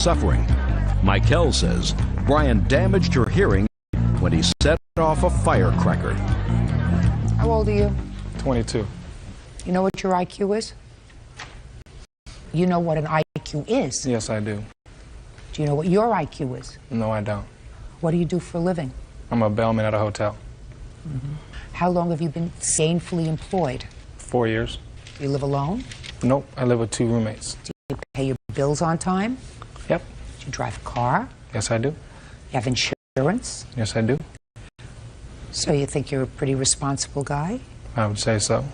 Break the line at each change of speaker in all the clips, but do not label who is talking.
suffering. Michael says Brian damaged her hearing when he set off a firecracker.
How old are you?
22.
You know what your IQ is? You know what an IQ is?
Yes, I do.
Do you know what your IQ is?
No, I don't.
What do you do for a living?
I'm a bellman at a hotel.
How long have you been gainfully employed?
4 years.
You live alone?
Nope, I live with 2 roommates.
Do you pay your bills on time?
Yep.
Do you drive a car?
Yes, I do.
You have insurance?
Yes, I do.
So you think you're a pretty responsible guy?
I would say so.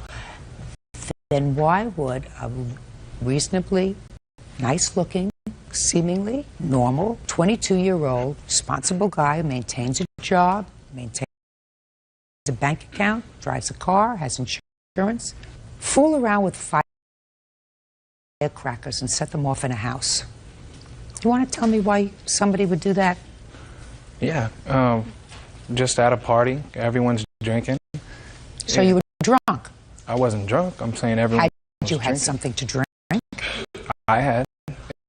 Then why would a reasonably nice-looking, seemingly normal, 22-year-old, responsible guy who maintains a job, maintains a bank account, drives a car, has insurance, fool around with firecrackers and set them off in a house? Do you want to tell me why somebody would do that?
Yeah, just at a party, everyone's drinking.
So you were drunk?
I wasn't drunk. I'm saying everyone
Had you
was
had
drinking.
something to drink?
I had.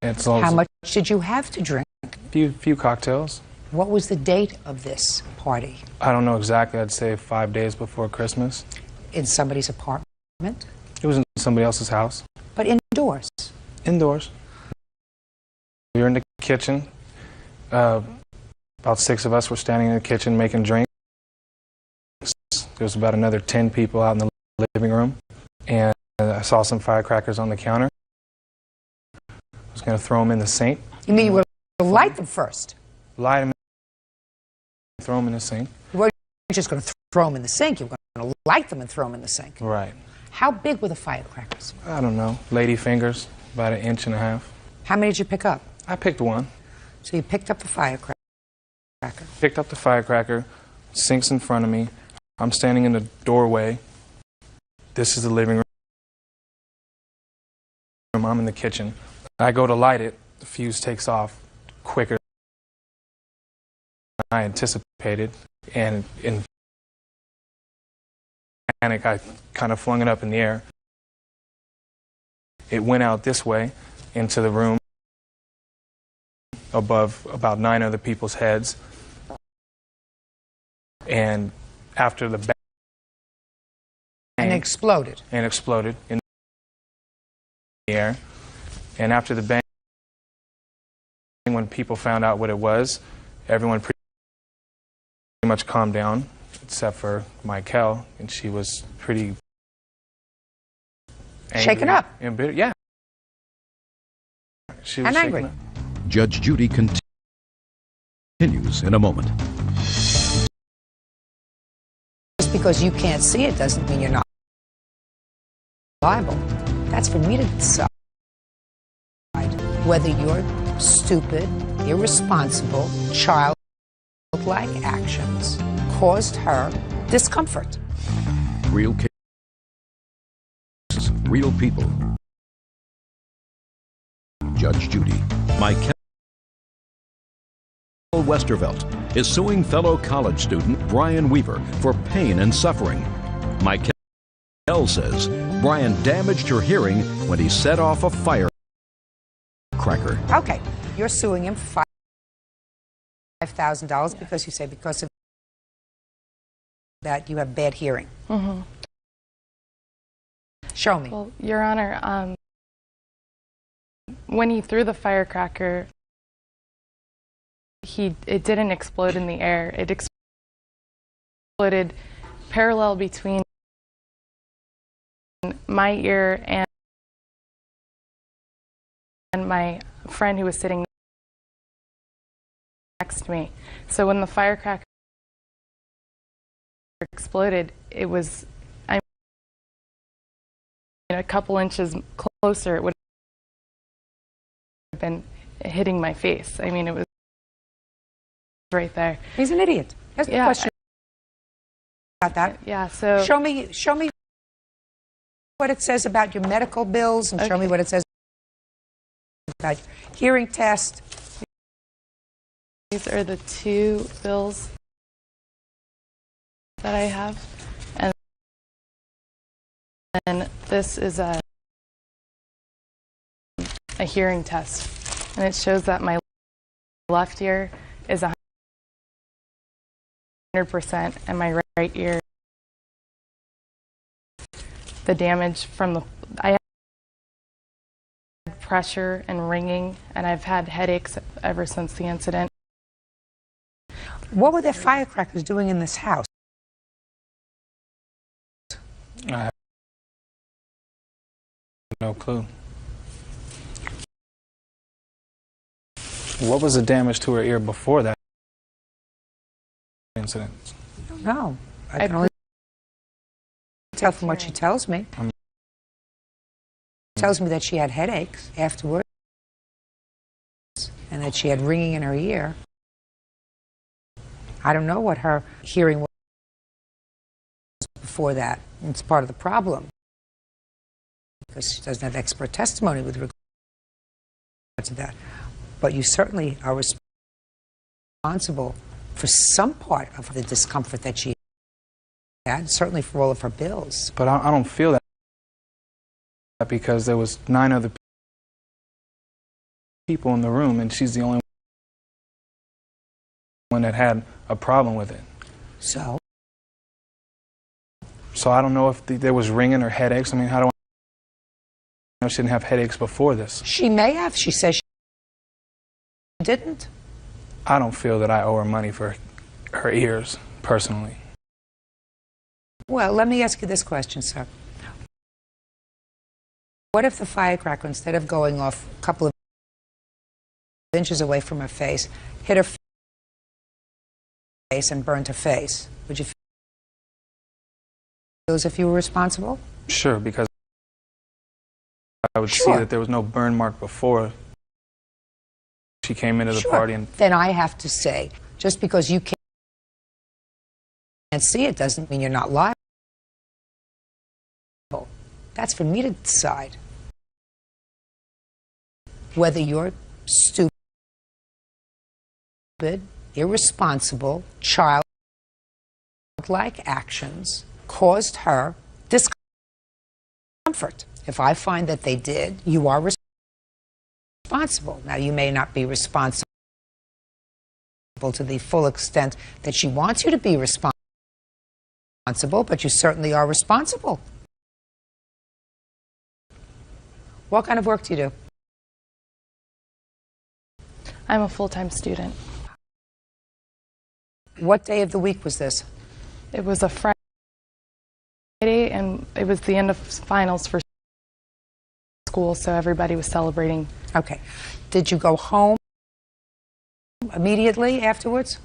How much did you have to drink?
Few cocktails.
What was the date of this party?
I don't know exactly. I'd say 5 days before Christmas.
In somebody's apartment?
It was in somebody else's house.
But indoors?
Indoors. We were in the kitchen. About 6 of us were standing in the kitchen making drinks. There was about another 10 people out in the living room. And I saw some firecrackers on the counter. I was going to throw them in the sink.
You mean you were going to light them first?
Light them and throw them in the sink.
You weren't just going to throw them in the sink. You were going to light them and throw them in the sink.
Right.
How big were the firecrackers?
I don't know. Lady fingers, about 1.5 inches.
How many did you pick up?
I picked one.
So you picked up the firecracker.
Picked up the firecracker. Sink's in front of me. I'm standing in the doorway. This is the living room. I'm in the kitchen. I go to light it. The fuse takes off quicker than I anticipated. And in panic, I kind of flung it up in the air. It went out this way into the room above about 9 other people's heads. And after the bang,
And exploded.
and exploded in the air. And after the bang, when people found out what it was, everyone pretty much calmed down, except for Michael, and she was pretty angry.
Shaken up.
And bitter. Yeah. She was
And
shaken
angry.
up.
Judge Judy continues in a moment.
Just because you can't see it doesn't mean you're not liable. That's for me to decide whether your stupid, irresponsible, childlike actions caused her discomfort.
Real cases, real people. Judge Judy. Michael Westervelt is suing fellow college student Brian Weaver for pain and suffering. Michael says Brian damaged her hearing when he set off a firecracker.
Okay, you're suing him for $5,000 because you say because of that you have bad hearing.
Mm-hmm.
Show me.
Well, Your Honor, when he threw the firecracker, it didn't explode in the air. It exploded parallel between my ear and my friend who was sitting next to me. So when the firecracker exploded, it was a couple inches closer. It would have been hitting my face. I mean, it was right there.
He's an idiot. Here's the question about that.
Yeah, so
Show me what it says about your medical bills and show me what it says about hearing test.
these are the 2 bills that I have. And this is a hearing test. and it shows that my left ear is 100% and my right ear, the damage from the, I had pressure and ringing, and I've had headaches ever since the incident.
What were the firecrackers doing in this house?
I have no clue. What was the damage to her ear before that incident?
No, I can only tell from what she tells me. She tells me that she had headaches afterwards and that she had ringing in her ear. I don't know what her hearing was before that. It's part of the problem because she doesn't have expert testimony with regard to that. But you certainly are responsible for some part of the discomfort that she had, certainly for all of her bills.
But I don't feel that because there was 9 other people in the room and she's the only one that had a problem with it.
So
I don't know if there was ringing or headaches. I mean, how do I know she didn't have headaches before this?
she may have. She says she didn't.
I don't feel that I owe her money for her ears, personally.
Well, let me ask you this question, sir. What if the firecracker, instead of going off a couple of inches away from her face, hit her face and burned her face? Would you feel as if you were responsible?
Sure, because I would see that there was no burn mark before she came into the party. And
then I have to say, just because you can't see it doesn't mean you're not liable. That's for me to decide whether you're stupid, irresponsible, childlike actions caused her discomfort. If I find that they did, you are responsible. Now, you may not be responsible to the full extent that she wants you to be responsible, but you certainly are responsible. What kind of work do you do?
I'm a full-time student.
What day of the week was this?
It was a Friday, and it was the end of finals for school, so everybody was celebrating.
Okay. Did you go home immediately afterwards?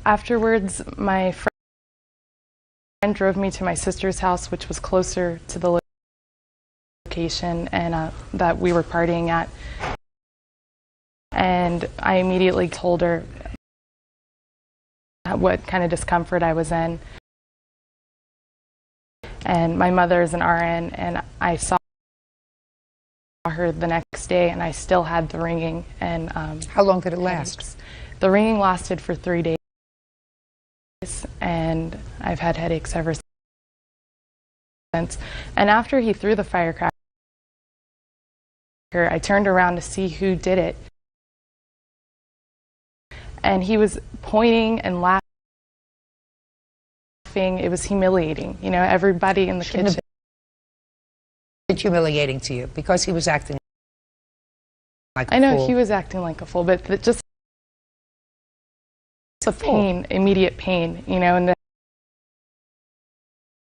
Afterwards, my friend drove me to my sister's house, which was closer to the location and that we were partying at. And I immediately told her what kind of discomfort I was in. And my mother is an RN, and I saw her the next day, and I still had the ringing. And
how long did it last?
Headaches. The ringing lasted for 3 days, and I've had headaches ever since. And after he threw the firecracker, I turned around to see who did it. And he was pointing and laughing. It was humiliating. You know, everybody in the kitchen.
It's humiliating to you because he was acting like a fool.
I know he was acting like a fool, but just the pain, immediate pain, you know, and to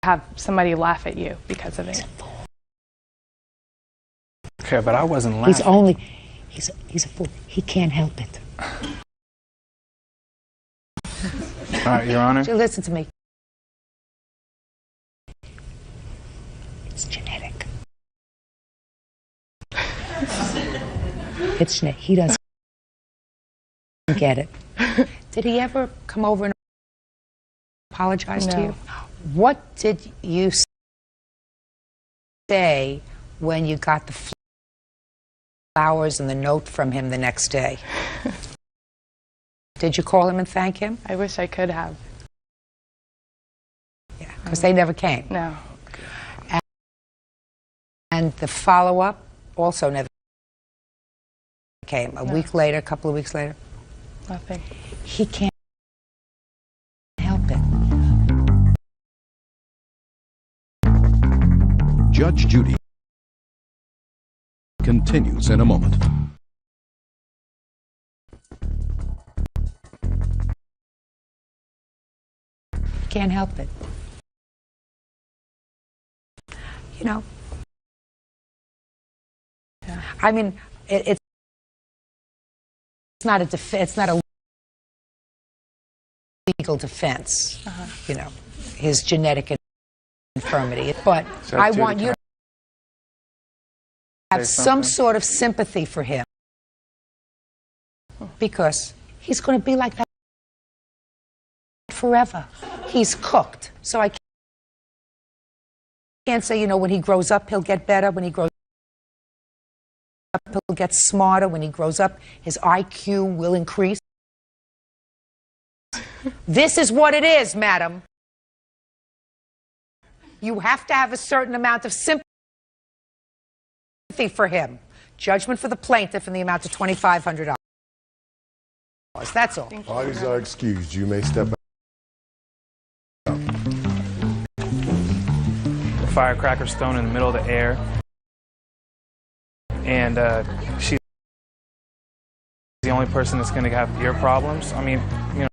have somebody laugh at you because of it.
Okay, but I wasn't laughing.
He's a fool. He can't help it.
All right, Your Honor.
Listen to me. It's genetic. It's genetic. He doesn't get it. Did he ever come over and apologize to you? What did you say when you got the flowers and the note from him the next day? Did you call him and thank him?
I wish I could have.
Yeah, because they never came.
No.
And the follow-up also never came? A
No.
week later, a couple of weeks later?
Nothing.
He can't help it.
Judge Judy continues in a moment.
He can't help it. You know,
Yeah.
I mean, it's not a legal defense, you know, his genetic infirmity. But
So,
I
Judy,
want
can
you
I
to have
say
some
something?
sort of sympathy for him, because he's going to be like that forever. He's cooked. So I can't say, you know, when he grows up, he'll get better. When he grows up, he'll get smarter. When he grows up, his IQ will increase. This is what it is, madam. You have to have a certain amount of sympathy for him. Judgment for the plaintiff in the amount of $2,500. That's all.
Parties are excused. You may step out.
The firecracker's thrown in the middle of the air, and she's the only person that's going to have ear problems. I mean, you know,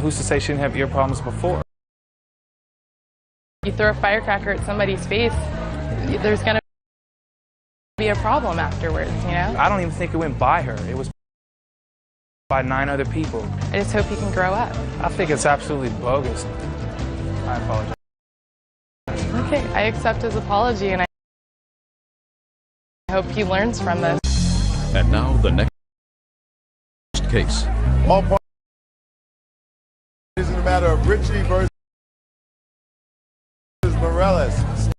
who's to say she didn't have ear problems before?
You throw a firecracker at somebody's face, there's going to be a problem afterwards, you know?
I don't even think it went by her. It was by 9 other people.
I just hope he can grow up.
I think it's absolutely bogus. I apologize.
Okay, I accept his apology, and I hope he learns from this.
And now the next case.
All parties in the matter of Richie versus Morales.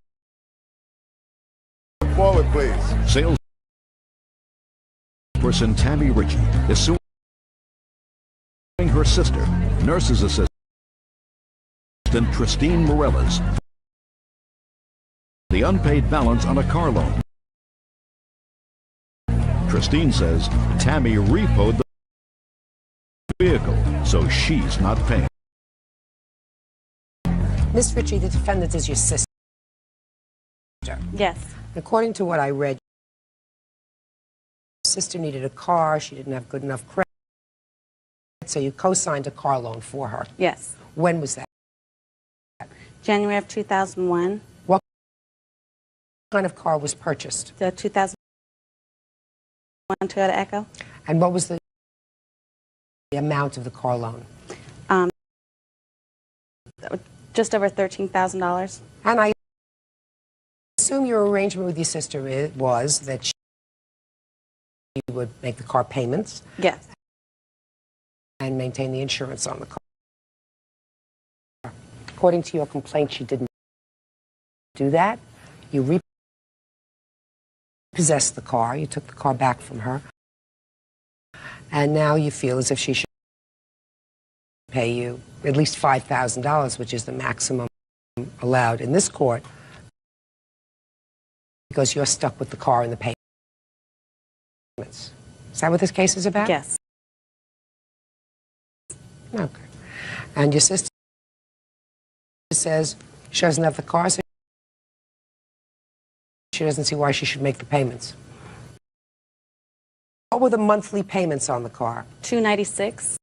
Forward, please.
Salesperson Tammy Ritchie is suing her sister, nurse's assistant Christine Morales, for the unpaid balance on a car loan. Christine says Tammy repoed the vehicle, so she's not paying.
Miss Ritchie, the defendant is your sister.
Yes.
According to what I read, your sister needed a car. She didn't have good enough credit, so you co-signed a car loan for her.
Yes.
When was that?
January of 2001.
What kind of car was purchased?
The 2001 Toyota Echo.
And what was the amount of the car loan?
Just over $13,000.
And I assume your arrangement with your sister was that she would make the car payments
Yes.
and maintain the insurance on the car. According to your complaint, she didn't do that. You repossessed the car. You took the car back from her. And now you feel as if she should pay you at least $5,000, which is the maximum allowed in this court, because you're stuck with the car and the payments. Is that what this case is about?
Yes.
Okay. And your sister says she doesn't have the car, so she doesn't see why she should make the payments. What were the monthly payments on the car?
$296.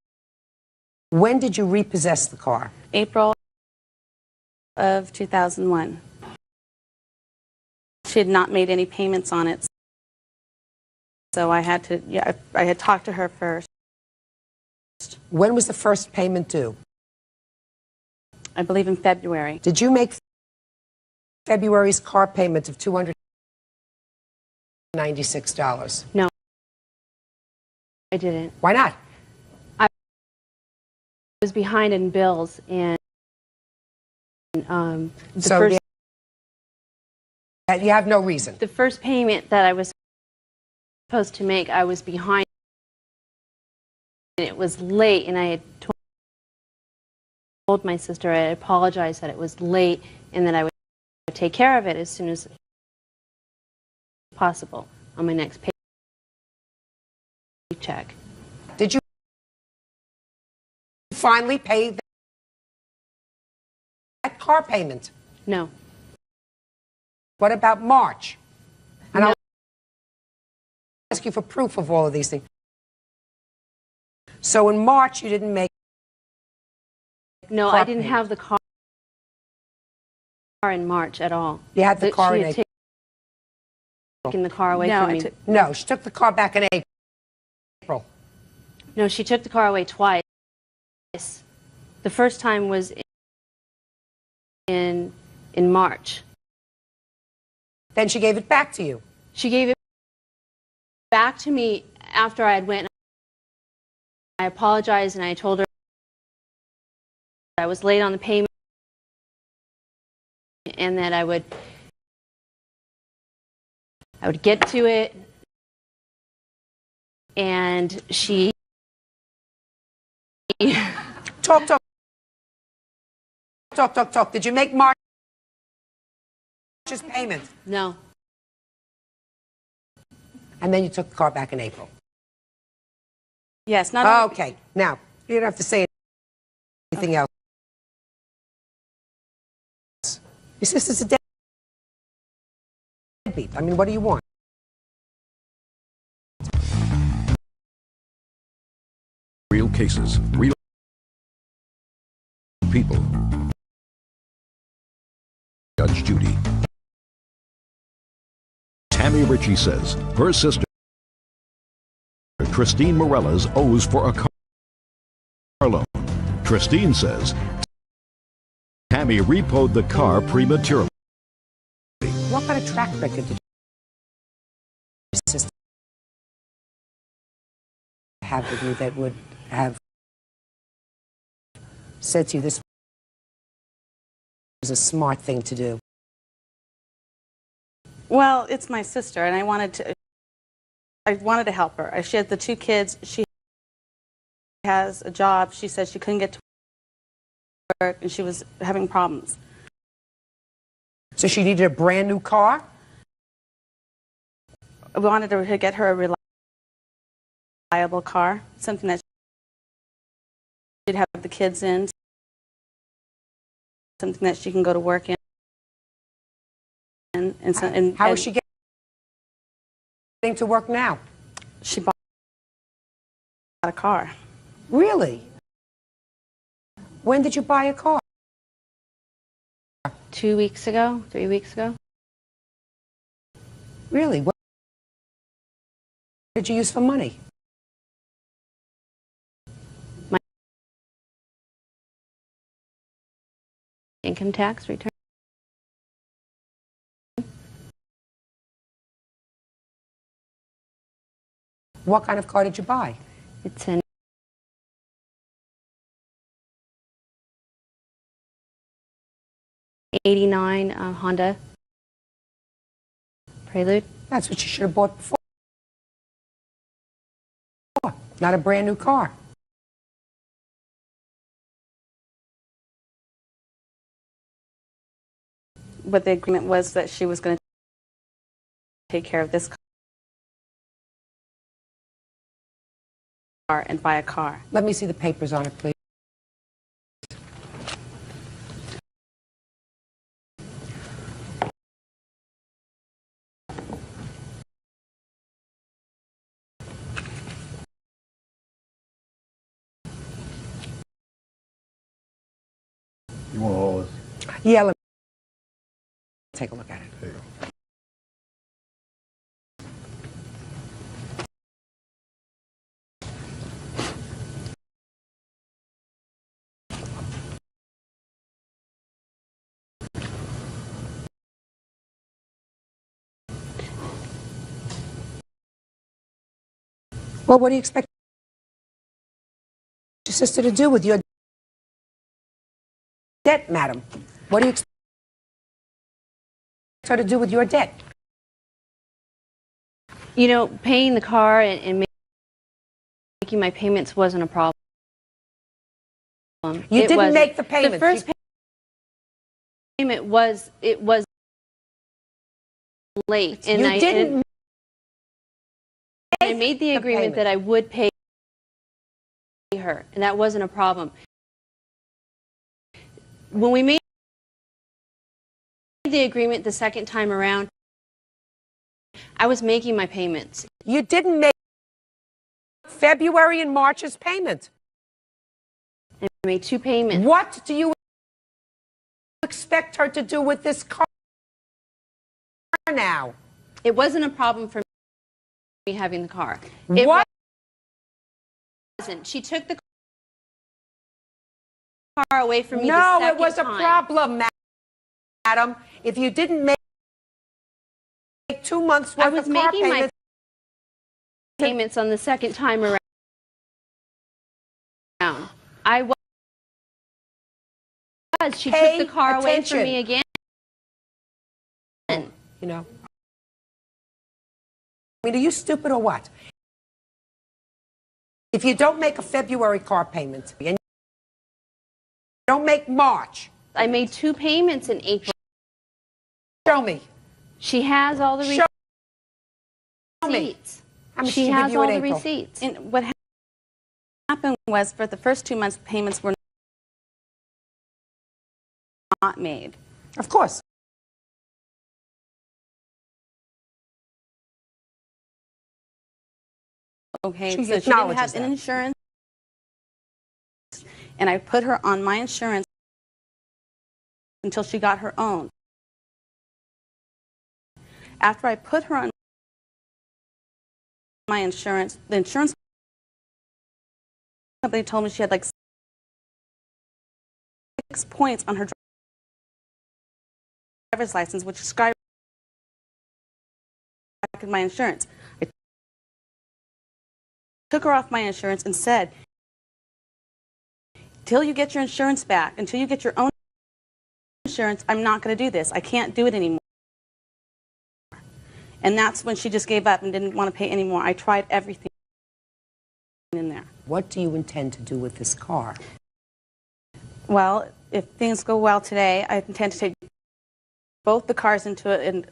When did you repossess the car?
April of 2001. She had not made any payments on it, so I had to. Yeah, I had talked to her first.
When was the first payment due?
I believe in February.
Did you make February's car payment of $296?
No, I didn't.
Why not?
I was behind in bills, and the
You have no reason.
the first payment that I was supposed to make, I was behind, and it was late, and I had told my sister I apologized that it was late, and that I would take care of it as soon as possible on my next pay. check.
Did you finally pay that car payment?
No.
What about March? And
No.
I'll ask you for proof of all of these things. So in March, you didn't make.
No,
car
I didn't
payment.
have the car in March at all.
You had the car
She
in
had
April.
taken the car away
No,
from me.
No, she took the car back in April.
No, she took the car away twice. The first time was in March.
Then she gave it back to you.
She gave it back to me after I had went. I apologized and I told her I was late on the payment and that I would get to it. And she
Talk. Did you make March's payment?
No.
And then you took the car back in April.
Yes, not only,
Okay, now, you don't have to say anything else. Your sister's a deadbeat. I mean, what do you want?
Real cases, real people. Judge Judy. Tammy Ritchie says her sister, Christine Morellas, owes for a car loan. Christine says Tammy repoed the car prematurely.
What kind of track record did your sister have with you that would have said to you this was a smart thing to do?
well, it's my sister, and I wanted to help her. She has the 2 kids. She has a job. She said she couldn't get to work, and she was having problems.
So she needed a brand new car?
We wanted to get her a reliable car, something that she'd have the kids in, something that she can go to work in. And
How is she getting to work now?
She bought a car.
Really? When did you buy a car?
2 weeks ago, 3 weeks ago.
Really? What did you use for money?
My income tax return.
What kind of car did you buy?
It's an 89 Honda Prelude.
That's what you should have bought before. Not a brand new car.
But the agreement was that she was going to take care of this car and buy a car.
Let me see the papers on it, please.
You want all this?
Yeah, let me take a look at it.
There you go.
Well, what do you expect your sister to do with your debt, madam? What do you expect her to do with your debt?
You know, paying the car and making my payments wasn't a problem.
You didn't make the payments.
The first payment was late, and
You didn't
I made the agreement that I would pay her, and that wasn't a problem. When we made the agreement the second time around, I was making my payments.
You didn't make February and March's payment.
I made 2 payments.
What do you expect her to do with this car now?
It wasn't a problem for me having the car.
What?
Wasn't. She took the car away from me the
No,
second
it was a
time.
problem, madam. If you didn't make 2 months worth
I was
of car
making my
payments
on the second time around. I was. She took the car away from me again.
You know. I mean, are you stupid or what? If you don't make a February car payment and you don't make March.
I made 2 payments in April.
Show me.
She has all the
Show me.
receipts.
How much
She
did she
has
give you
all
in
the
April?
receipts.
And what happened was, for the first 2 months, payments were not made.
Of course.
Okay,
She
so she didn't
acknowledges
have an
that.
insurance, and I put her on my insurance until she got her own. After I put her on my insurance, the insurance company told me she had like 6 points on her driver's license, which skyrocketed my insurance. I took her off my insurance and said, until you get your insurance back, until you get your own insurance, I'm not going to do this. I can't do it anymore. And that's when she just gave up and didn't want to pay anymore. I tried everything in there.
What do you intend to do with this car?
Well, if things go well today, I intend to take both the cars into a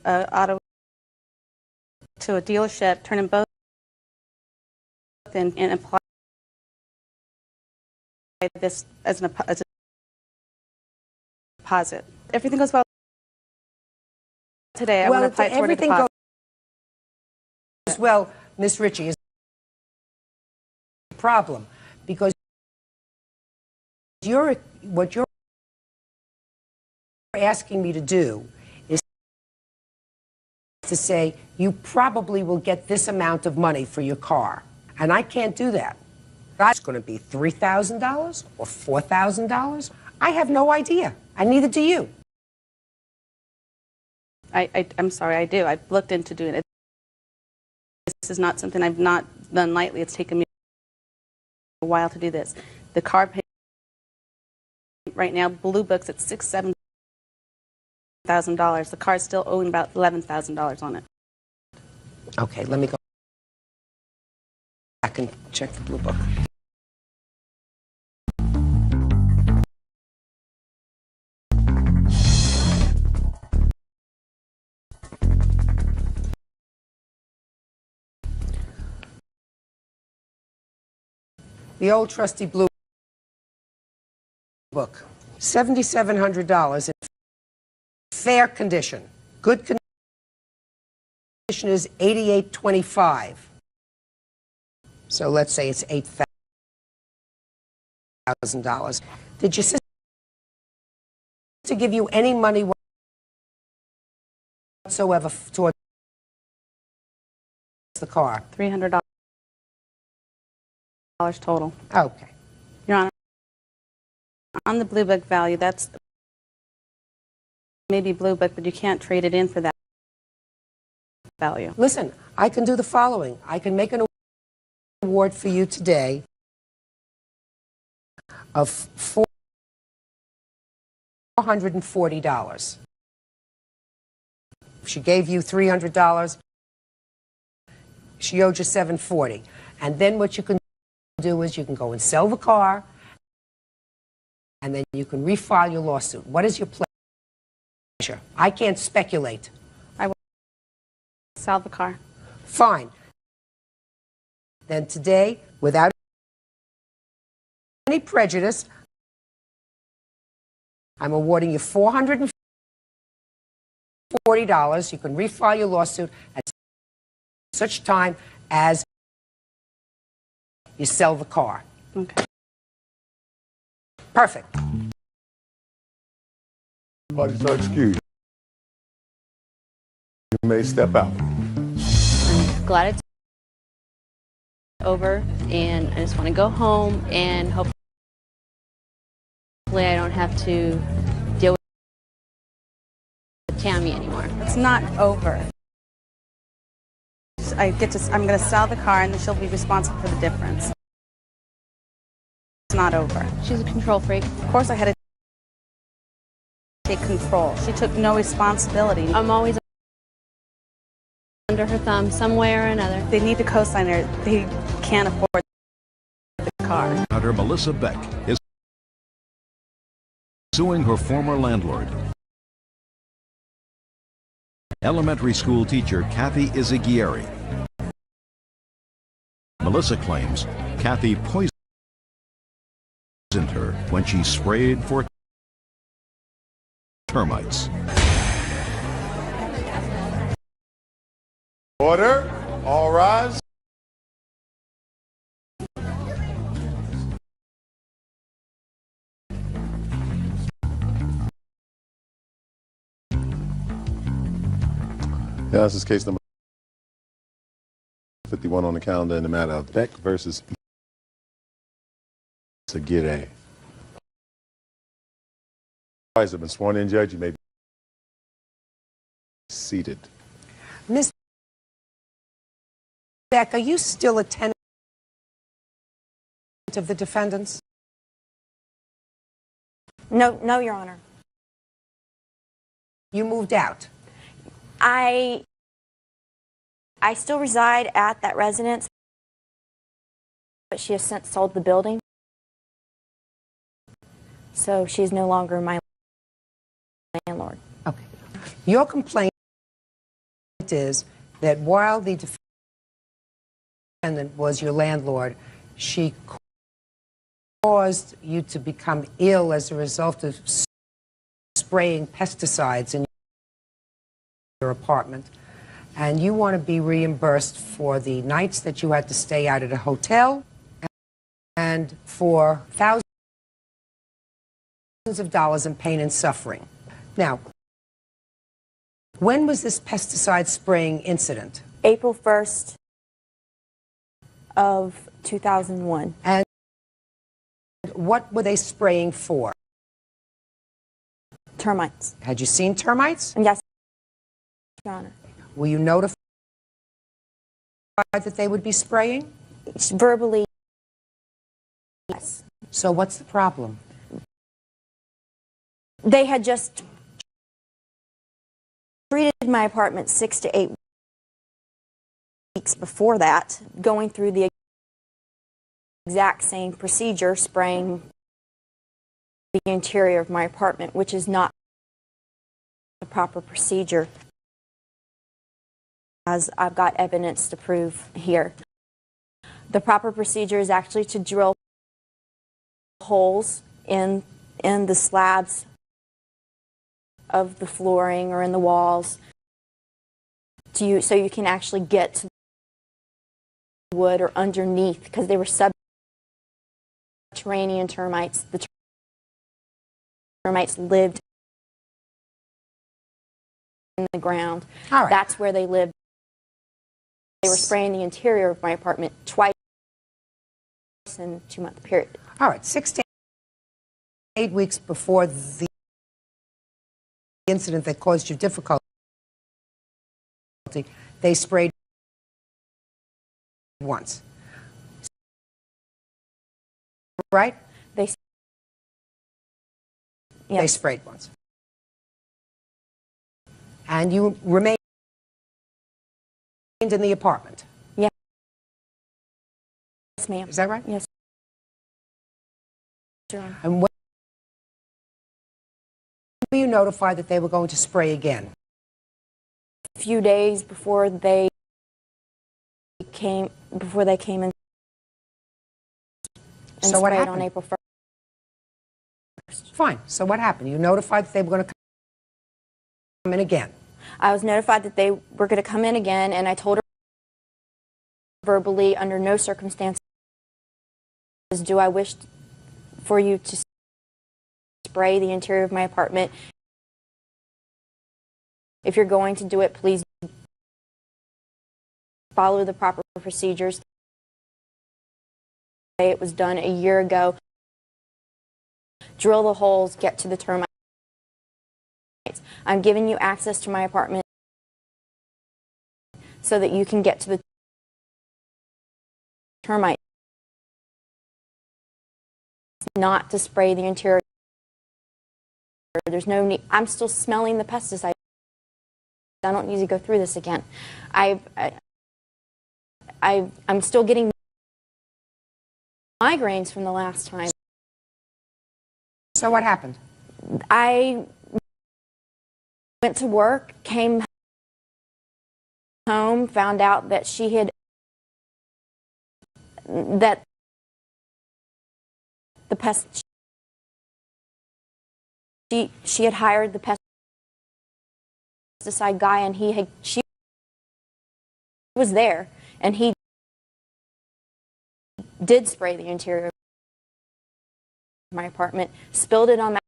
dealership, turn them both in, and apply this as a deposit. Everything goes well today. I want to apply it toward a
everything
deposit.
goes well, Miss Ritchie, is a problem because what you're asking me to do is to say you probably will get this amount of money for your car, and I can't do that. That's going to be $3,000 or $4,000. I have no idea, and neither do you.
I'm sorry, I do. I've looked into doing it. This is not something I've not done lightly. It's taken me a while to do this. The car payment right now, Blue Book's at $6,000, $7,000. The car's still owing about $11,000 on it.
Okay, let me go back and check the Blue Book. The old trusty Blue Book, $7,700 in fair condition. Good condition is $8,825. So let's say it's $8,000. Did your sister give you any money whatsoever towards the car?
$300 total.
Okay.
Your Honor, on the Blue Book value, that's maybe Blue Book, but you can't trade it in for that value.
Listen, I can do the following. I can make an award for you today of $440. If she gave you $300, she owed you $740. And then what you can do is you can go and sell the car, and then you can refile your lawsuit. What is your pleasure? I can't speculate.
I will sell the car.
Fine. then today, without any prejudice, I'm awarding you $440. You can refile your lawsuit at such time as you sell the car.
Okay.
Perfect.
Parties are excused. You may step out.
I'm glad it's over, and I just want to go home, and hopefully I don't have to deal with Tammy anymore.
It's not over. I'm going to sell the car, and then she'll be responsible for the difference. It's not over.
She's a control freak.
Of course I had to take control. She took no responsibility.
I'm always under her thumb some way or another.
They need to co-sign her. They can't afford the car.
Hunter Melissa Beck is suing her former landlord. Elementary school teacher Kathy Izaguirre. Melissa claims Kathy poisoned her when she sprayed for termites.
Order. All rise. Yeah, this is case number 51 on the calendar in the matter of Beck versus Izaguirre. Have been sworn in, Judge. You may be seated.
Ms. Beck, are you still a tenant of the defendants?
No, Your Honor.
You moved out.
I still reside at that residence, but she has since sold the building. So she is no longer my landlord.
Okay. Your complaint is that while the defendant was your landlord, she caused you to become ill as a result of spraying pesticides in your apartment, and you want to be reimbursed for the nights that you had to stay out at a hotel and for thousands of dollars in pain and suffering. Now, when was this pesticide spraying incident?
April 1st of 2001.
And what were they spraying for?
Termites.
Had you seen termites?
Yes, Your Honor.
Were you notified that they would be spraying?
Verbally, yes.
So what's the problem?
They had just treated my apartment 6 to 8 weeks before that, going through the exact same procedure, spraying the interior of my apartment, which is not the proper procedure, as I've got evidence to prove here. The proper procedure is actually to drill holes in the slabs of the flooring or in the walls so you can actually get to the wood or underneath, because they were subterranean termites. The termites lived in the ground.
All right.
That's where they lived. They were spraying the interior of my apartment twice in a 2-month period.
All right, 6 to 8 weeks before the incident that caused you difficulty, they sprayed once. Right?
Yes.
They sprayed once. And you remained in the apartment.
Yes, ma'am.
Is that right?
Yes, Your Honor.
And when were you notified that they were going to spray again?
A few days before they came and and
So what
sprayed on
happened?
April 1st.
Fine. So what happened? You notified that they were going to come in again.
I was notified that they were going to come in again, and I told her verbally, under no circumstances do I wish for you to spray the interior of my apartment. If you're going to do it, please follow the proper procedures. It was done a year ago. Drill the holes, get to the termites. I'm giving you access to my apartment so that you can get to the termites, not to spray the interior. There's no need. I'm still smelling the pesticide. I don't need to go through this again. I'm still getting migraines from the last time.
So what happened?
I went to work, came home, found out that that the pest, she had hired the pesticide guy, and she was there, and he did spray the interior of my apartment, spilled it on my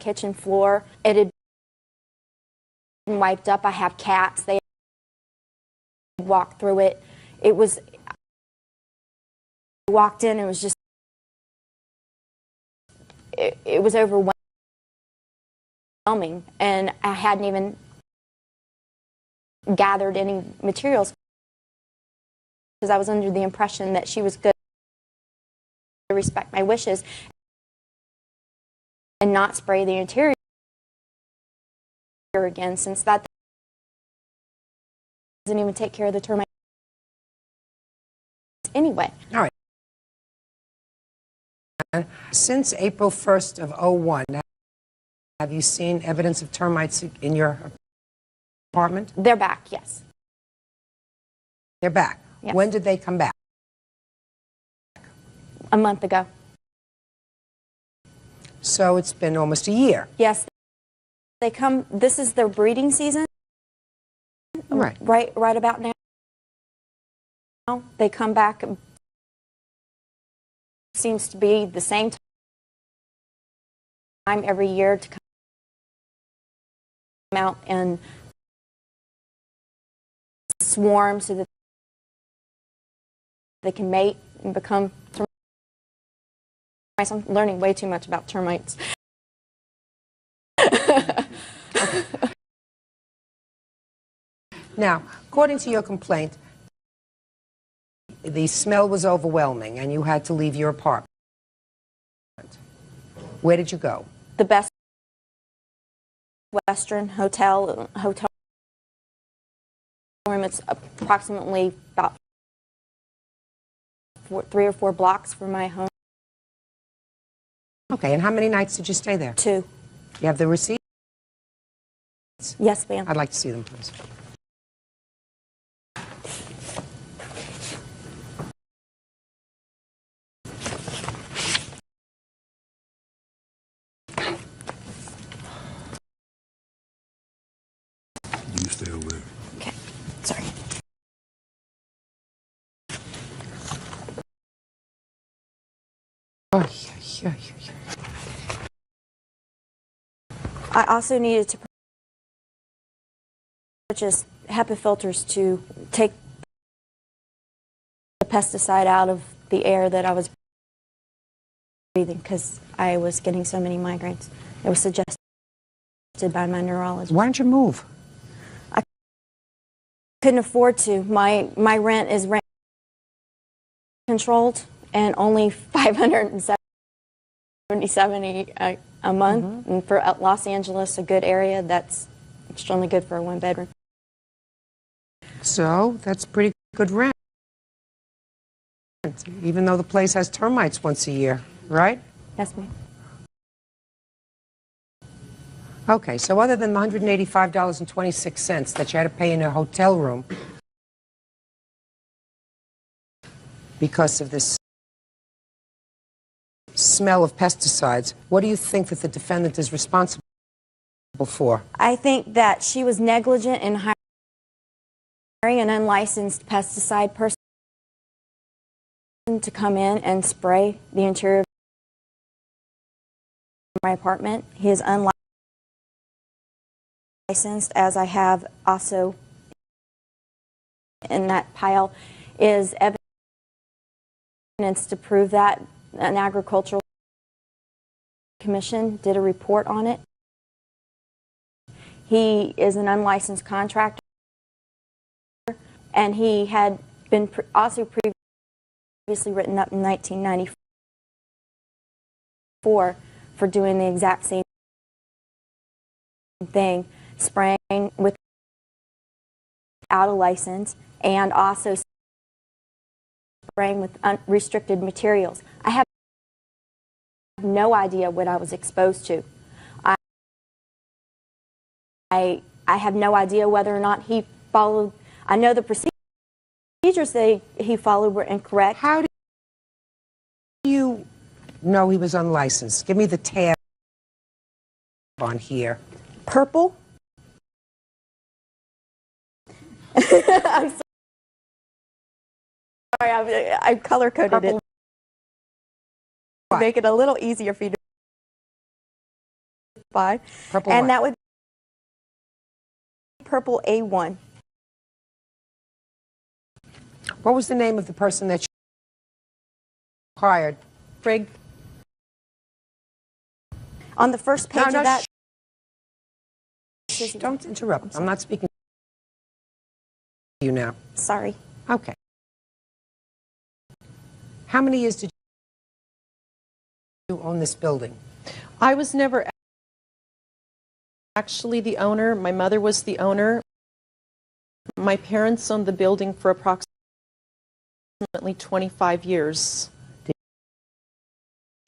kitchen floor. It had been wiped up. I have cats. They walked through it. I walked in, it was just, it was overwhelming, and I hadn't even gathered any materials because I was under the impression that she was good to respect my wishes and not spray the interior again, since that doesn't even take care of the termites anyway.
All right. Since April 1st of '01, have you seen evidence of termites in your apartment?
They're back, yes.
They're back.
Yes.
When did they come back?
A month ago.
So it's been almost a year.
Yes. They come, this is their breeding season.
Right.
Right about now. They come back, seems to be the same time every year to come out and swarm so that they can mate and become termites. I'm learning way too much about termites.
Now, according to your complaint, the smell was overwhelming and you had to leave your apartment. Where did you go?
The Best Western hotel room. It's approximately about 3 or 4 blocks from my home.
Okay, and how many nights did you stay there?
2.
You have the receipts?
Yes, ma'am.
I'd like to see them, please.
You stay over there.
Okay, sorry.
Oh, yeah.
I also needed to purchase HEPA filters to take the pesticide out of the air that I was breathing because I was getting so many migraines. It was suggested by my neurologist.
Why don't you move?
I couldn't afford to. My rent is rent controlled and only $577 a month. And for Los Angeles, a good area, that's extremely good for a 1-bedroom.
So that's pretty good rent, even though the place has termites once a year, right?
Yes, ma'am.
Okay, so other than the $185.26 that you had to pay in a hotel room because of this smell of pesticides. What do you think that the defendant is responsible for?
I think that she was negligent in hiring an unlicensed pesticide person to come in and spray the interior of my apartment. He is unlicensed, as I have also in that pile is evidence to prove that. An agricultural commission did a report on it. He is an unlicensed contractor, and he had been also previously written up in 1994 for doing the exact same thing, spraying without a license and also spraying with unrestricted materials. I have no idea what I was exposed to. I have no idea whether or not he followed. I know the procedures he followed were incorrect.
How do you know he was unlicensed? Give me the tab on here.
Purple? I'm sorry, I color-coded it to make it a little easier for you to buy.
Purple
and
what?
that would be purple A1.
What was the name of the person that you hired?
Brig. On the first page of that.
Don't interrupt. I'm not speaking to you now.
Sorry.
Okay. How many years did you own this building?
I was never actually the owner. My mother was the owner. My parents owned the building for approximately 25 years.
Did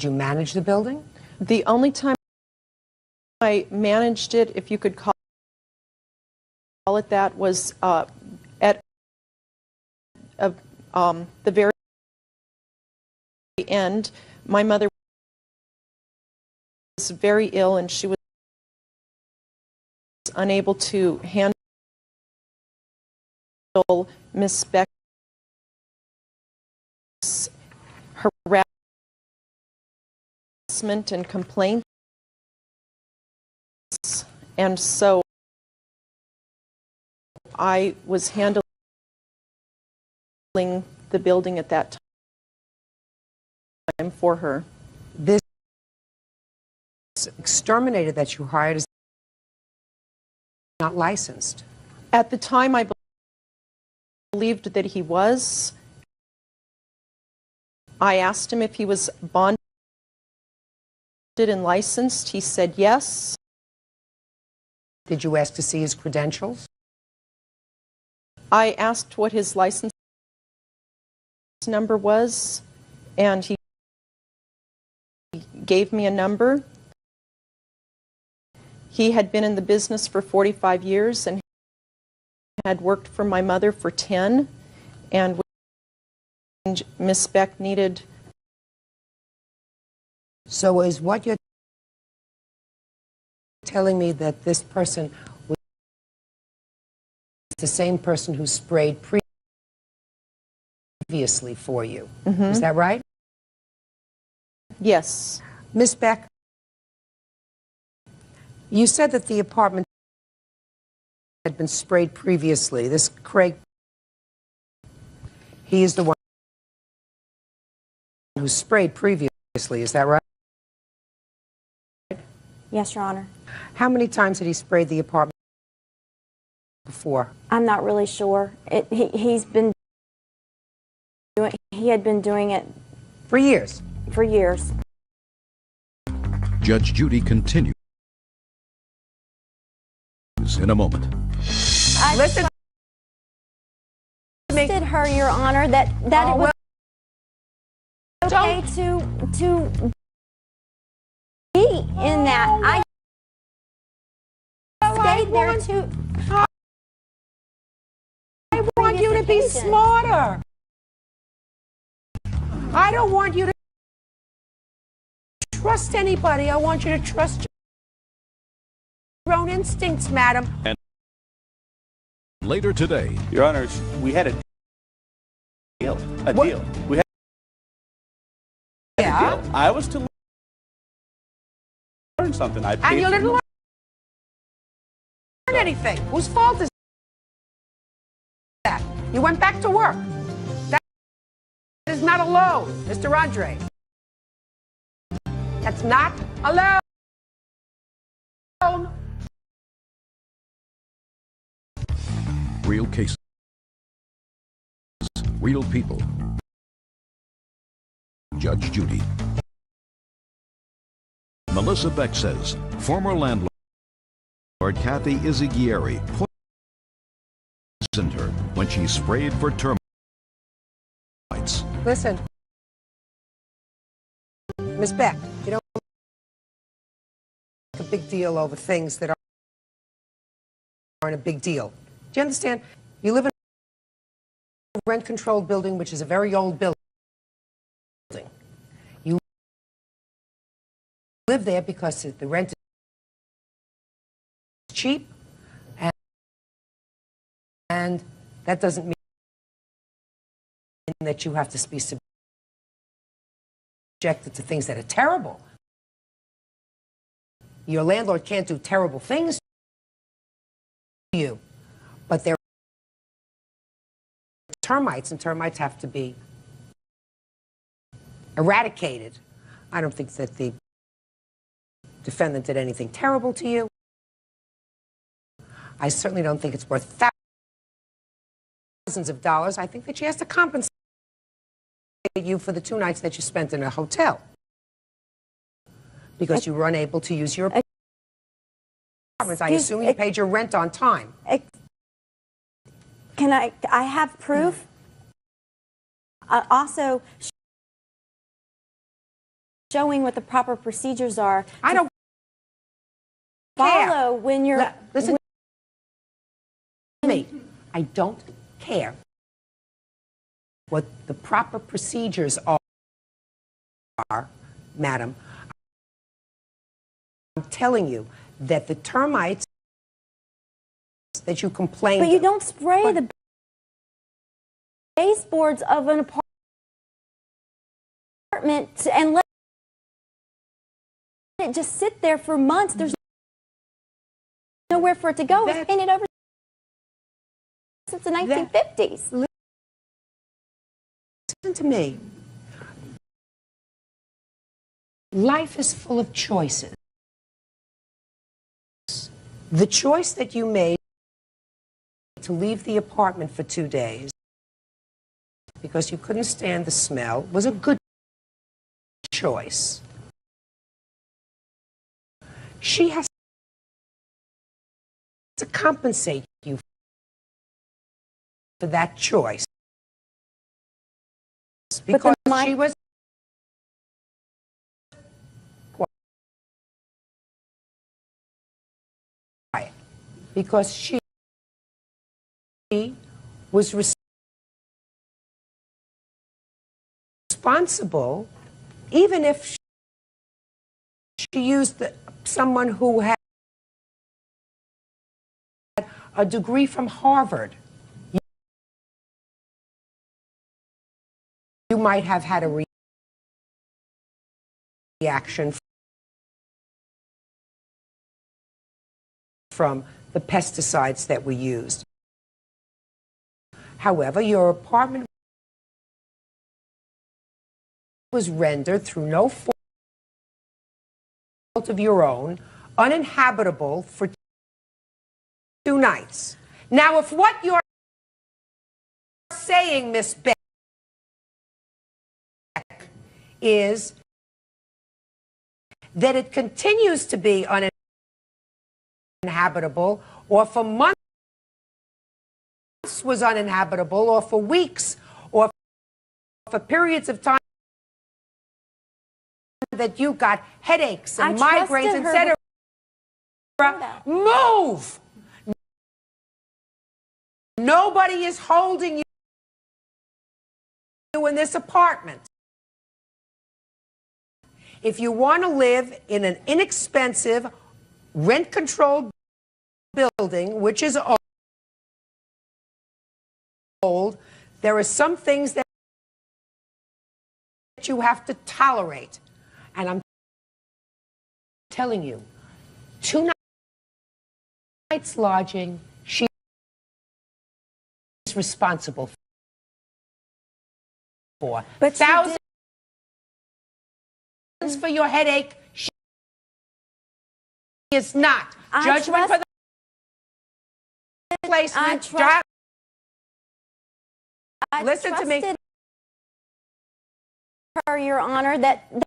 you manage the building?
The only time I managed it, if you could call it that, was at the very end. My mother was very ill and she was unable to handle Miss Beck's harassment and complaints, and so I was handling the building at that time for her.
This exterminator that you hired is not licensed.
At the time, I believed that he was. I asked him if he was bonded and licensed. He said yes.
Did you ask to see his credentials?
I asked what his license number was, and he gave me a number. He had been in the business for 45 years and had worked for my mother for 10, and when Miss Beck needed.
So is what you're telling me that this person was the same person who sprayed previously for you?
Mm-hmm.
Is that right?
Yes.
Miss Beck, you said that the apartment had been sprayed previously. This Craig, he is the one who sprayed previously. Is that right?
Yes, Your Honor.
How many times had he sprayed the apartment before?
I'm not really sure. He had been doing it
for years.
For years.
Judge Judy continues in a moment.
I
Listen.
Did her, Your Honor, that it was okay to be in that. I stayed there too.
I want you to be smarter. I don't want you to trust anybody. I want you to trust your own instincts, madam.
And later today,
Your Honor, we had a deal. Deal. We had a deal. I was to learn something. I paid
And you
for
didn't learn anything. Whose fault is that? You went back to work. That is not a loan, Mr. Andre. That's not a loan.
real cases, real people. Judge Judy. Melissa Beck says former landlord Kathy Izaguirre poisoned her when she sprayed for termites.
Listen, Miss Beck, you don't make a big deal over things that aren't a big deal. Do you understand? You live in a rent-controlled building, which is a very old building. You live there because the rent is cheap, and that doesn't mean that you have to be subjected to things that are terrible. Your landlord can't do terrible things to you, but there are termites, and termites have to be eradicated. I don't think that the defendant did anything terrible to you. I certainly don't think it's worth thousands of dollars. I think that she has to compensate you for the 2 nights that you spent in a hotel because you were unable to use your apartment. I assume you paid your rent on time.
Can I have proof? Also, showing what the proper procedures are.
I don't
follow when you're.
Listen to me. I don't care what the proper procedures are, madam. I'm telling you that the termites that you complained of.
But you don't spray the baseboards of an apartment and let it just sit there for months. There's nowhere for it to go. It's painted over since the 1950s.
Listen to me. Life is full of choices. The choice that you made to leave the apartment for 2 days because you couldn't stand the smell was a good choice. She has to compensate you for that choice because she was quiet, because she was responsible, even if she used someone who had a degree from Harvard. You might have had a reaction from the pesticides that were used. However, your apartment was rendered through no fault of your own, uninhabitable for 2 nights. Now, if what you're saying, Miss Beck, is that it continues to be uninhabitable, or for months was uninhabitable, or for weeks, or for periods of time that you got headaches and migraines, etc. Move! Nobody is holding you in this apartment. if you want to live in an inexpensive, rent-controlled building, which is old, there are some things that you have to tolerate. And I'm telling you, 2 nights lodging, she's responsible for.
But
thousands for your headache, she is not. Judgment for the placement. Listen to me.
Her, Your Honor, that it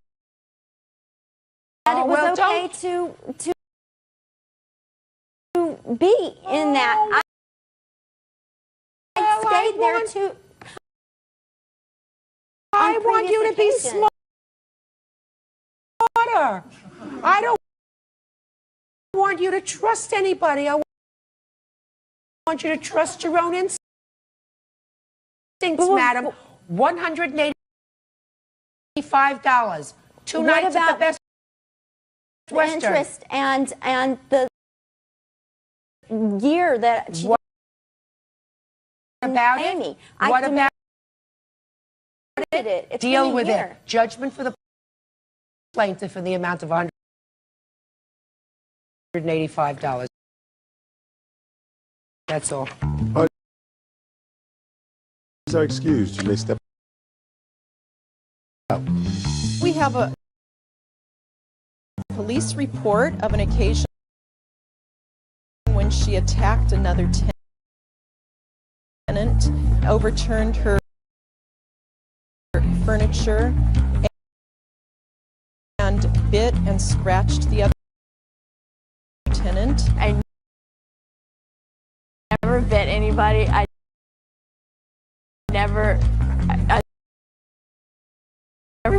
was okay to be in that. I stayed there too.
I want you to be smarter. I don't want you to trust anybody. I want you to trust your own instincts, madam. $185. 2 nights at the Best Western.
Interest and the year that she
didn't pay me. What about
it? It's
deal with it. Judgment for the plaintiff in the amount of $185. That's all.
So excused. You may step out.
We have a police report of an occasion when she attacked another tenant, overturned her furniture, and bit and scratched the other tenant.
I never bit anybody. I never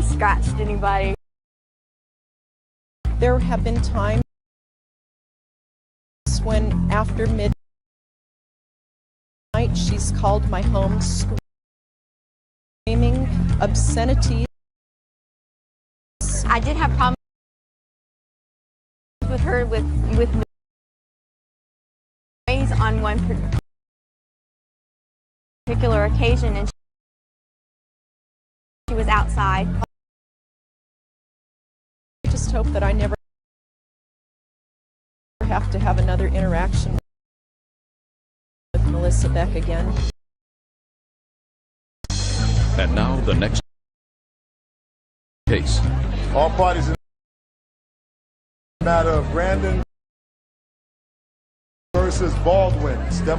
scratched anybody.
There have been times when after midnight she's called my home screaming obscenities.
I did have problems with her with noise on one particular occasion, and she was outside.
I just hope that I never have to have another interaction with Melissa Beck again.
And now the next case.
All parties in the matter of Brandon versus Baldwin. Step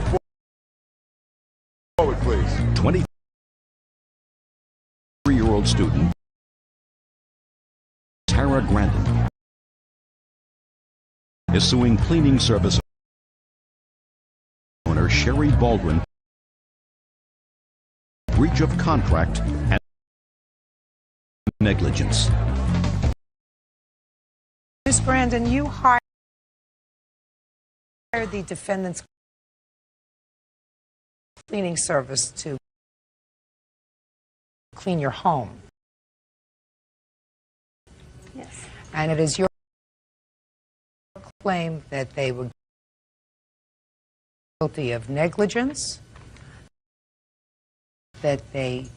forward, please.
23-year-old student Tara Grandin is suing cleaning service owner Sherry Baldwin for breach of contract and negligence.
Ms. Grandin, you hired the defendant's cleaning service to clean your home.
Yes.
And it is your claim that they were guilty of negligence, that they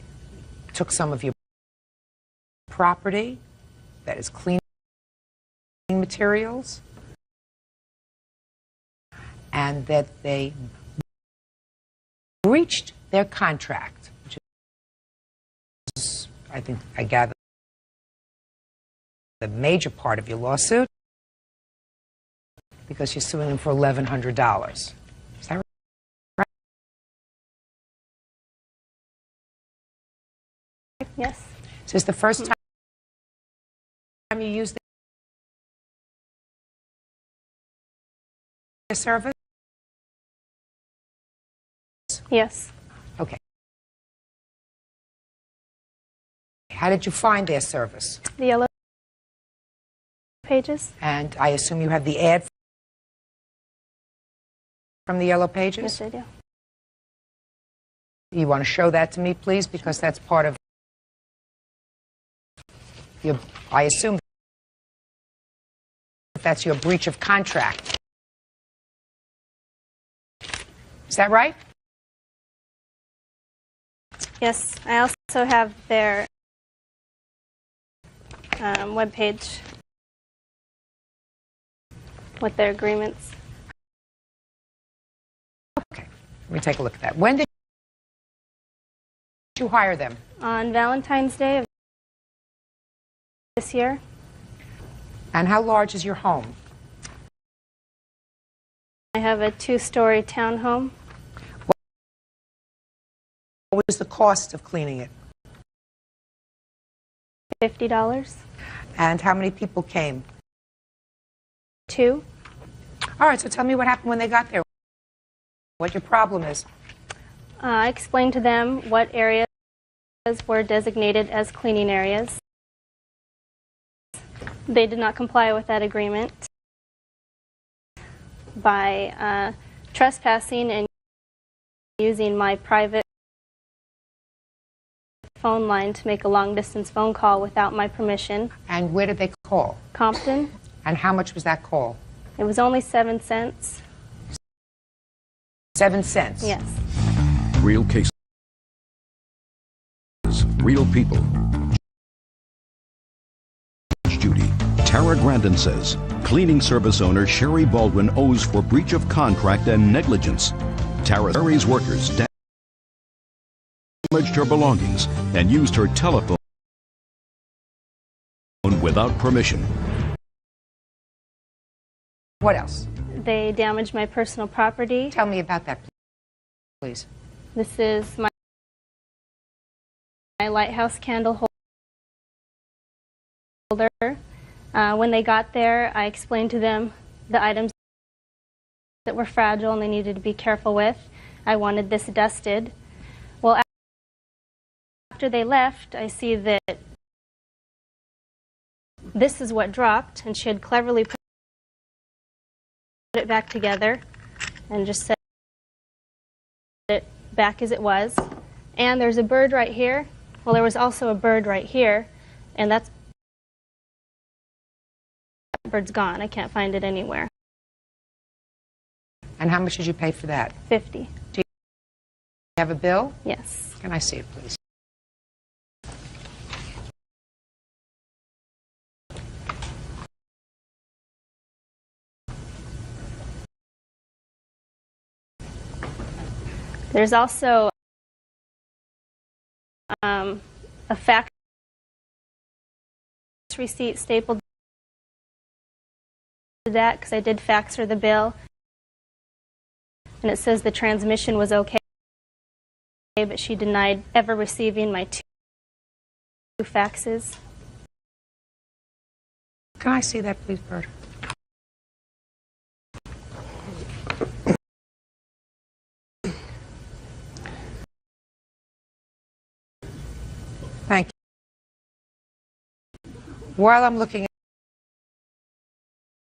took some of your property, that is cleaning materials, and that they breached their contract, which is, I think, I gather, the major part of your lawsuit, because you're suing them for $1,100. Is that right?
Yes.
Is this the first time you used their service?
Yes.
Okay. How did you find their service?
The Yellow Pages.
And I assume you have the ad from the Yellow Pages?
Yes, I do.
You want to show that to me, please, because that's part of your, I assume that's your breach of contract. Is that right?
Yes, I also have their webpage with their agreements.
Okay, let me take a look at that. When did you hire them?
On Valentine's Day of this year.
And how large is your home?
I have a 2-story townhome.
What was the cost of cleaning it?
$50.
And how many people came?
2.
All right, so tell me what happened when they got there. What your problem is.
I explained to them what areas were designated as cleaning areas. They did not comply with that agreement by trespassing and using my private phone line to make a long-distance phone call without my permission.
And where did they call?
Compton.
And how much was that call?
It was only 7 cents.
7 cents?
Yes.
Real cases. Real people. Judy. Tara Grandin says cleaning service owner Sherry Baldwin owes for breach of contract and negligence. Tara's workers damaged her belongings and used her telephone without permission.
What else?
They damaged my personal property.
Tell me about that, please.
This is my lighthouse candle holder. When they got there, I explained to them the items that were fragile and they needed to be careful with. I wanted this dusted. Well, after they left, I see that this is what dropped, and she had cleverly put it back together and just set it back as it was. And there's a bird right here. Well, there was also a bird right here, and that bird's gone. I can't find it anywhere.
And how much did you pay for that?
$50.
Do you have a bill?
Yes.
Can I see it, please?
There's also a fax receipt stapled to that because I did fax her the bill, and it says the transmission was okay, but she denied ever receiving my 2 faxes.
Can I see that, please, Bert? Thank you. While I'm looking at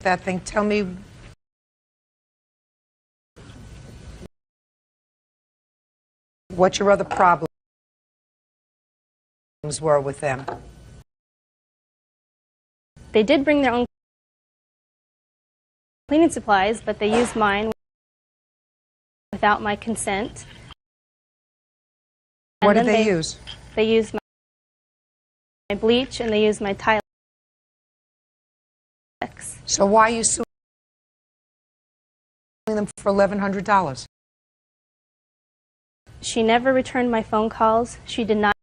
that thing, tell me what your other problems were with them.
They did bring their own cleaning supplies, but they used mine without my consent.
What did they use?
They used my bleach and they used my Tilex.
So why are you suing them for $1,100?
She never returned my phone calls. She denied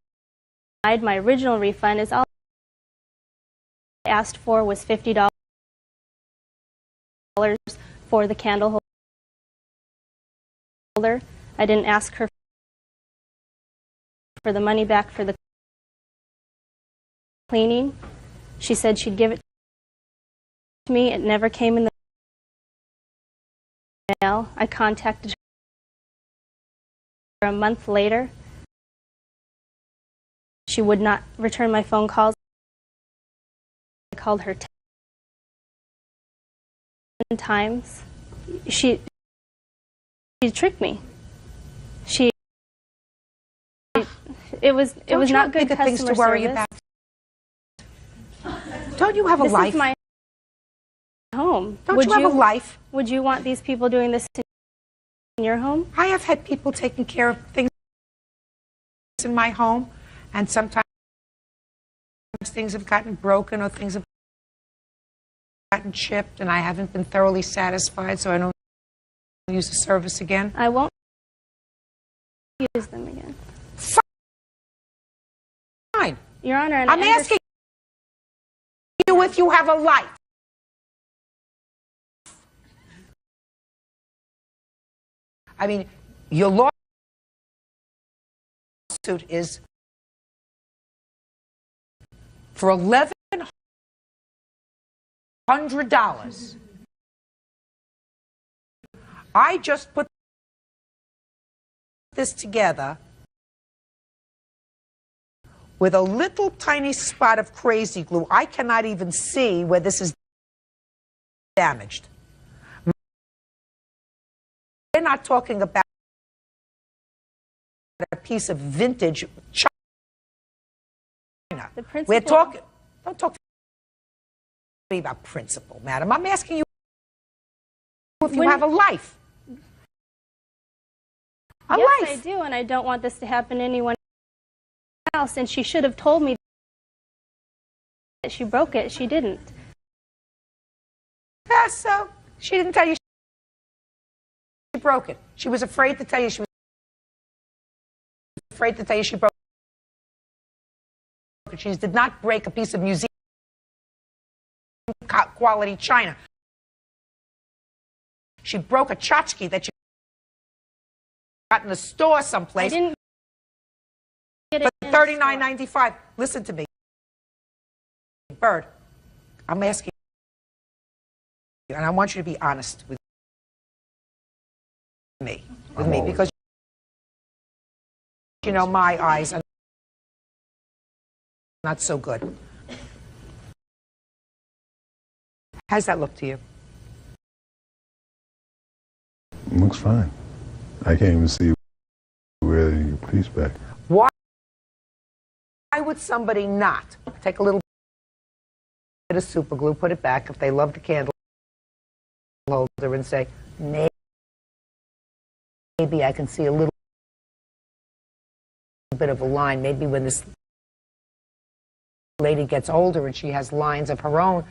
my original refund. All I asked for was $50 for the candle holder. I didn't ask her for the money back for the cleaning. She said she'd give it to me. It never came in the mail. I contacted her a month later. She would not return my phone calls. I called her 10 times. She tricked me. It was not good customer
things to worry
service.
about. Don't you have a life?
This is my home.
Don't you have a life?
Would you want these people doing this in your home?
I have had people taking care of things in my home, and sometimes things have gotten broken or things have gotten chipped, and I haven't been thoroughly satisfied, so I don't use the service again.
I won't use them again.
Fine.
Your Honor, and
I'm asking you if you have a life. I mean, your lawsuit is for $1,100. I just put this together with a little tiny spot of crazy glue. I cannot even see where this is damaged. We're not talking about a piece of vintage china. We're talking, don't talk to me about principle, madam. I'm asking you if you have a life.
Yes, I do, and I don't want this to happen to anyone else, and she should have told me that she broke it. She didn't.
Yeah, so she didn't tell you she broke it. She was afraid to tell you she was afraid to tell you she broke it. She did not break a piece of museum quality china. She broke a tchotchke that you got in the store someplace.
I didn't get it
for $39.95. Listen to me, Bird. I'm asking you, and I want you to be honest with me, because you know my eyes are not so good. How's that look to you?
Looks fine. I can't even see where you piece back.
Why would somebody not take a little bit of super glue, put it back, if they love the candle holder, and say, maybe I can see a little bit of a line. Maybe when this lady gets older and she has lines of her own,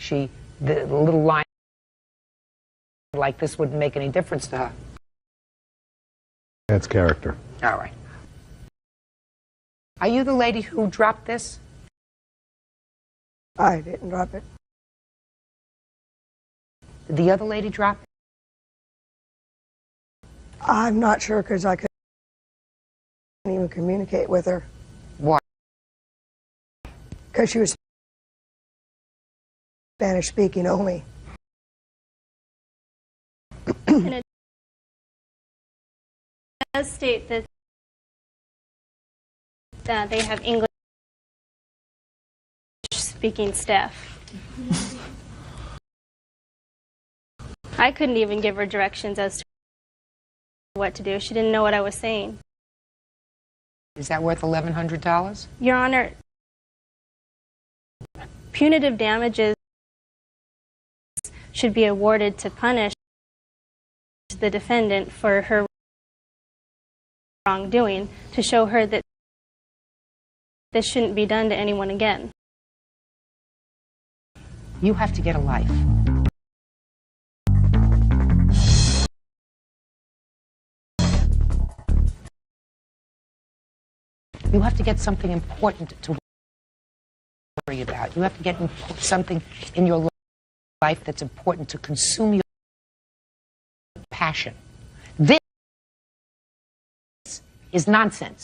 the little line like this wouldn't make any difference to her.
That's character.
All right. Are you the lady who dropped this?
I didn't drop it.
Did the other lady drop it?
I'm not sure because I couldn't even communicate with her.
Why?
Because she was Spanish speaking only.
And it does state that they have English speaking staff. I couldn't even give her directions as to what to do. She didn't know what I was saying.
Is that worth $1,100?
Your Honor, punitive damages should be awarded to punish the defendant for her wrongdoing, to show her that this shouldn't be done to anyone again.
You have to get a life. You have to get something important to worry about. You have to get something in your life that's important to consume your passion. This is nonsense.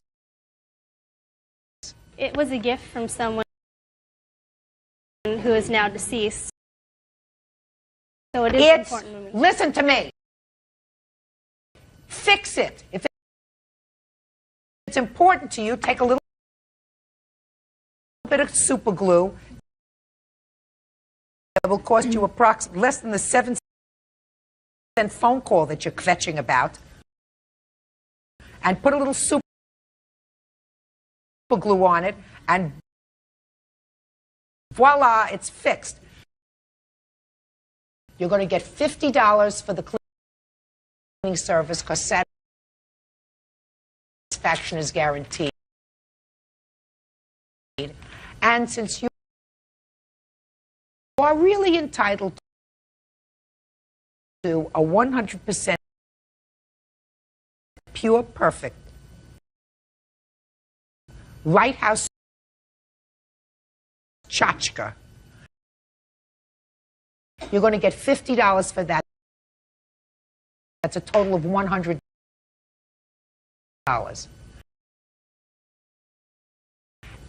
It was a gift from someone who is now deceased. So it is important.
Listen to me. Fix it. If it's important to you, take a little bit of super glue. It will cost you approximately less than the 7-cent phone call that you're kvetching about. And put a little super glue on it and
voila, it's fixed. You're going to get $50 for the cleaning service because satisfaction is guaranteed. And since you are really entitled to a 100% pure, perfect White House tchotchke, you're going to get $50 for that. That's a total of $100.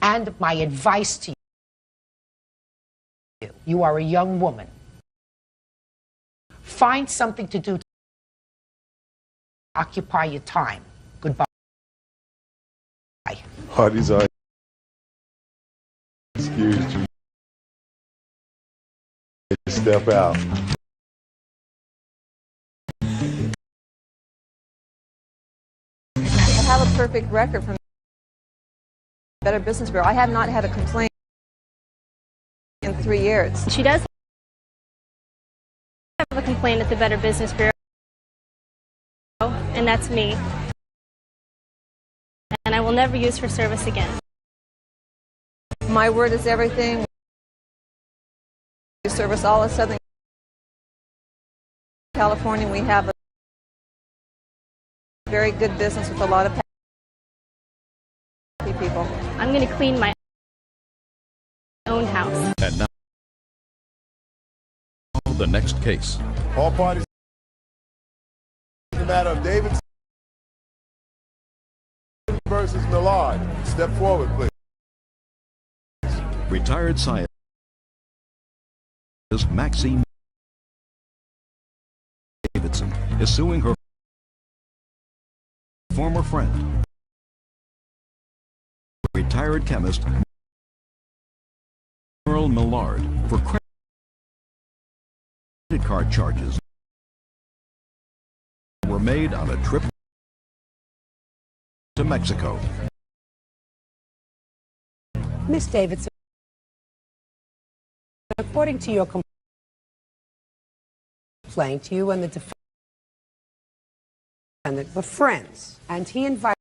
And my advice to you, you are a young woman. Find something to do to occupy your time. Goodbye.
Parties are excused. You step out.
I have a perfect record from the Better Business Bureau. I have not had a complaint in 3 years.
She does have a complaint at the Better Business Bureau, and that's me. And I will never use her service again.
My word is everything. We service all of Southern California. We have a very good business with a lot of happy people.
I'm going to clean my own house.
And now, the next case.
All parties in the matter of Davidson versus Millard. Step forward, please.
Retired scientist Maxine Davidson is suing her former friend, retired chemist Merle Millard, for credit card charges were made on a trip to Mexico.
Miss Davidson, according to your complaint, you and the defendant were friends, and he invited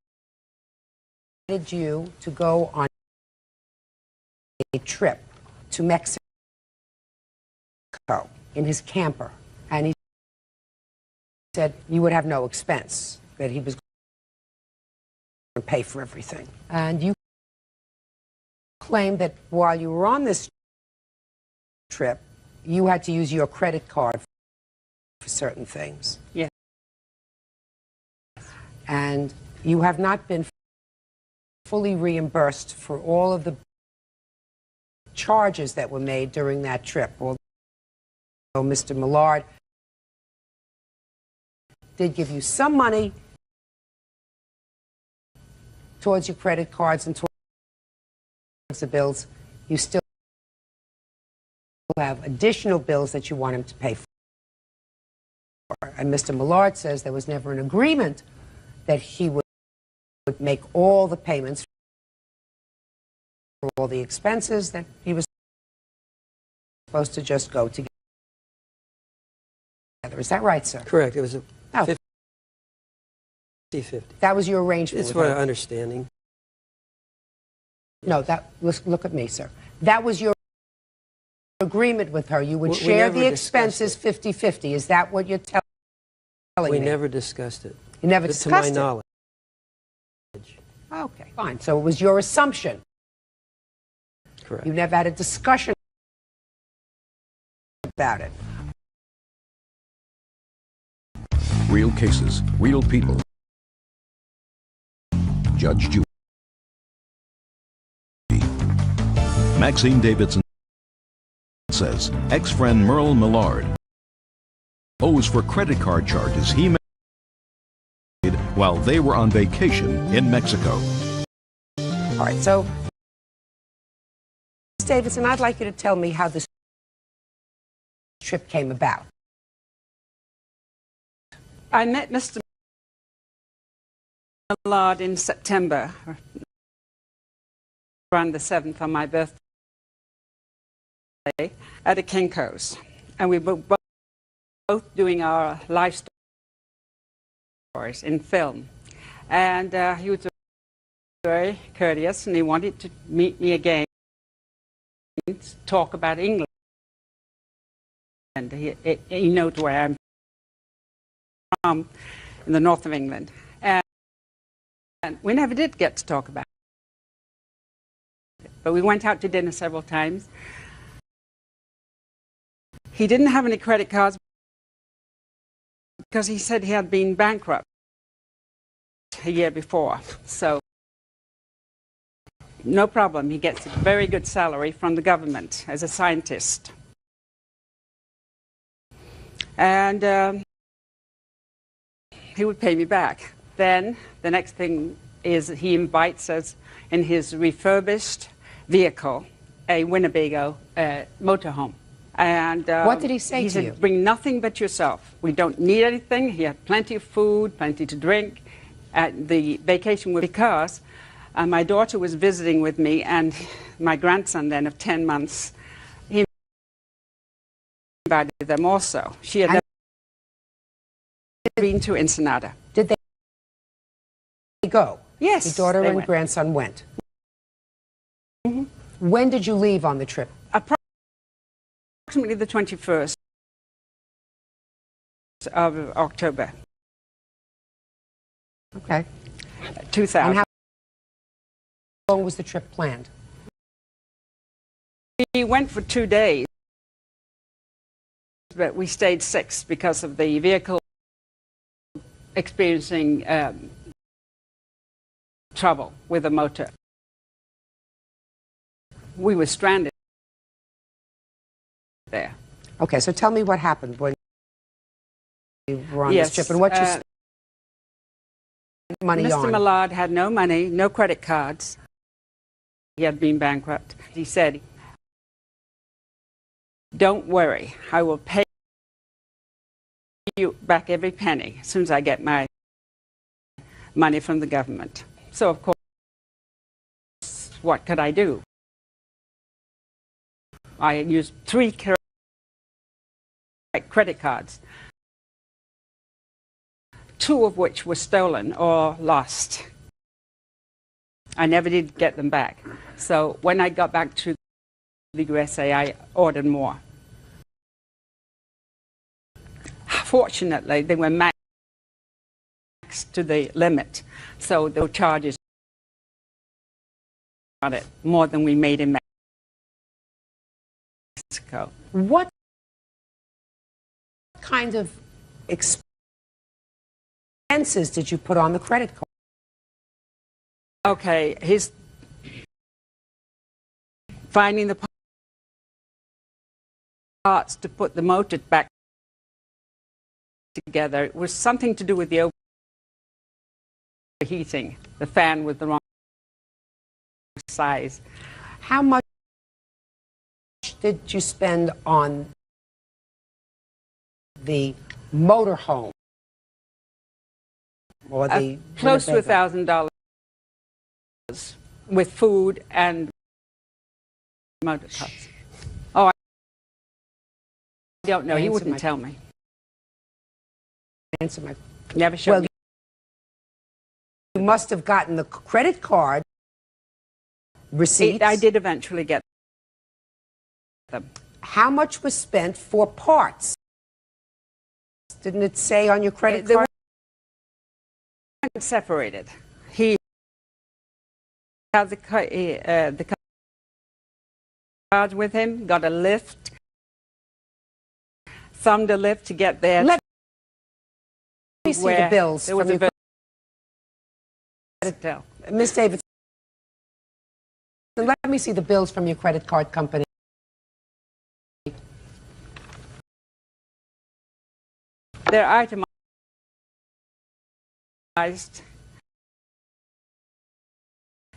you to go on a trip to Mexico in his camper, and he said you would have no expense, that he was going to pay for everything. And you claimed that while you were on this trip, you had to use your credit card for certain things.
Yes.
And you have not been fully reimbursed for all of the charges that were made during that trip. Although Mr. Millard did give you some money towards your credit cards and towards the bills, you still have additional bills that you want him to pay for. And Mr. Millard says there was never an agreement that he would make all the payments for all the expenses, that he was supposed to just go together. Is that right, sir?
Correct. It was a 50-50.
That was your arrangement.
It's what I'm understanding.
No, look at me, sir. That was your agreement with her. You would share the expenses 50-50. Is that what you're telling me?
We never discussed it.
You never discussed it?
To my knowledge.
Okay, fine. So it was your assumption.
Correct.
You never had a discussion about it.
Real cases, real people. Judge Judy. Maxine Davidson says ex-friend Merle Millard owes for credit card charges he made while they were on vacation in Mexico.
All right, so, Ms. Davidson, I'd like you to tell me how this trip came about.
I met Mr. Millard in September, around the 7th on my birthday. at a Kinko's, and we were both doing our life stories in film. And he was very courteous, and he wanted to meet me again to talk about England. And he knows where I'm from, in the north of England. And we never did get to talk about it. But we went out to dinner several times. He didn't have any credit cards because he said he had been bankrupt a year before. So no problem. He gets a very good salary from the government as a scientist. And he would pay me back. Then the next thing is he invites us in his refurbished vehicle, a Winnebago motorhome. And
what did he say to you?
He said, bring nothing but yourself. We don't need anything. He had plenty of food, plenty to drink. The vacation was because my daughter was visiting with me, and my grandson then of 10 months, he invited them also. She had never been to Ensenada.
Did they go?
Yes.
Your daughter and
went.
grandson went. Mm-hmm. When did you leave on the trip?
Approximately the 21st of October.
Okay.
2000.
And how long was the trip planned?
We went for 2 days, but we stayed 6 because of the vehicle experiencing trouble with the motor. We were stranded there.
Okay, so tell me what happened when you were on this trip and what you spent money on.
Mr. Millard had no money, no credit cards. He had been bankrupt. He said, don't worry, I will pay you back every penny as soon as I get my money from the government. So, of course, what could I do? I used 3 credit cards, 2 of which were stolen or lost. I never did get them back. So when I got back to the USA, I ordered more. Fortunately, they were maxed to the limit, so there were charges on it, more than we made in Mexico.
What kind of expenses did you put on the credit card?
Okay, his finding the parts to put the motor back together. It was something to do with the overheating. The fan was the wrong size.
How much did you spend on the motorhome or the
close to $1,000 with food and motor costs. Oh, I don't know. He wouldn't tell me.
Answer my.
Never showed me.
You must have gotten the credit card receipts.
I did eventually get them.
How much was spent for parts? Didn't it say on your credit card?
They weren't separated. He had the cards with him, got a lift, thumbed a lift to get there.
Let me see the bills
there was
from
a
your
credit bill.
Miss Davidson, let me see the bills from your credit card company.
They're itemized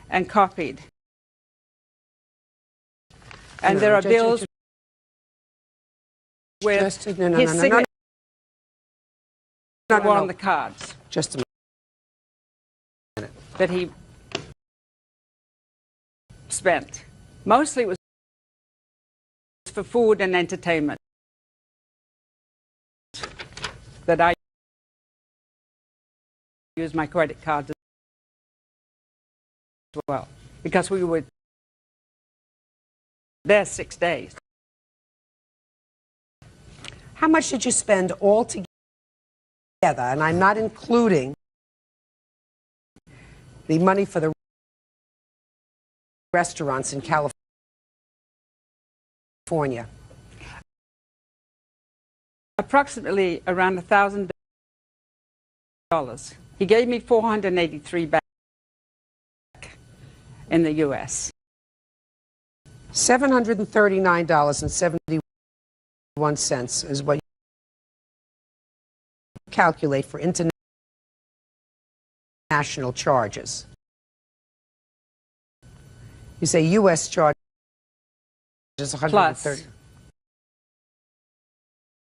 and copied. And there are bills with his signature on the cards.
Just a minute.
That he spent. Mostly it was for food and entertainment that I use my credit card as well, because we were there 6 days.
How much did you spend all together? And I'm not including the money for the restaurants in California.
Approximately around $1,000. He gave me $483 back in the U.S.
$739.71 is what you calculate for international charges. You say U.S. charges is $130.
Plus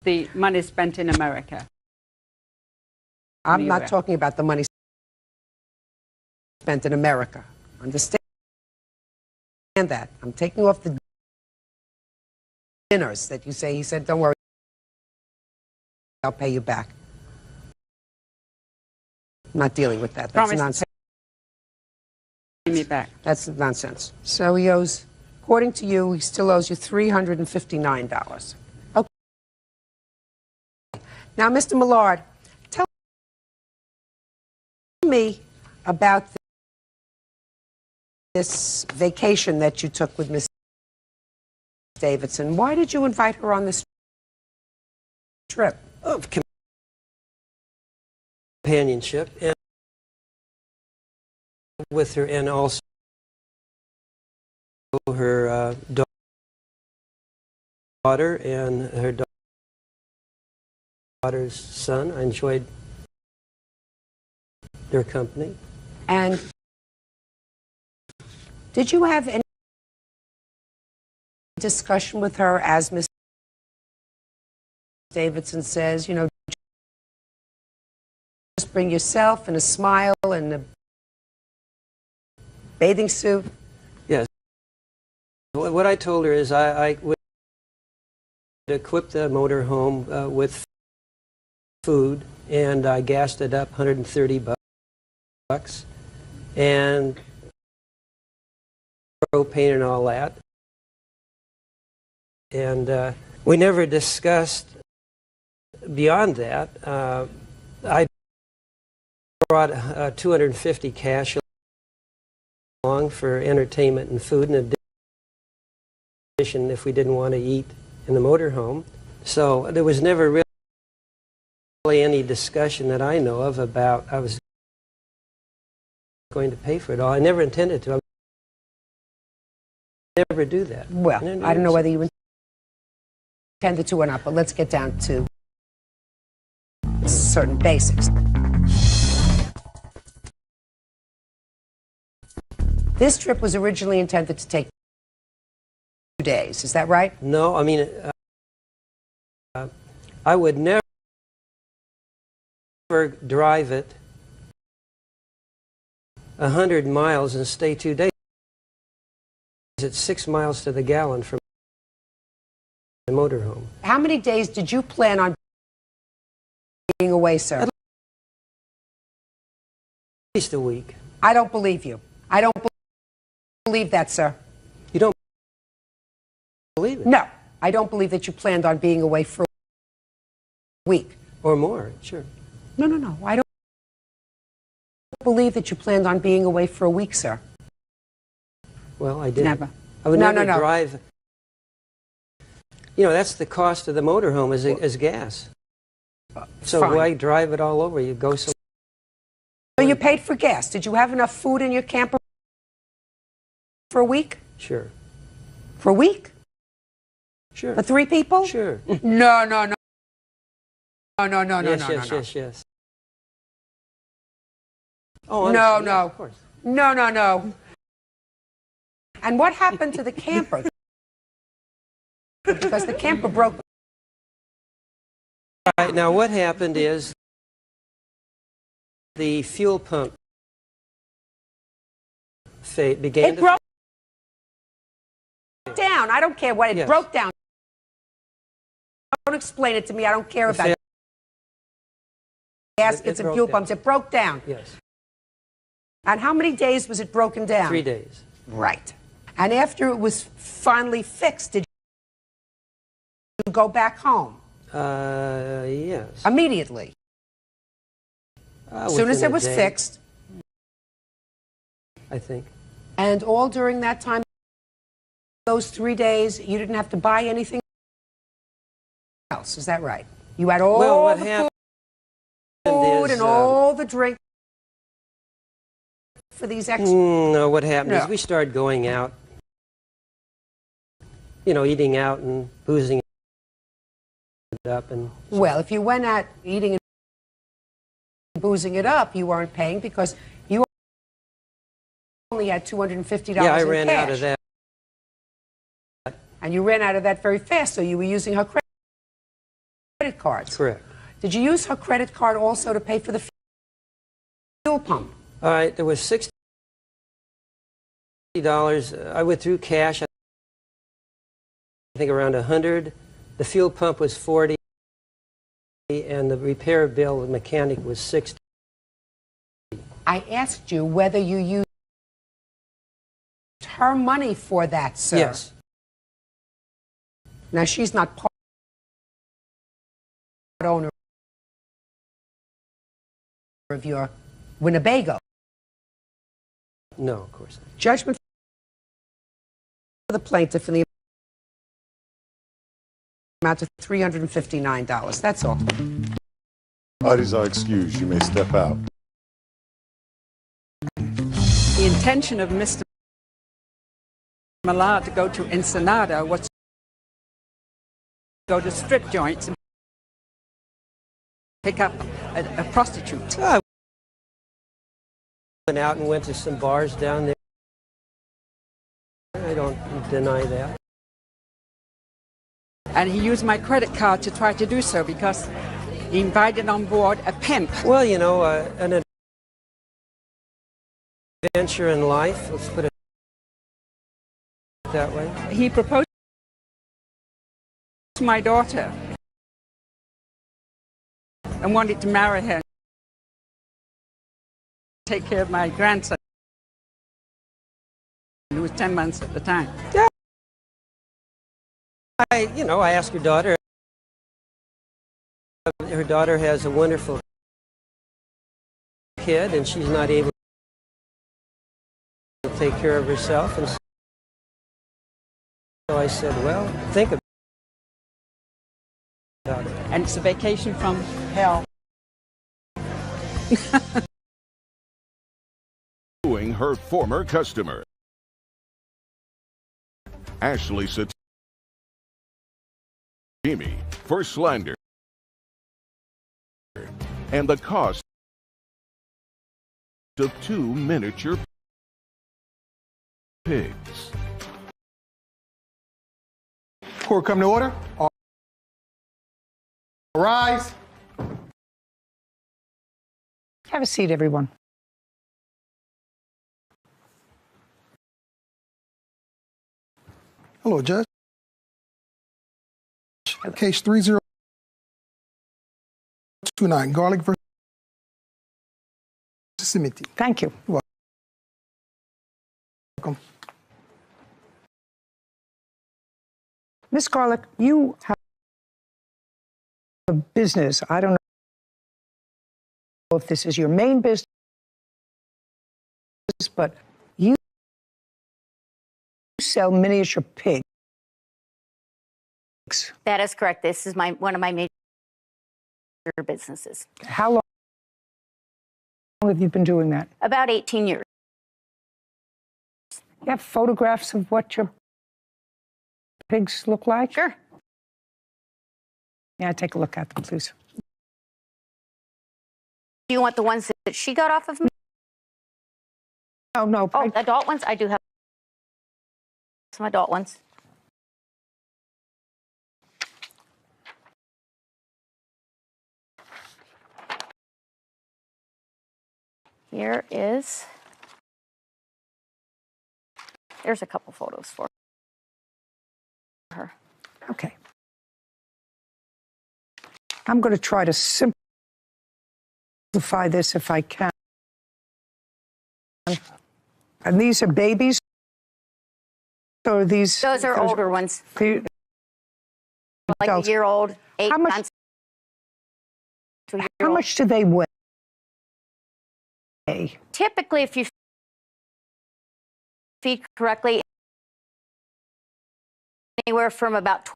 the money spent in America.
I'm not talking about the money spent in America. Understand that. I'm taking off the dinners that you say. He said, don't worry, I'll pay you back. I'm not dealing with that. That's nonsense.
Pay me back.
That's nonsense. So he owes, according to you, he still owes you $359. Okay. Now, Mr. Millard, tell me about this vacation that you took with Miss Davidson. Why did you invite her on this trip?
Of companionship and with her, and also her daughter and her daughter's son. I enjoyed their company.
And did you have any discussion with her, as Miss Davidson says, you know, just bring yourself and a smile and a bathing suit?
Yes. What I told her is I would equip the motorhome with food, and I gassed it up $130 and propane and all that. And we never discussed beyond that. I brought $250 cash along for entertainment and food, in addition if we didn't want to eat in the motorhome. So there was never really any discussion that I know of about I was going to pay for it all. I never intended to. I would never do that.
Well, I don't know whether you intended to or not, but let's get down to certain basics. This trip was originally intended to take 2 days. Is that right?
No, I mean, I would never drive it 100 miles and stay 2 days. It's 6 miles to the gallon from the motorhome.
How many days did you plan on being away, sir?
At least a week.
I don't believe you. I don't believe that, sir.
You don't believe it?
No, I don't believe that you planned on being away for a week.
Or more, sure.
No, no, no. I don't believe that you planned on being away for a week, sir.
Well, I didn't.
Never.
I would never
no.
drive. You know, that's the cost of the motorhome is gas. So
fine.
why drive it all over? You go so.
So you paid for gas. Did you have enough food in your camper for a week?
Sure.
For a week?
Sure.
For 3 people?
Sure.
No. No.
Yes. Oh,
no.
Yeah, of course.
No. And what happened to the camper? Because the camper broke.
All right, now what happened is the fuel pump began
It broke down. I don't care what it broke down. Don't explain it to me. I don't care about gaskets and fuel pumps. It broke down.
Yes.
And how many days was it broken down?
3 days.
Right. And after it was finally fixed, did you go back home?
Yes.
Immediately. As soon as it was fixed.
I think.
And all during that time, those 3 days, you didn't have to buy anything else. Is that right? You had all the food and all the drink for these extra...
No, what happened is we started going out, you know, eating out and boozing it up. And
well, if you went out eating and boozing it up, you weren't paying because you only had $250 in cash.
yeah, I ran out of that.
And you ran out of that very fast, so you were using her credit cards.
Correct.
Did you use her credit card also to pay for the fuel pump?
All right, there was $60. I withdrew cash, I think around $100. The fuel pump was $40, and the repair bill, the mechanic, was $60.
I asked you whether you used her money for that, sir.
Yes.
Now, she's not part owner of your Winnebago.
No, of course not.
Judgment for the plaintiff in the amount of $359. That's all.
Parties are excused. You may step out.
The intention of Mr. Millard to go to Ensenada was to go to strip joints and pick up a prostitute.
I went out and went to some bars down there. I don't deny that.
And he used my credit card to try to do so because he invited on board a pimp.
Well, you know, an adventure in life, let's put it that way.
He proposed to my daughter and wanted to marry her, take care of my grandson, who was 10 months at the time.
Yeah. I asked her daughter. Her daughter has a wonderful kid, and she's not able to take care of herself. And so I said, well, think about it.
And it's a vacation from hell.
Her former customer. Ashley Satsimi for slander and the cost of 2 miniature pigs.
Court come to order. All rise.
Have a seat, everyone.
Hello, Judge. Case 3029, Garlic versus Simiti.
Thank you.
You're welcome.
Miss Garlic, you have a business. I don't know if this is your main business, but you sell miniature pigs.
That is correct. This is one of my major businesses.
How long have you been doing that?
About 18 years.
You have photographs of what your pigs look like?
Sure.
Yeah, take a look at them, please.
Do you want the ones that she got off of me?
Oh, no.
Oh, adult ones? I do have some adult ones. There's a couple photos for her.
Okay.
I'm going to try to simplify this if I can. And these are babies? Or are these?
Those are older ones. Like a year-old, 8 months.
How much do they weigh?
Typically, if you feed correctly, anywhere from about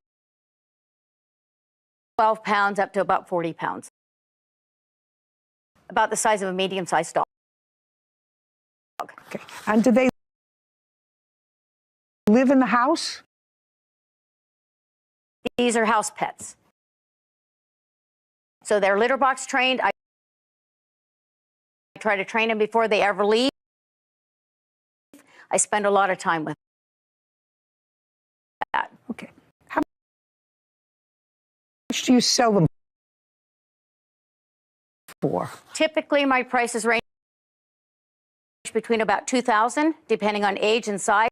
12 pounds up to about 40 pounds. About the size of a medium-sized dog.
Okay. And do they live in the house?
These are house pets. So they're litter box trained. I try to train them before they ever leave. I spend a lot of time with that.
Okay. How much do you sell them for?
Typically, my prices range between about $2,000, depending on age and size,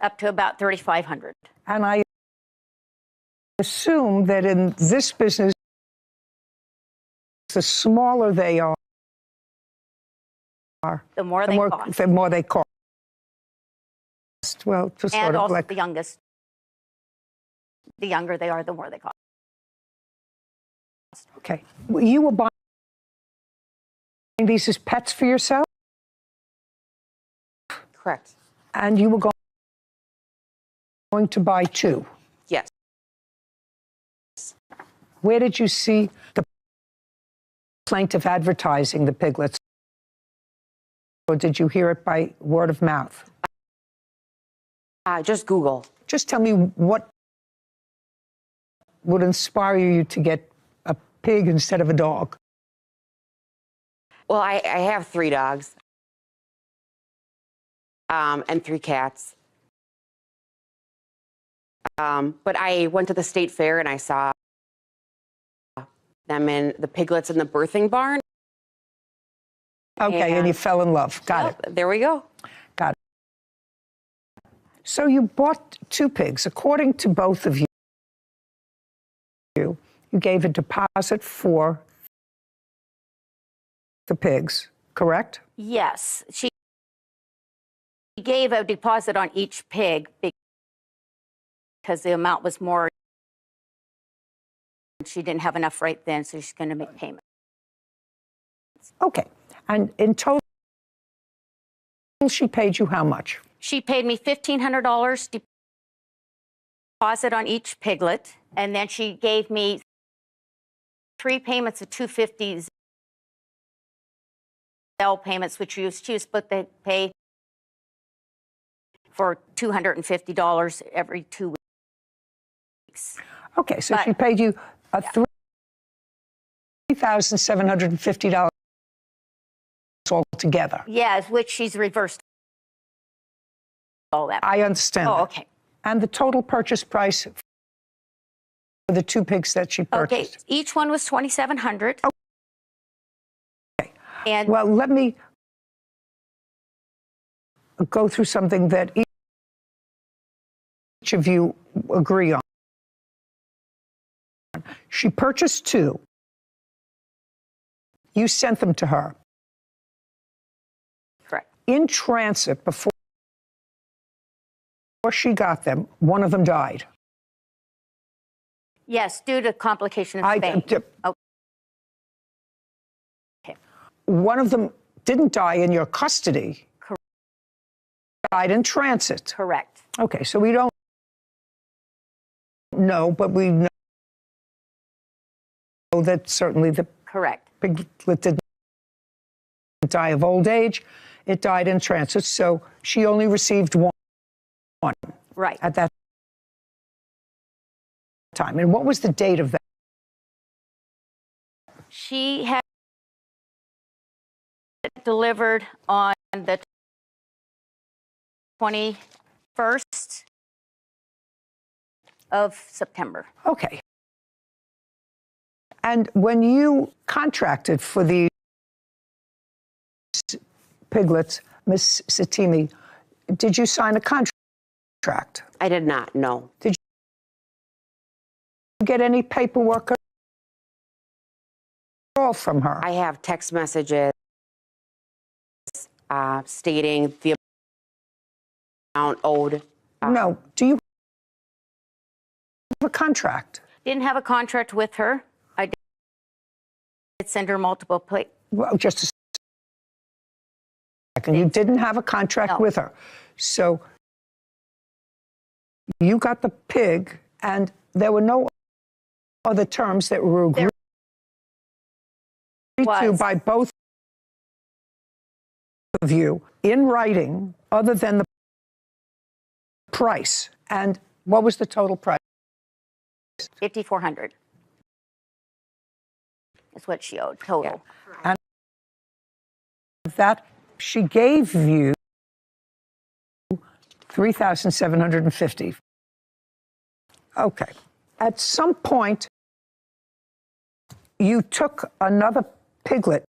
up to about $3,500.
And I assume that in this business, the smaller they are,
the more they cost.
The more they cost. Well, to sort
and
of
also
like
the youngest. The younger they are, the more they cost.
Okay. You were buying these as pets for yourself?
Correct.
And you were going to buy 2?
Yes.
Where did you see the plaintiff advertising the piglets? Or did you hear it by word of mouth?
Just Google.
Just tell me what would inspire you to get a pig instead of a dog?
Well, I have 3 dogs and 3 cats. But I went to the state fair and I saw them in the piglets in the birthing barn.
Okay, and you fell in love. Got it.
There we go.
Got it. So you bought 2 pigs. According to both of you, you gave a deposit for the pigs, correct?
Yes. She gave a deposit on each pig because the amount was more. She didn't have enough right then, so she's going to make payments.
Okay. And in total, she paid you how much?
She paid me $1,500 deposit on each piglet, and then she gave me 3 payments of $250 payments, which she was split the pay for $250 every 2 weeks.
Okay, so she paid you $3,750 altogether.
Yes, which she's reversed all that.
I understand.
Oh,
that.
okay.
And the total purchase price for the 2 pigs that she purchased?
Okay, each one was $2,700.
Okay.
And
well, let me go through something that each of you agree on. She purchased 2. You sent them to her.
Correct.
In transit, before she got them, one of them died.
yes, due to complication of Spain. Okay.
One of them didn't die in your custody.
Correct.
Died in transit.
Correct.
Okay, so we don't know, but we know that certainly the
Correct.
piglet didn't die of old age. It died in transit, so she only received one.
Right.
At that time. And what was the date of that?
She had delivered on the 21st of September.
Okay. And when you contracted for these piglets, Miss Khatm-e, did you sign a contract?
I did not, no.
Did you get any paperwork all from her?
I have text messages stating the amount owed.
No. Do you have a contract?
Didn't have a contract with her. I did send her multiple
Well, just a second. You didn't have a contract with her. So you got the pig, and there were no other terms that were agreed to by both of you in writing other than the price. And what was the total price?
$5,400 is what she owed total.
And that she gave you $3,750. Okay. At some point, you took another piglet,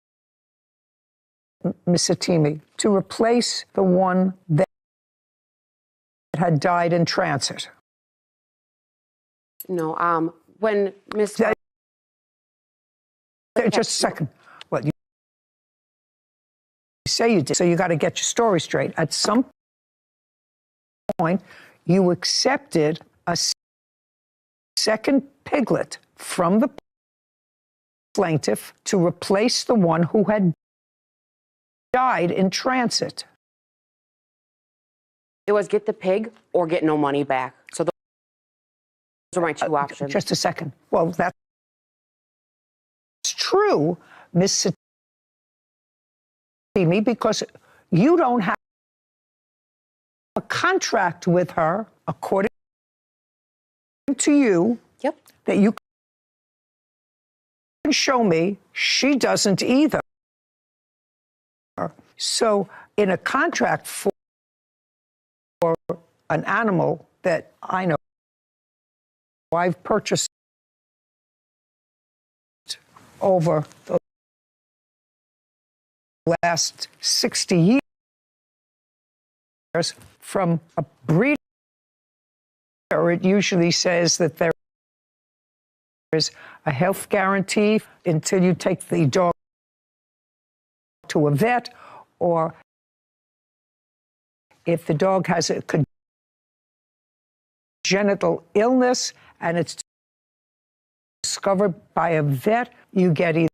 Miss Khatm-e, to replace the one that had died in transit.
No, when Miss...
Just a second. Well, you say you did, so you got to get your story straight. At some point, you accepted a second piglet from the plaintiff to replace the one who had died in transit.
It was get the pig or get no money back. So those are my two options.
Just a second. Well, that's true, Miss Khatm-e, because you don't have a contract with her, according to you, that you can show me. She doesn't either. So in a contract for an animal that I know I've purchased over the last 60 years from a breeder, it usually says that there is a health guarantee until you take the dog to a vet, or if the dog has a congenital illness and it's discovered by a vet, you get either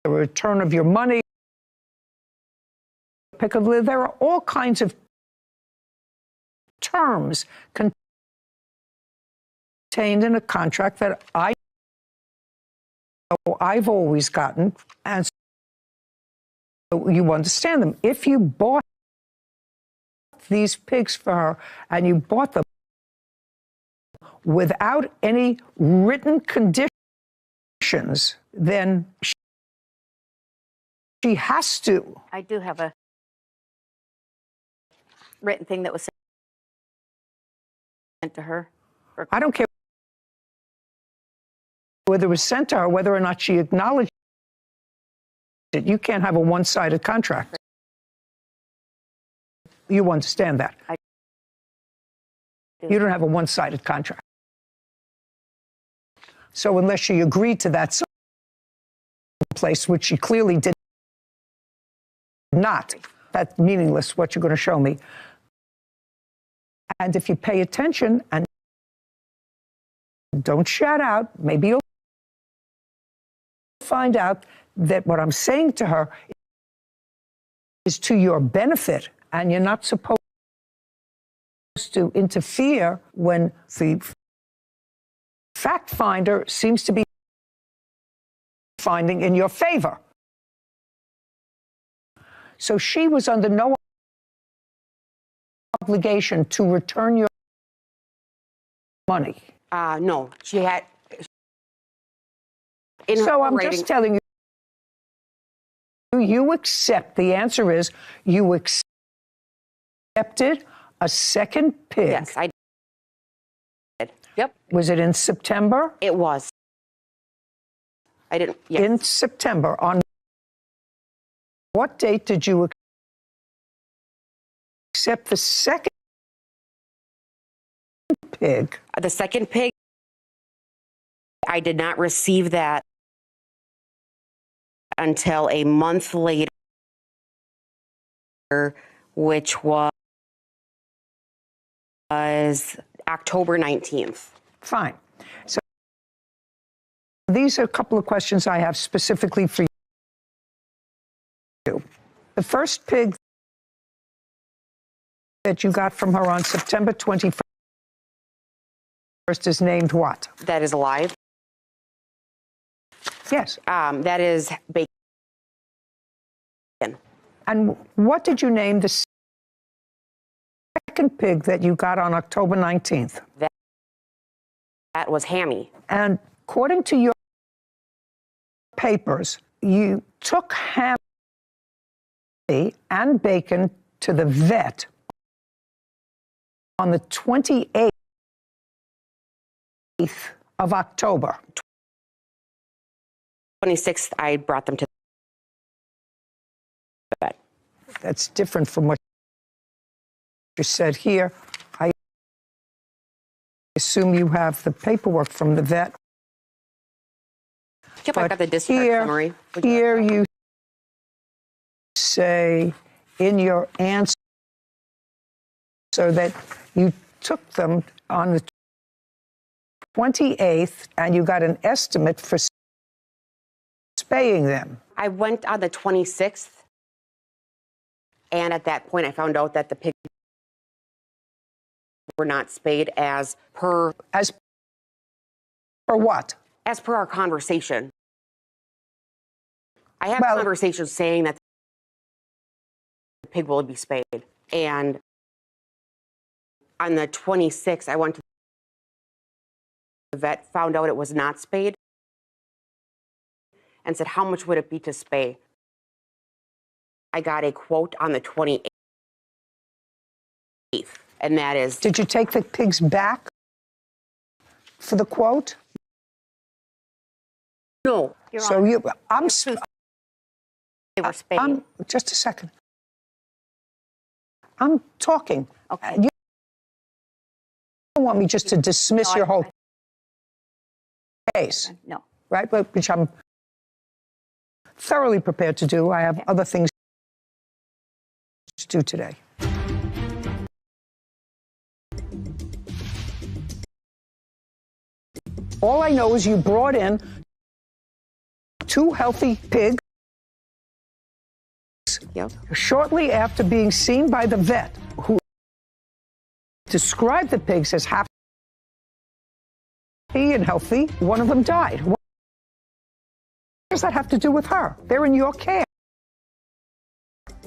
a return of your money, pick of litter. There are all kinds of terms contained in a contract that I've always gotten, and so you understand them. If you bought these pigs for her and you bought them without any written conditions, then she has to.
I do have a written thing that was sent to her.
I don't care whether it was sent to her, whether or not she acknowledged it. You can't have a one-sided contract. You understand that? You don't have a one-sided contract. So unless she agreed to that place, which she clearly did not, that's meaningless, what you're going to show me. And if you pay attention and don't shout out, maybe you'll find out that what I'm saying to her is to your benefit, and you're not supposed to interfere when the fact finder seems to be finding in your favor. So she was under no obligation to return your money.
No, she had.
So I'm just telling you, you accept. The answer is you accepted a second pig.
Yes, I did. Yep.
Was it in September?
It was. I didn't. Yes.
In September. On what date did you accept the second pig?
The second pig, I did not receive that until a month later, which was October 19th.
Fine. So these are a couple of questions I have specifically for you. The first pig that you got from her on September 21st is named what?
That is alive?
Yes.
That is bacon.
And what did you name the second pig that you got on October 19th?
That was Hammy.
And according to your papers, you took Hammy and Bacon to the vet on the 28th of October.
26th, I brought them to the vet.
That's different from what you said here. I assume you have the paperwork from the vet.
Yep, I got the discharge summary.
Here you say in your answer that you took them on the 28th and you got an estimate for spaying them.
I went on the 26th, and at that point I found out that the pigs were not spayed as per...
As per what?
As per our conversation. I have conversations saying that the pig will be spayed. And on the 26th, I went to the vet, found out it was not spayed, and said, how much would it be to spay? I got a quote on the 28th, and that is...
Did you take the pigs back for the quote?
No.
So you...
They were spayed.
Just a second. I'm talking.
Okay.
You don't want me just to dismiss your whole case.
No.
Right? Which I'm thoroughly prepared to do. I have other things to do today. All I know is you brought in 2 healthy pigs shortly after being seen by the vet, who described the pigs as happy and healthy. One of them died. What does that have to do with her? They're in your care.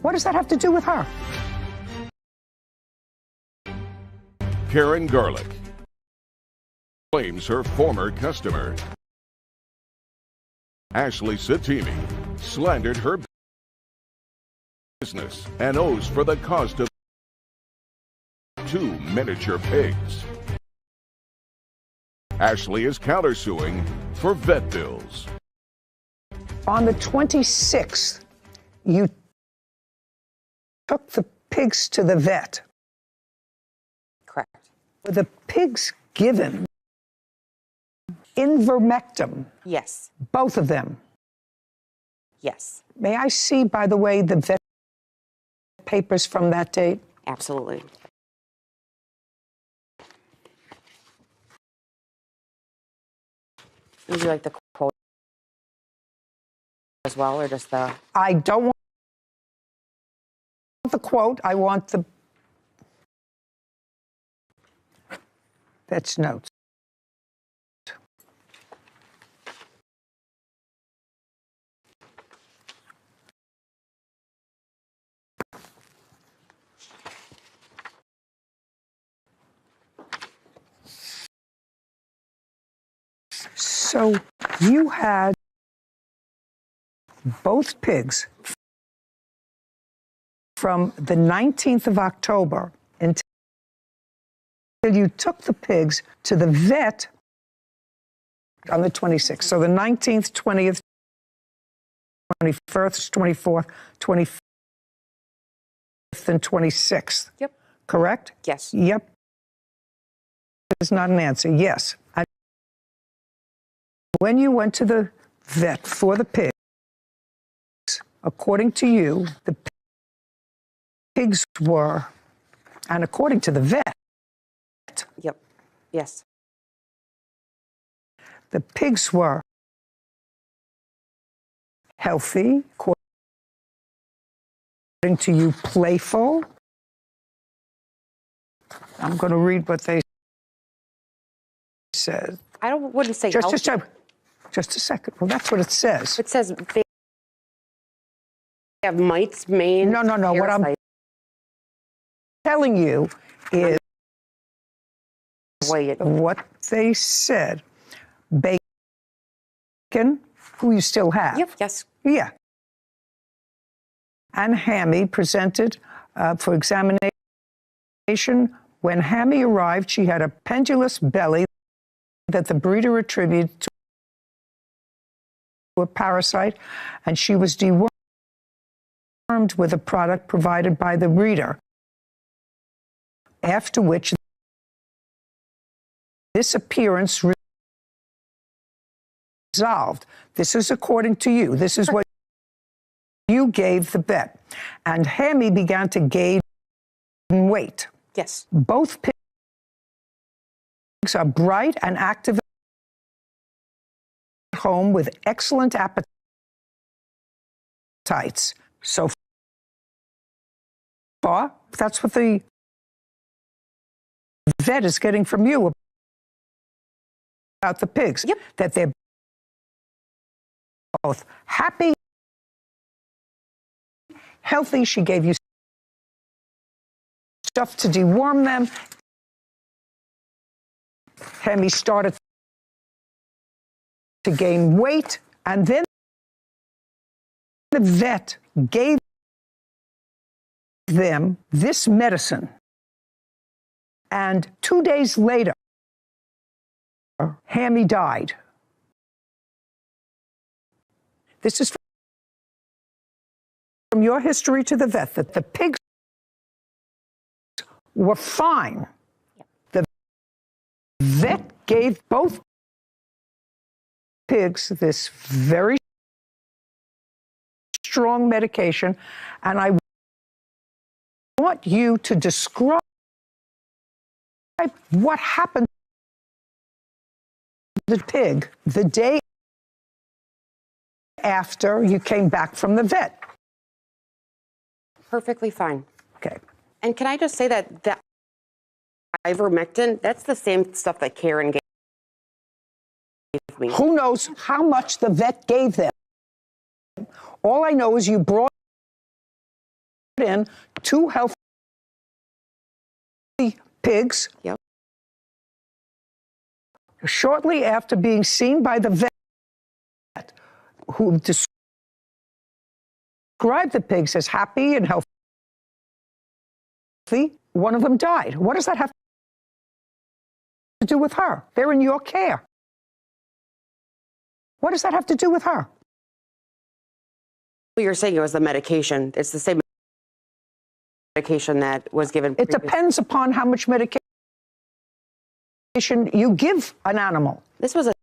What does that have to do with her?
Karen Garlick claims her former customer, Ashley Satimi, slandered her business and owes for the cost of 2 miniature pigs. Ashley is countersuing for vet bills.
On the 26th, you took the pigs to the vet.
Correct.
Were the pigs given ivermectin?
Yes.
Both of them?
Yes.
May I see, by the way, the vet papers from that date?
Absolutely. Would you like the quote as well, or just the...
I don't want the quote. I want the vet's notes. So you had both pigs from the 19th of October until you took the pigs to the vet on the 26th. So the 19th, 20th, 21st, 24th, 25th, and 26th.
Yep.
Correct?
Yes.
Yep. It's not an answer. Yes. When you went to the vet for the pig, according to you, the pigs were, and according to the vet.
Yep. Yes.
The pigs were healthy, according to you, playful. I'm going to read what they said.
I wouldn't say
just
healthy.
Just a second. Well, that's what it says.
It says they have mites, mange,
No. What I'm telling you is what they said. Bacon, who you still have.
Yep. Yes.
Yeah. And Hammy presented for examination. When Hammy arrived, she had a pendulous belly that the breeder attributed to a parasite, and she was dewormed with a product provided by the breeder, after which this appearance resolved. This is according to you. This is what you gave the vet. And Hammy began to gain weight.
Yes.
Both pigs are bright and active at home with excellent appetites. So far, that's what the vet is getting from you about the pigs.
Yep.
That they're both happy, healthy. She gave you stuff to deworm them. Hammy started to gain weight, and then the vet gave them this medicine. And 2 days later, Hammy died. This is from your history to the vet, that the pigs were fine. The vet gave both pigs this very strong medication, and I want you to describe what happened to the pig the day after you came back from the vet.
Perfectly fine.
Okay.
And can I just say that ivermectin, that's the same stuff that Karen gave me.
Who knows how much the vet gave them? All I know is you brought in 2 healthy pigs.
Yep.
Shortly after being seen by the vet, who described the pigs as happy and healthy, one of them died. What does that have to do with her? They're in your care. What does that have to do with her?
Well, you're saying it was the medication. It's the same medication that was given.
It depends upon how much medication you give an animal.
This was a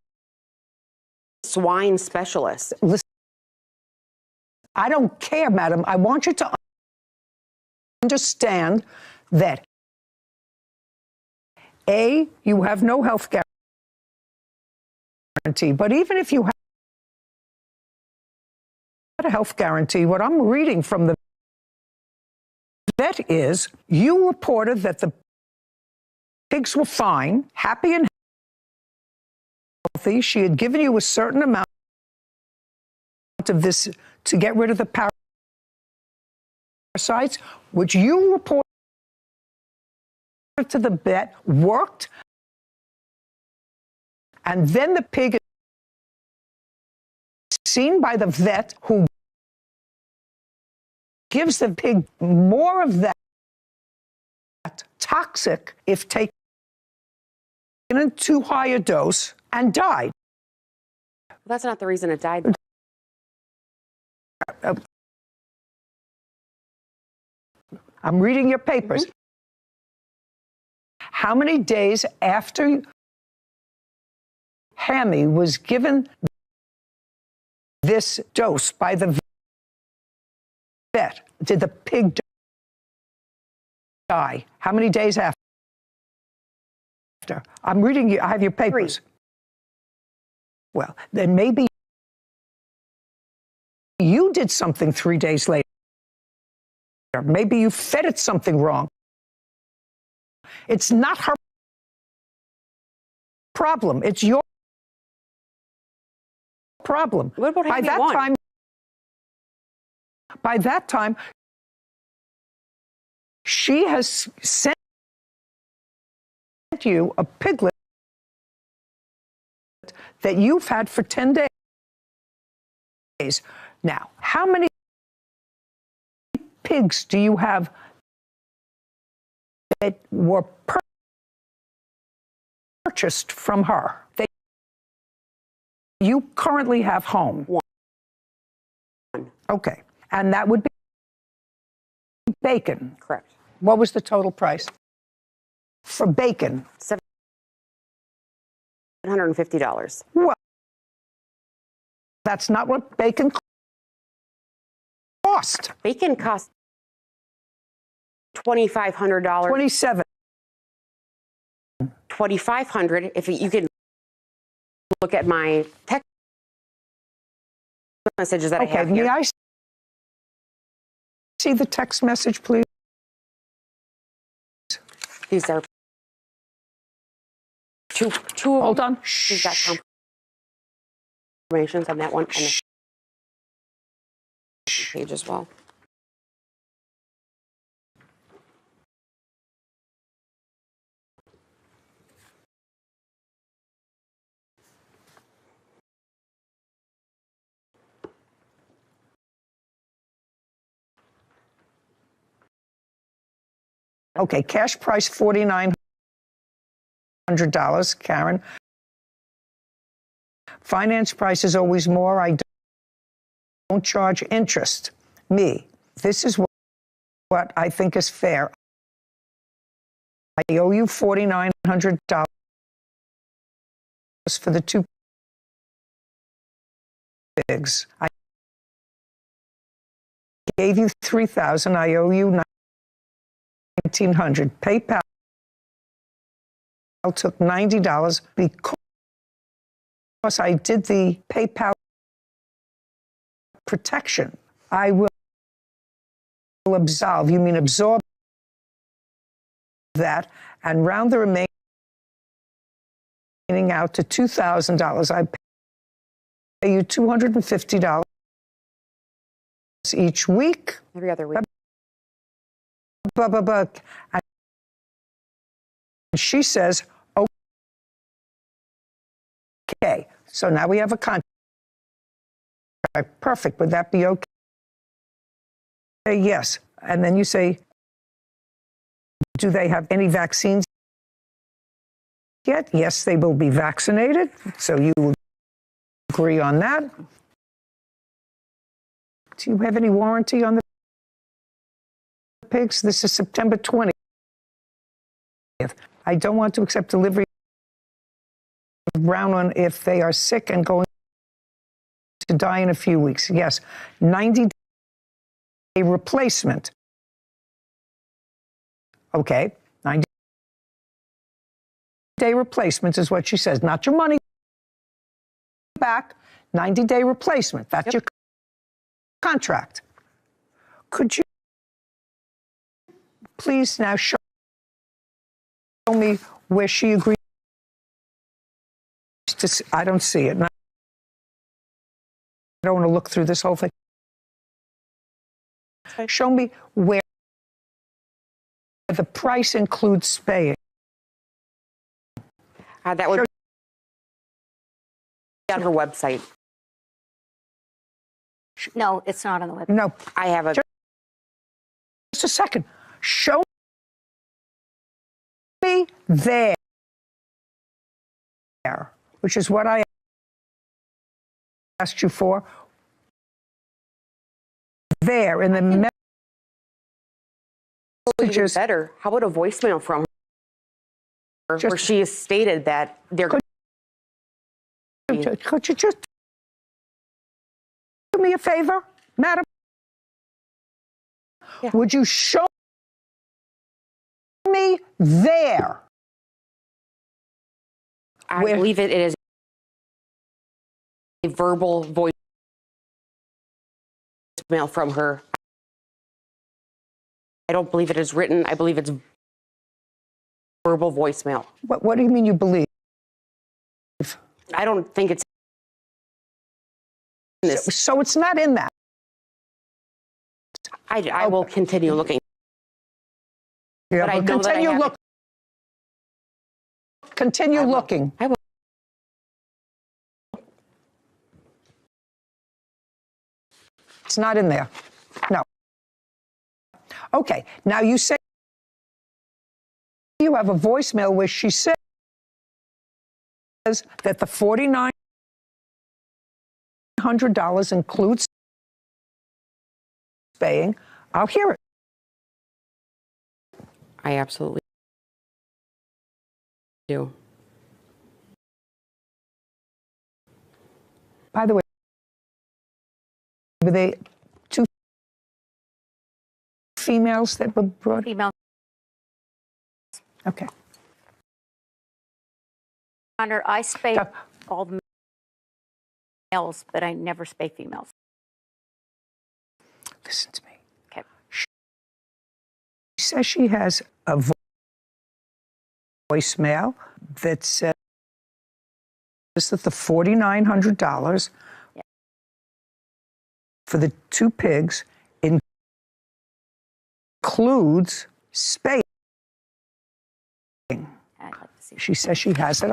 swine specialist.
Listen, I don't care, madam. I want you to understand that A, you have no health guarantee, but even if you had a health guarantee, what I'm reading from the vet is you reported that the pigs were fine, happy and healthy. She had given you a certain amount of this to get rid of the parasites, which you reported to the vet worked, and then the pig is seen by the vet, who gives the pig more of that toxic if taken in too high a dose, and died.
That's not the reason it died.
I'm reading your papers. Mm-hmm. How many days after Hammy was given this dose by the vet, did the pig die? How many days after? I'm reading you, I have your papers.
3.
Well, then maybe you did something 3 days later. Maybe you fed it something wrong. It's not her problem. It's your problem.
What about having one?
By that time, she has sent you a piglet that you've had for 10 days. Now, how many pigs do you have that were purchased from her that you currently have home?
1.
Okay. And that would be bacon.
Correct.
What was the total price for bacon?
$750.
Well, that's not what bacon cost.
Bacon cost $2,500.
27.
$2,500. If you can look at my text messages that I have here.
May I see the text message, please?
These are two.
Hold on.
She's got confirmations on that one and the page as well.
Okay, cash price $4,900, Karen. Finance price is always more. I don't charge interest. This is what I think is fair. I owe you $4,900 for the 2 pigs. I gave you $3,000. I owe you $1,900. PayPal took $90 because I did the PayPal protection. I will absolve. You mean absorb that and round the remaining out to $2,000. I pay you $250 each week.
Every other week.
And she says, okay. So now we have a contract. Perfect. Would that be okay? Yes. And then you say, do they have any vaccines yet? Yes, they will be vaccinated. So you agree on that. Do you have any warranty on the pigs? This is September 20th. I don't want to accept delivery of brown one if they are sick and going to die in a few weeks. Yes, 90-day replacement. Okay, 90-day replacement is what she says. Not your money back, 90-day replacement. That's your contract. Could you please now show me where she agrees to? I don't see it. I don't want to look through this whole thing. Show me where the price includes spaying.
That would be on her website.
No, it's not on the website.
No.
I have a...
Just a second. Show me there, which is what I asked you for. There in the messages.
Better. How about a voicemail from her where she has stated that they're...
Could you just do me a favor, madam? Yeah. Would you show me there?
I believe it is a verbal voicemail from her. I don't believe it is written. I believe it's verbal voicemail.
What do you mean you believe?
I don't think it's in this.
So it's not in that.
I will continue looking.
Yeah,
but I know that I have it.
Continue looking.
I will.
It's not in there. No. Okay. Now you say you have a voicemail where she says that the $4,900 includes spaying. I'll hear it.
I absolutely do.
By the way, were they two females that were brought?
Female.
Okay.
Honor, I spay all the males, but I never spay females.
Listen to me.
Okay.
She says she has a voicemail that says that the $4,900 for the two pigs includes spaying. She says she has it.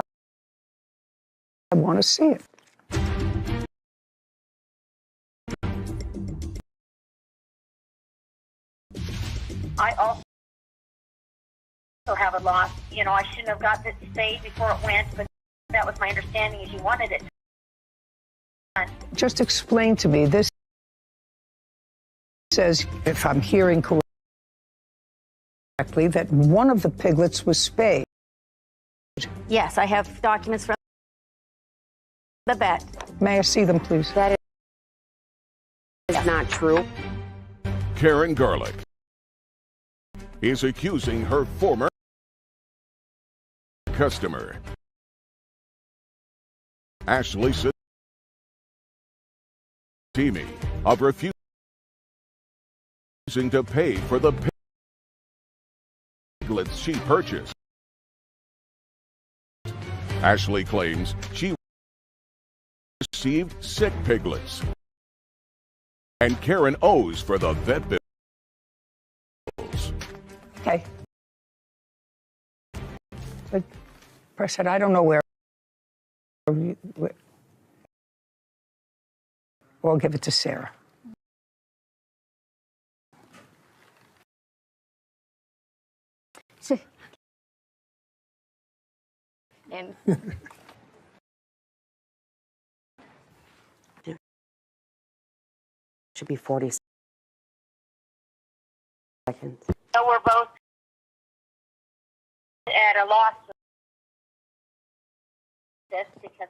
I want to see it.
I also have a loss. You know, I shouldn't have got it spayed before it went, but that was my understanding is you wanted it done.
Just explain to me, this says, if I'm hearing correctly, that one of the piglets was spayed.
Yes, I have documents from the vet.
May I see them, please?
That is not true.
Karen Garlick is accusing her former customer, Ashley Satimi, of refusing to pay for the piglets she purchased. Ashley claims she received sick piglets, and Karen owes for the vet bills.
Okay. But Press said, I don't know where. I'll give it to Sarah.
And
should be 40 seconds.
So we're both at a loss with this because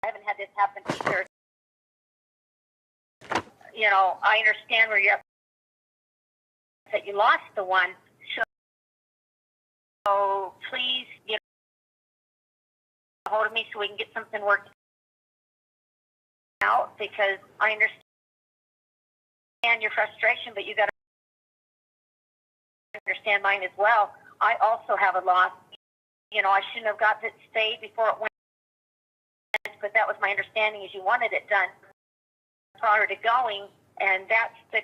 I haven't had this happen either. You know, I understand where you're at, that you lost the one. So please get a hold of me so we can get something worked out, because I understand your frustration, but you got to understand mine as well. I also have a loss. You know, I shouldn't have got it spayed before it went, but that was my understanding is you wanted it done prior to going, and that's the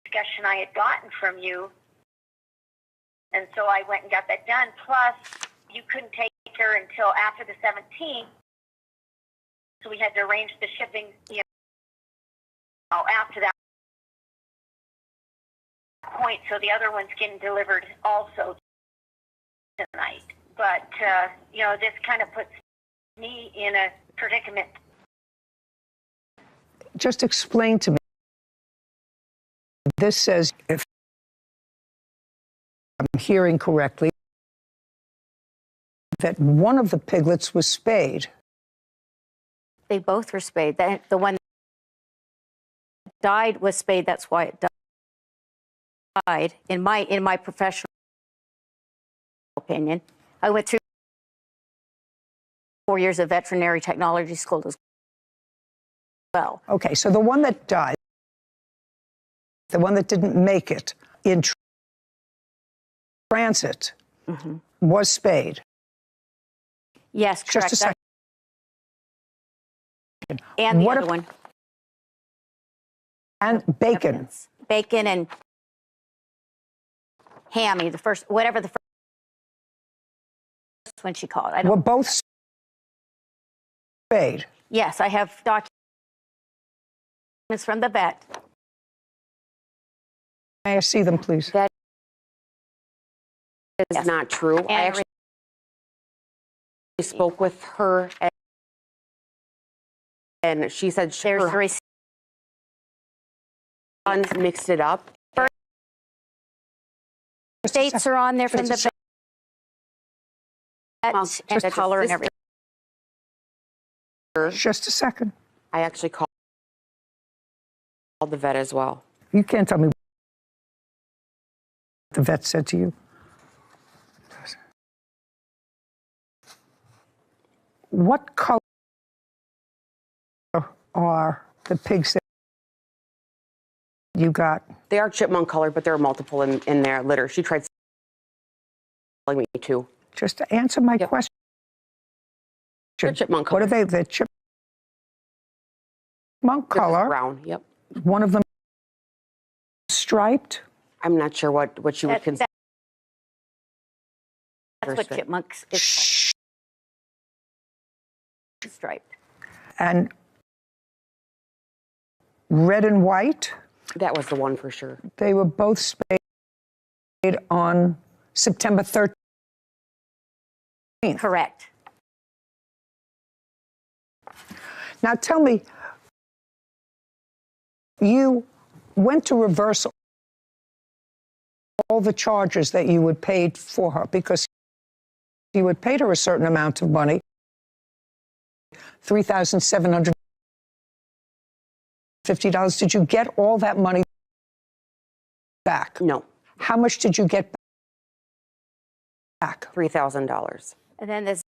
discussion I had gotten from you. And so I went and got that done. Plus, you couldn't take her until after the 17th, so we had to arrange the shipping, you know, after that point. So the other one's getting delivered also tonight. But, you know, this kind of puts me in a predicament.
Just explain to me. This says, if I'm hearing correctly, that one of the piglets was spayed.
they both were spayed. The one died was spayed. That's why it died. In my professional opinion, I went through 4 years of veterinary technology school as well.
Okay, so the one that died, the one that didn't make it in transit, was spayed.
Yes, correct.
Just a second.
And the
What
other one.
And bacon.
Bacon and Hammy, the first, whatever the first one she called. I don't
Were both spayed?
Yes, I have documents from the vet.
May I see them, please?
That is not true. I actually spoke with her, and she said her sons mixed it up.
Dates are on there from the vet and the color and everything.
Just a second.
I actually called the vet as well.
You can't tell me what the vet said to you. What color are the pigs that you got?
They are chipmunk color, but there are multiple in their litter. She tried selling me too.
Just to answer my question.
They're chipmunk
What
color.
are they? They're chipmunk color.
Brown, yep.
One of them striped.
I'm not sure what you would consider.
That's what chipmunks is called. Striped.
And red and white.
That was the one for sure.
They were both spayed on September 13th.
Correct.
Now tell me, you went to reverse all the charges that you had paid for her because you had paid her a certain amount of money, $3,750. Did you get all that money back?
No.
How much did you get back?
$3,000.
And then there's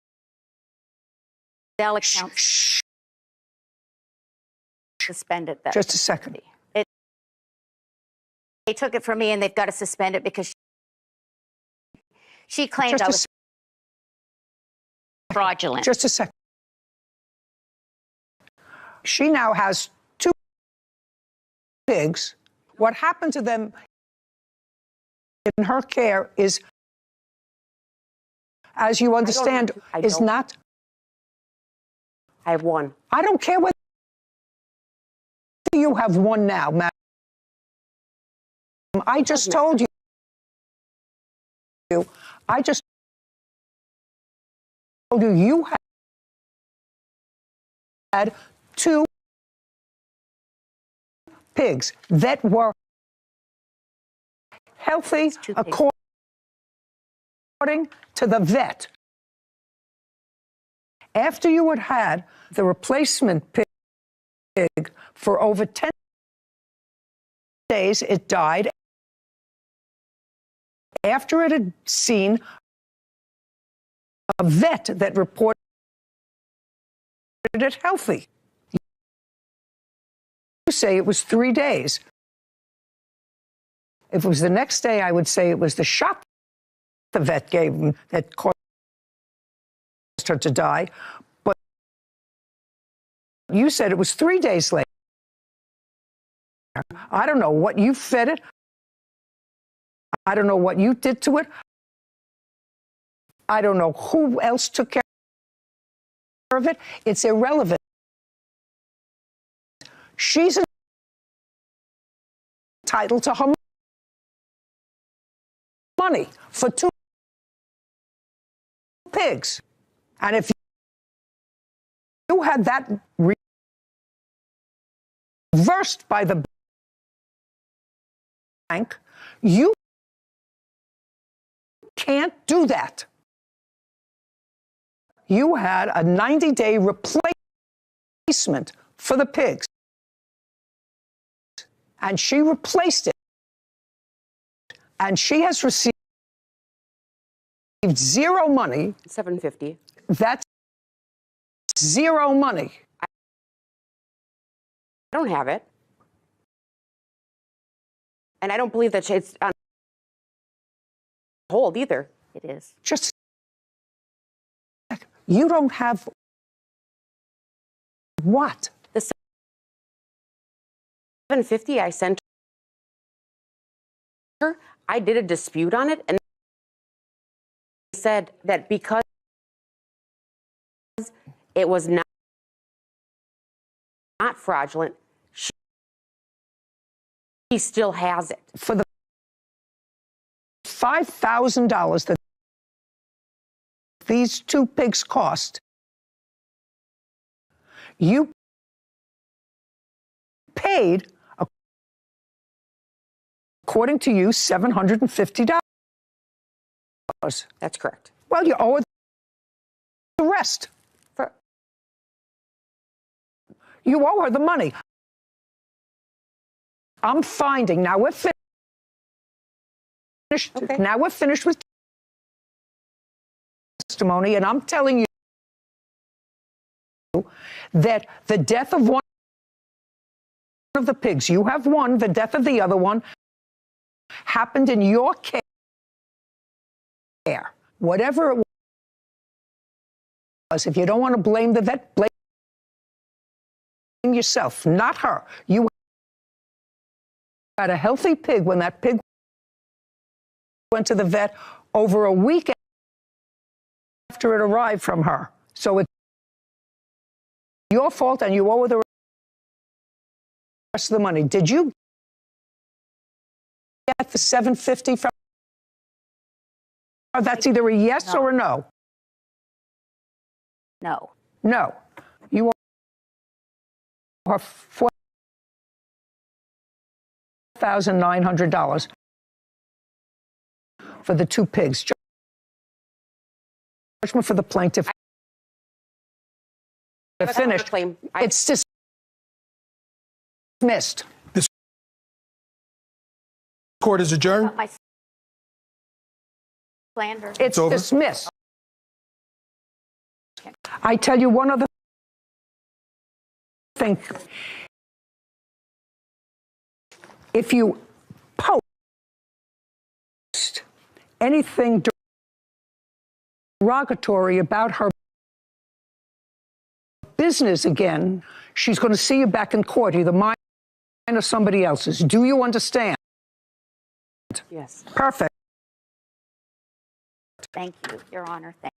Zelle accounts suspended. That
Just a second.
They took it from me and they've got to suspend it because she claimed I was fraudulent.
Just a second. She now has 2 pigs. What happened to them in her care is, as you understand, is not.
I have 1.
I don't care whether you have 1 now, madam. I just told you. I just told you you had 2 pigs that were healthy according to the vet. After you had had the replacement pig for over 10 days, it died. After it had seen a vet that reported it healthy. You say it was 3 days. If it was the next day, I would say it was the shot the vet gave him that caused her to die. But you said it was 3 days later. I don't know what you fed it. I don't know what you did to it. I don't know who else took care of it. It's irrelevant. She's entitled to her money for 2 pigs. And if you had that reversed by the bank, you can't do that. You had a 90-day replacement for the pigs. and she replaced it. And she has received zero money.
$750.
That's zero money.
I don't have it. And I don't believe that it's on hold either.
It is.
Just, you don't have what?
The $750 I sent her, I did a dispute on it, and said that because it was not fraudulent, she still has it.
For the $5,000 that these two pigs cost, you paid, according to you, $750.
That's correct.
Well, you owe her the rest. You owe her the money. I'm finding, now we're finished. Okay. Now we're finished with testimony, and I'm telling you that the death of one of the pigs, you have one, the death of the other one, happened in your care. Whatever it was, if you don't want to blame the vet, blame yourself, not her. You had a healthy pig when that pig went to the vet over a week after it arrived from her. So it's your fault, and you owe her the rest of the money. Did you get the $750 from her? That's either a yes or a no.
No.
No. You owe her $4,900 for the two pigs. Judgment for the plaintiff. Finished. It's dismissed.
This court is adjourned.
My slander.
It's dismissed. I tell you one other thing. If you post anything derogatory about her business again, she's going to see you back in court, either mine or somebody else's. Do you understand?
Yes.
Perfect.
Thank you, Your Honor. Thank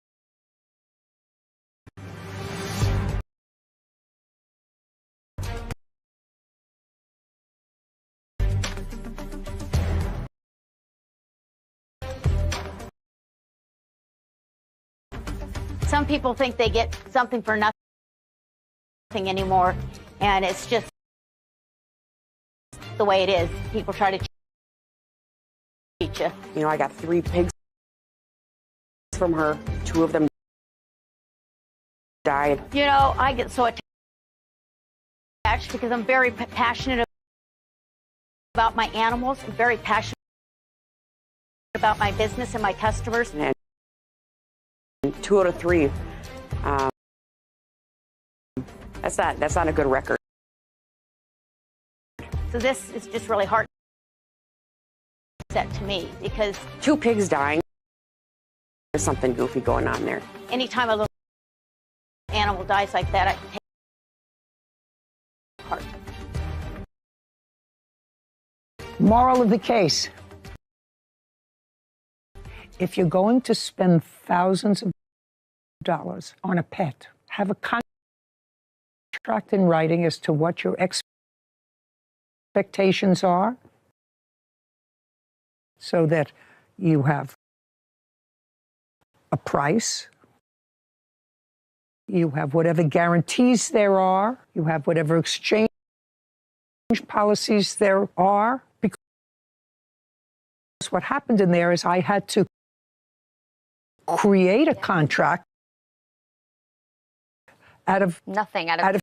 Some people think they get something for nothing anymore, and it's just the way it is. People try to cheat you.
You know, I got 3 pigs from her. 2 of them died.
You know, I get so attached because I'm very passionate about my animals. I'm very passionate about my business and my customers.
And 2 out of 3. That's not a good record.
So this is just really hard set to me because
2 pigs dying. There's something goofy going on there.
anytime a little animal dies like that, I take it apart.
Moral of the case. If you're going to spend thousands of dollars on a pet, have a contract in writing as to what your expectations are so that you have a price, you have whatever guarantees there are, you have whatever exchange policies there are. Because what happened in there is I had to create a contract out of
nothing,
out of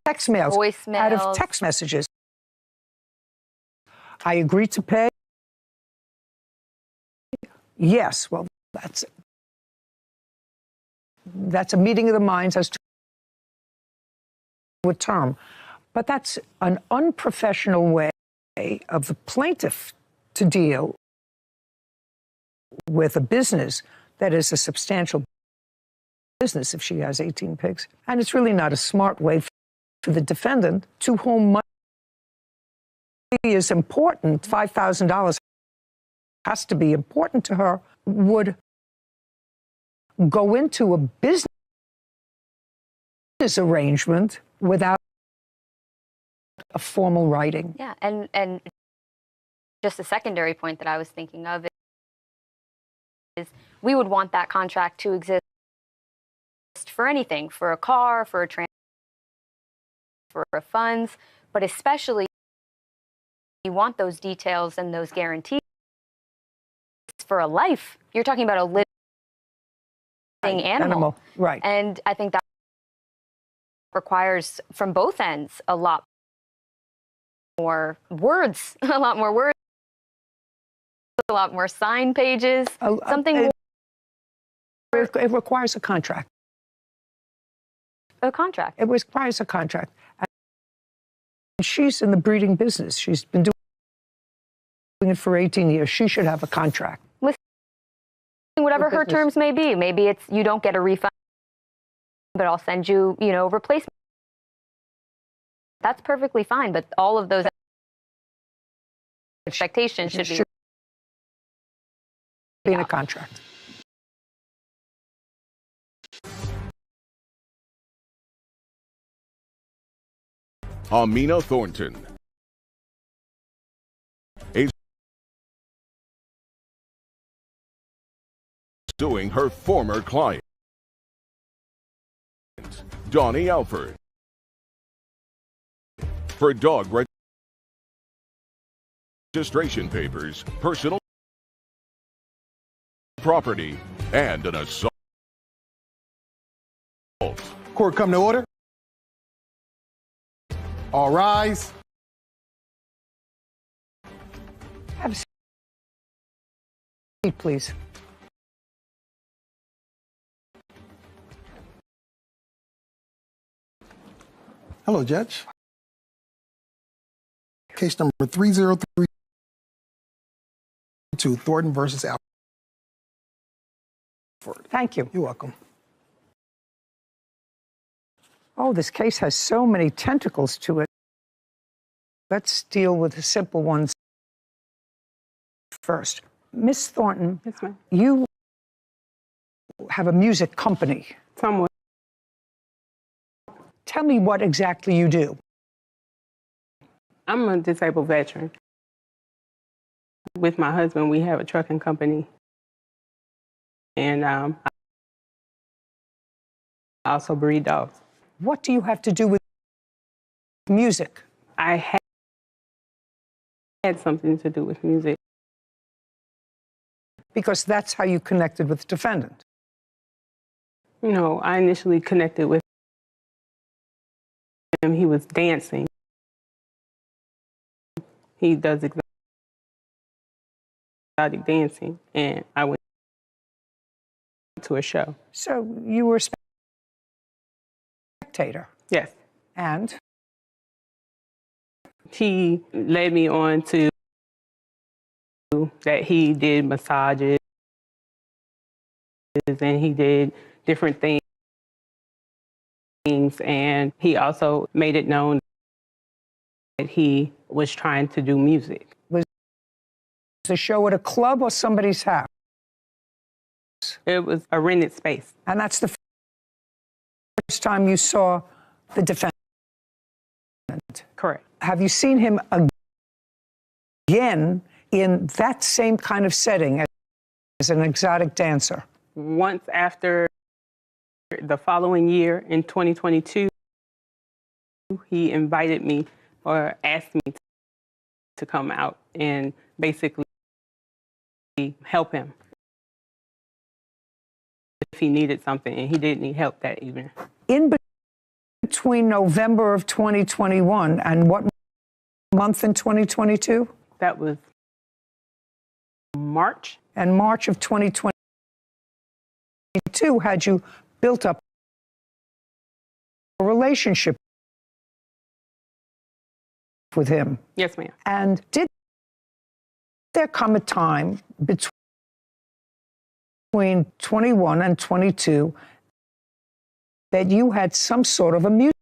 text mails,
voicemails,
out of text messages. I agreed to pay. Yes, well, that's a meeting of the minds as to a term. But that's an unprofessional way of the plaintiff to deal with a business that is a substantial business if she has 18 pigs. And it's really not a smart way for the defendant, to whom money is important, $5,000 has to be important to her, would go into a business arrangement without a formal writing.
Yeah, and just a secondary point that I was thinking of is we would want that contract to exist for anything, for a car, for a transfer of funds, but especially you want those details and those guarantees for a life. You're talking about a living animal.
Right.
And I think that requires from both ends a lot more words, a lot more sign pages, something.
It requires a contract.
A contract.
It requires a contract. And she's in the breeding business. She's been doing it for 18 years. She should have a contract.
Whatever her terms may be. Maybe it's you don't get a refund, but I'll send you, replacement. That's perfectly fine, but all of those expectations should
be in a contract.
Amina Thornton is suing her former client, Donnie Alford, for dog registration papers, personal property, and an assault.
Court come to order. All rise.
Have a seat, please.
Hello, Judge. Case number 3032, Thornton versus Alford.
Thank you.
You're welcome.
Oh, this case has so many tentacles to it. Let's deal with the simple ones first. Miss Thornton,
yes, ma'am.
You have a music company.
Somewhat.
Tell me what exactly you do.
I'm a disabled veteran. With my husband, we have a trucking company. And I also breed dogs.
What do you have to do with music?
I had something to do with music.
Because that's how you connected with the defendant.
No, I initially connected with him. He was dancing. He does exotic dancing, and I went to a show.
So you were a spectator?
Yes.
And?
He led me on to that he did massages and he did different things, and he also made it known that he was trying to do music.
Was the show at a club or somebody's house?
It was a rented space.
And that's the first time you saw the defendant?
Correct.
Have you seen him again in that same kind of setting as an exotic dancer?
Once after the following year in 2022, he invited me or asked me to come out and basically help him if he needed something, and he did need help that evening.
In between November of 2021 and what month in 2022?
That was March.
And March of 2022 had you built up a relationship with him.
Yes, ma'am.
And did there come a time between 21 and 22 that you had some sort of a music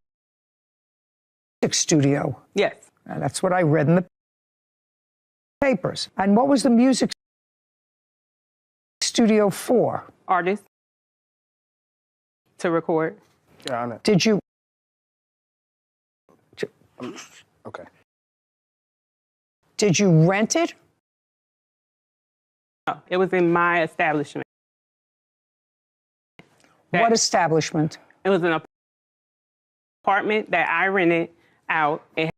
studio?
Yes.
And that's what I read in the papers. And what was the music studio for?
Artists to record.
Your Honor.
Did you?
Okay.
Did you rent it?
No, it was in my establishment.
What establishment?
It was an apartment that I rented out. It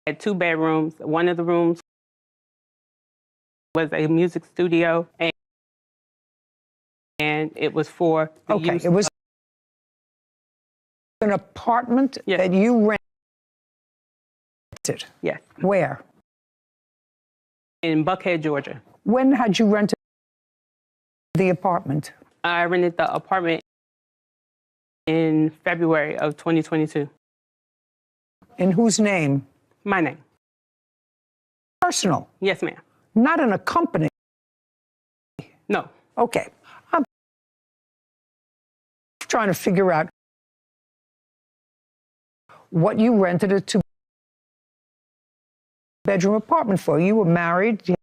had 2 bedrooms. One of the rooms was a music studio, and it was for the use.
It was an apartment that you rented?
Yes.
Where?
In Buckhead, Georgia.
When had you rented the apartment?
I rented the apartment in February of 2022.
In whose name?
My name.
Personal?
Yes, ma'am.
Not in a company?
No.
Okay. I'm trying to figure out what you rented a 2-bedroom apartment for. You were married, you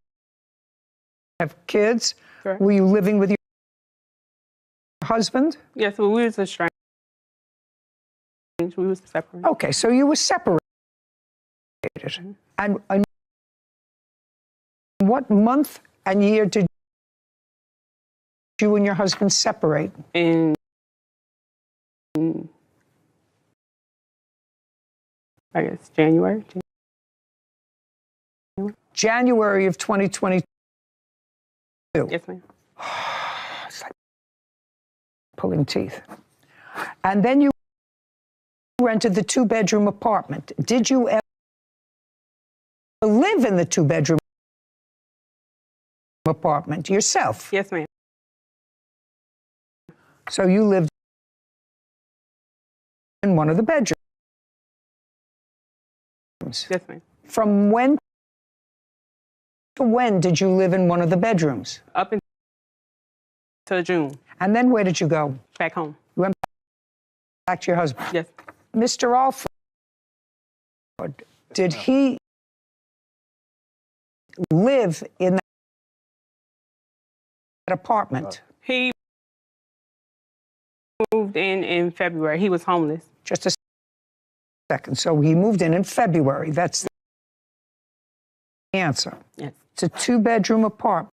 have kids.
Correct.
Were you living with your husband?
Yes, but we was estranged. We was separated.
Okay, so you were separated. And what month and year did you and your husband separate?
In I guess January.
January of 2022.
Yes, ma'am.
It's like pulling teeth. And then you rented the 2-bedroom apartment. Did you ever live in the 2-bedroom apartment yourself?
Yes, ma'am.
So you lived in one of the bedrooms?
Yes, ma'am.
From when to when did you live in one of the bedrooms?
Up until June.
And then where did you go?
Back home.
You went back to your husband?
Yes.
Mr. Alford, did he live in that apartment?
He moved in February. He was homeless.
Just a second. So he moved in February. That's the answer.
Yes.
It's a 2-bedroom apartment.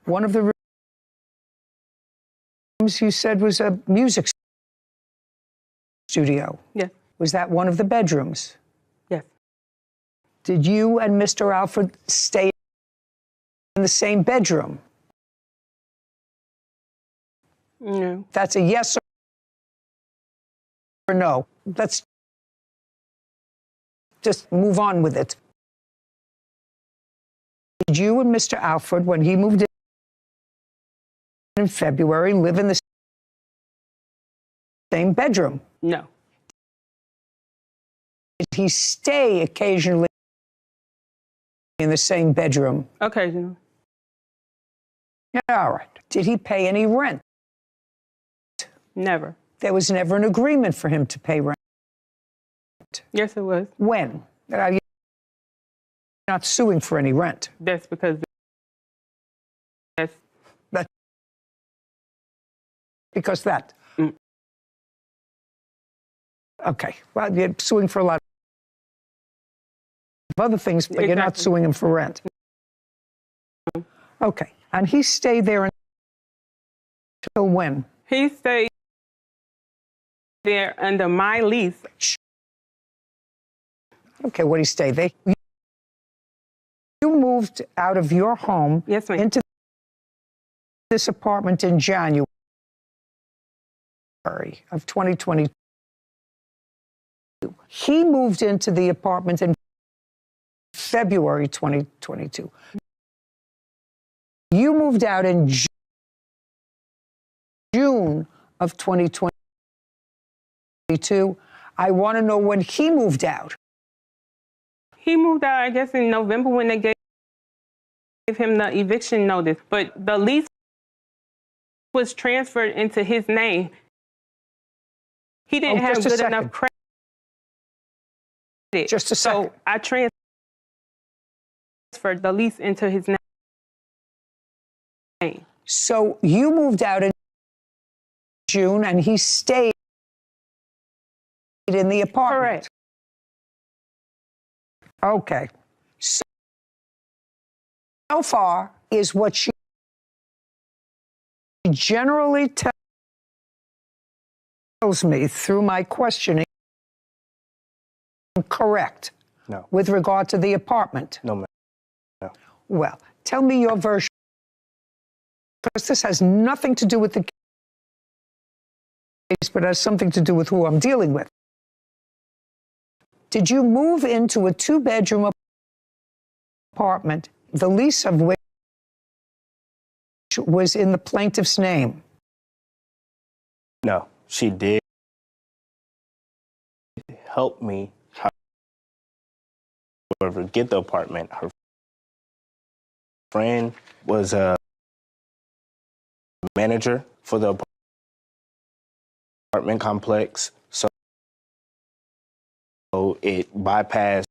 One of the rooms you said was a music studio.
Yes.
Was that one of the bedrooms?
Yes.
Did you and Mr. Alford stay in the same bedroom?
No.
That's a yes or no. Let's just move on with it. Did you and Mr. Alford, when he moved in February, live in the same bedroom?
No.
Did he stay occasionally in the same bedroom?
Occasionally.
Yeah, all right. Did he pay any rent?
Never.
There was never an agreement for him to pay rent.
Yes, it was.
When? You're not suing for any rent.
That's because
Because that. Okay. Well, you're suing for a lot of other things, but you're not suing him for rent. Okay. And he stayed there until when?
He stayed there under my lease.
Okay, what did he stay there? You moved out of your home into this apartment in January of 2022. He moved into the apartment in February 2022. You moved out in June of 2022. I want to know when he moved out.
He moved out, I guess, in November when they gave him the eviction notice. But the lease was transferred into his name. He didn't have good enough credit.
Just a second.
So I transferred the lease into his name.
So you moved out in June and he stayed in the apartment. Correct. Okay. So far is what she generally tells me through my questioning correct.
No.
With regard to the apartment.
No, ma'am. No.
Well, tell me your version, because this has nothing to do with the case, but has something to do with who I'm dealing with. Did you move into a 2-bedroom apartment, the lease of which was in the plaintiff's name?
No, she did help me, however, get the apartment. Her friend was a manager for the apartment complex, so it bypassed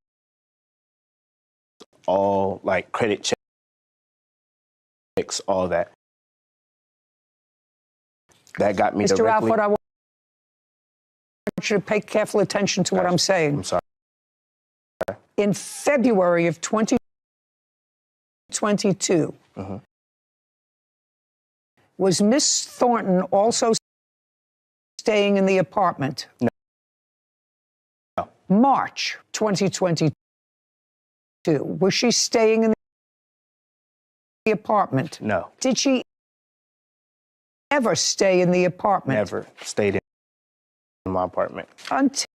all like credit checks, all that. That got me
Mr.
directly.
Alford, I want you to pay careful attention to what I'm saying.
I'm sorry.
In February of 2022, was Miss Thornton also staying in the apartment?
No.
March 2022, was she staying in the apartment?
No.
Did she ever stay in the apartment?
Never stayed in my apartment.
Until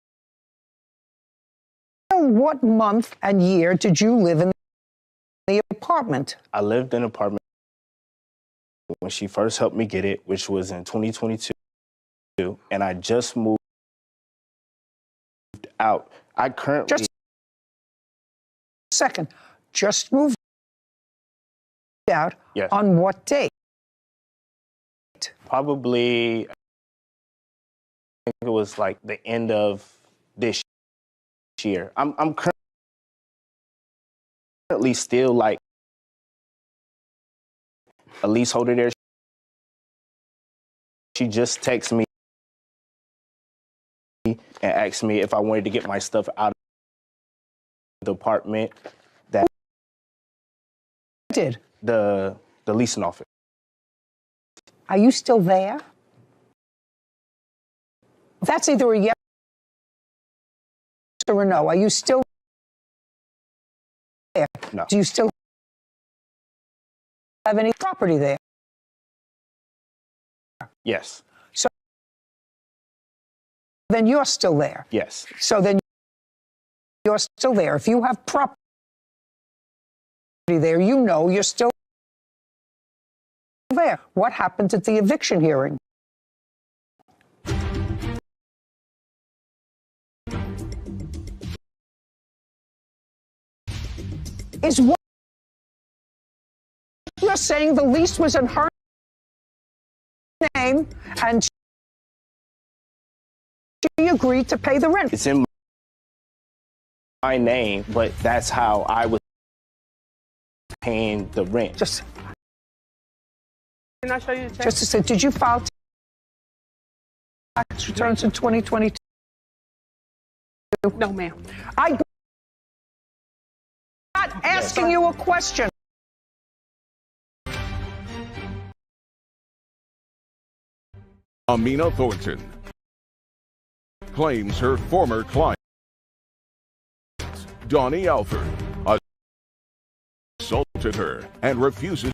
what month and year did you live in the apartment?
I lived in an apartment when she first helped me get it, which was in 2022, and I just moved out. I currently...
Just a second. Just moved out?
Yes.
On what date?
Probably, I think it was like the end of this year. I'm currently still like a leaseholder there. She just texted me and asked me if I wanted to get my stuff out of the apartment. That
did
the leasing office.
Are you still there? That's either a yes or a no. Are you still there?
No.
Do you still have any property there?
Yes.
So then you're still there.
Yes.
So then you're still there. If you have property there, you know you're still there. What happened at the eviction hearing? Is what you're saying the lease was in her name and she agreed to pay the rent?
It's in my name, but that's how I was paying the rent.
Just
Can I show you the check?
Just to say, did you file tax returns in 2022?
No, ma'am.
I'm not asking you a question.
Amina Thornton claims her former client, Donnie Alford, assaulted her and refuses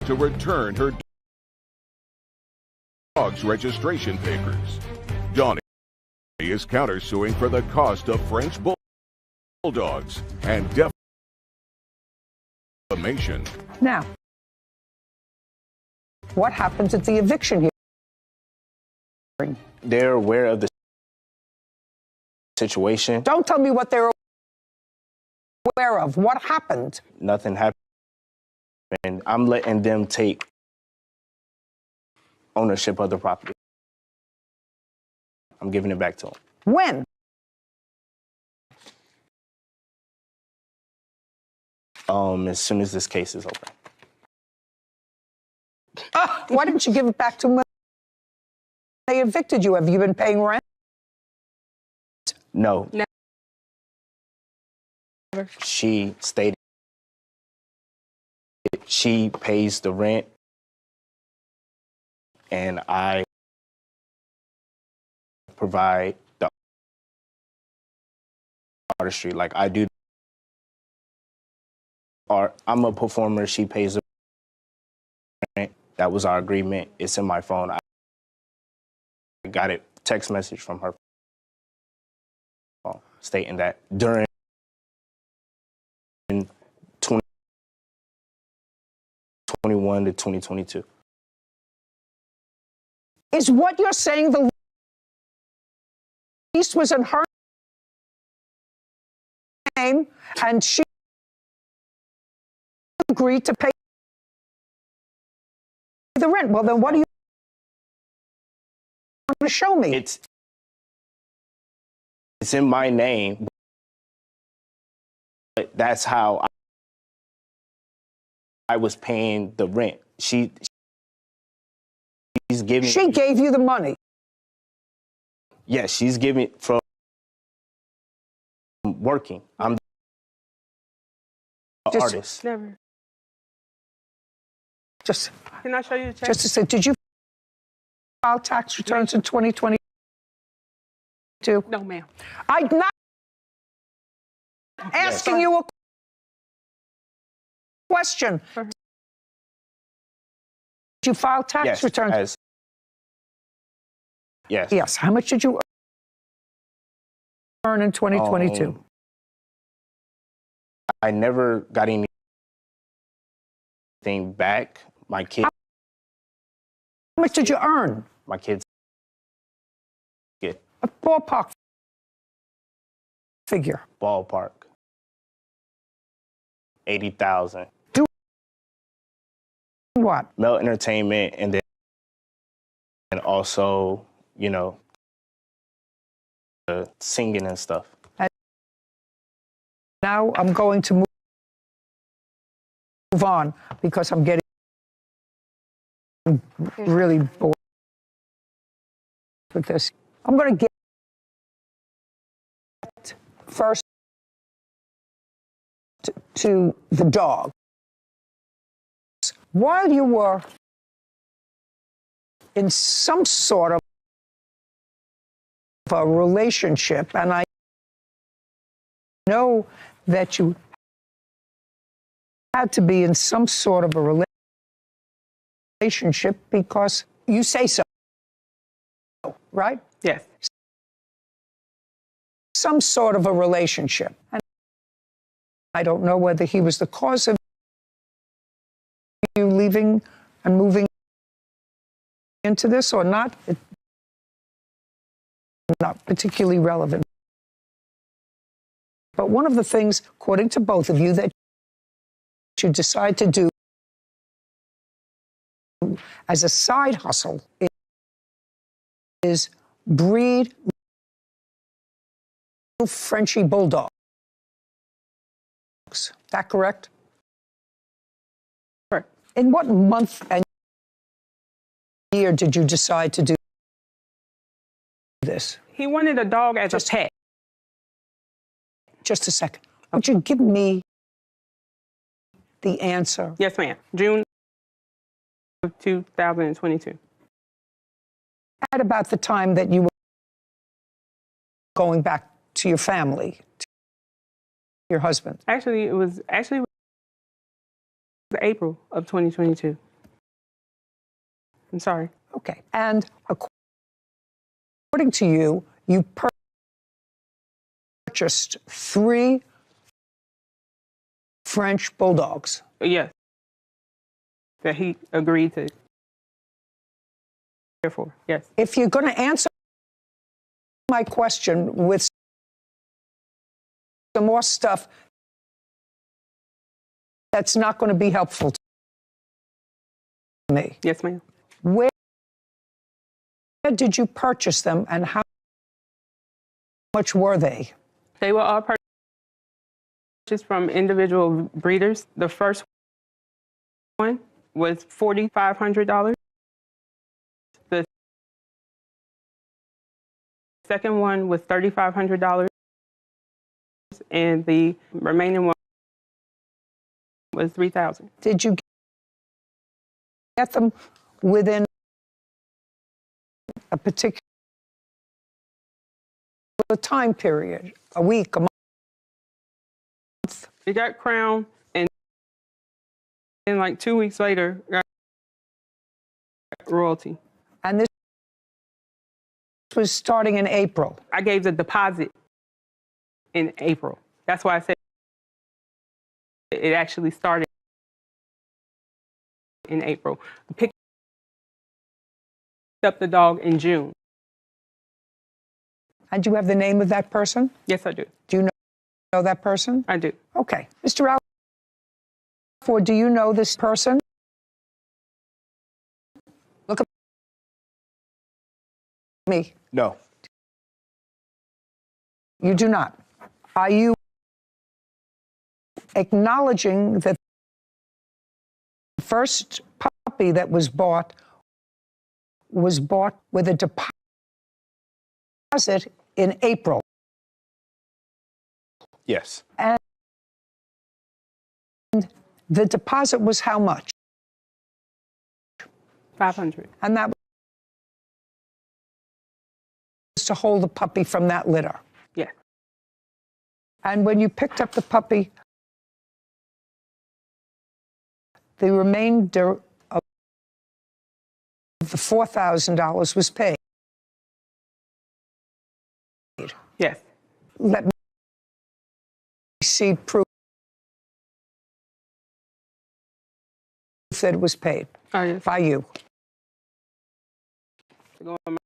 to return her dog's registration papers. Donnie is countersuing for the cost of French bull bulldogs, and defamation.
Now, what happens at the eviction hearing?
They're aware of the situation.
Don't tell me what they're aware of. What happened?
Nothing happened. And I'm letting them take ownership of the property. I'm giving it back to them.
When?
As soon as this case is over.
Why didn't you give it back to them when they evicted you? Have you been paying rent?
No.
Never.
She stated she pays the rent and I provide the artistry. Like I do art. I'm a performer. She pays the rent. That was our agreement. It's in my phone. I got a text message from her phone stating that during 2021 to 2022.
Is what you're saying the lease was in her name and she agreed to pay the rent? Well, then what do you want to show me?
It's in my name, but that's how I was paying the rent. She's giving.
She gave you the money.
Yes, she's giving from working. I'm the artist.
Never.
Just.
Can I show you the check?
Just to say, did you file tax returns in 2022?
No, ma'am.
I'm not asking you a question. Did you file tax returns?
Yes.
Yes. How much did you earn in 2022?
I never got anything back. My kids.
How much did you earn?
My kids get
a ballpark figure.
Ballpark. 80,000.
Do what?
Mel Entertainment, and also, you know, singing and stuff.
And now I'm going to move on because I'm getting really bored with this. I'm going to get first to the dog. While you were in some sort of a relationship, and I know that you had to be in some sort of a relationship because you say so, right?
Yes.
Some sort of a relationship. And I don't know whether he was the cause of you leaving and moving into this or not. It's not particularly relevant. But one of the things, according to both of you, that you decide to do as a side hustle is breed Frenchie bulldogs. Is that correct?
Correct.
In what month and year did you decide to do this?
He wanted a dog as a pet.
Just a second. Would you give me the answer?
Yes, ma'am. June of 2022.
At about the time that you were going back to your family, to your husband.
Actually, it was April of 2022. I'm sorry.
Okay. And according to you, you purchased 3 French bulldogs.
Yes. That he agreed to care for, yes.
If you're going to answer my question with some more stuff that's not going to be helpful to me.
Yes, ma'am.
Where did you purchase them and how much were they?
They were all purchased from individual breeders. The first one was $4,500. The second one was $3,500. And the remaining one was $3,000.
Did you get them within a particular time period? A week, a month?
It got crowned, and then like 2 weeks later, got royalty.
And this was starting in April.
I gave the deposit in April. That's why I said it actually started in April. I picked up the dog in June.
And do you have the name of that person?
Yes, I do.
Do you know that person?
I do.
Okay. Mr. Alford, do you know this person? Look at me.
No.
You do not. Are you acknowledging that the first puppy that was bought with a deposit in April?
Yes.
And the deposit was how much?
$500.
And that was to hold the puppy from that litter?
Yes.
And when you picked up the puppy, the remainder of the $4,000 was paid?
Yes.
Let me see proof that it was paid
yes.
by you.
Go on my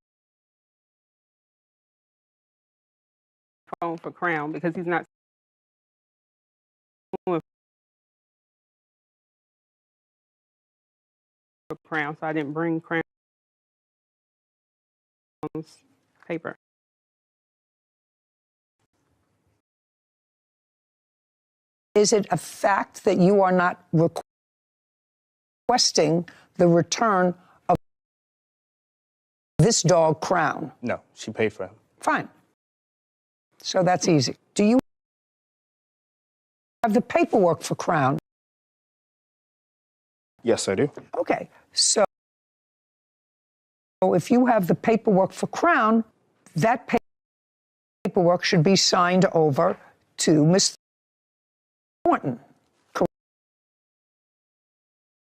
phone for Crown because he's not for Crown, so I didn't bring Crown's paper.
Is it a fact that you are not requesting the return of this dog, Crown?
No, she paid for him.
Fine. So that's easy. Do you have the paperwork for Crown?
Yes, I do.
Okay. So if you have the paperwork for Crown, that paperwork should be signed over to Ms. Thornton,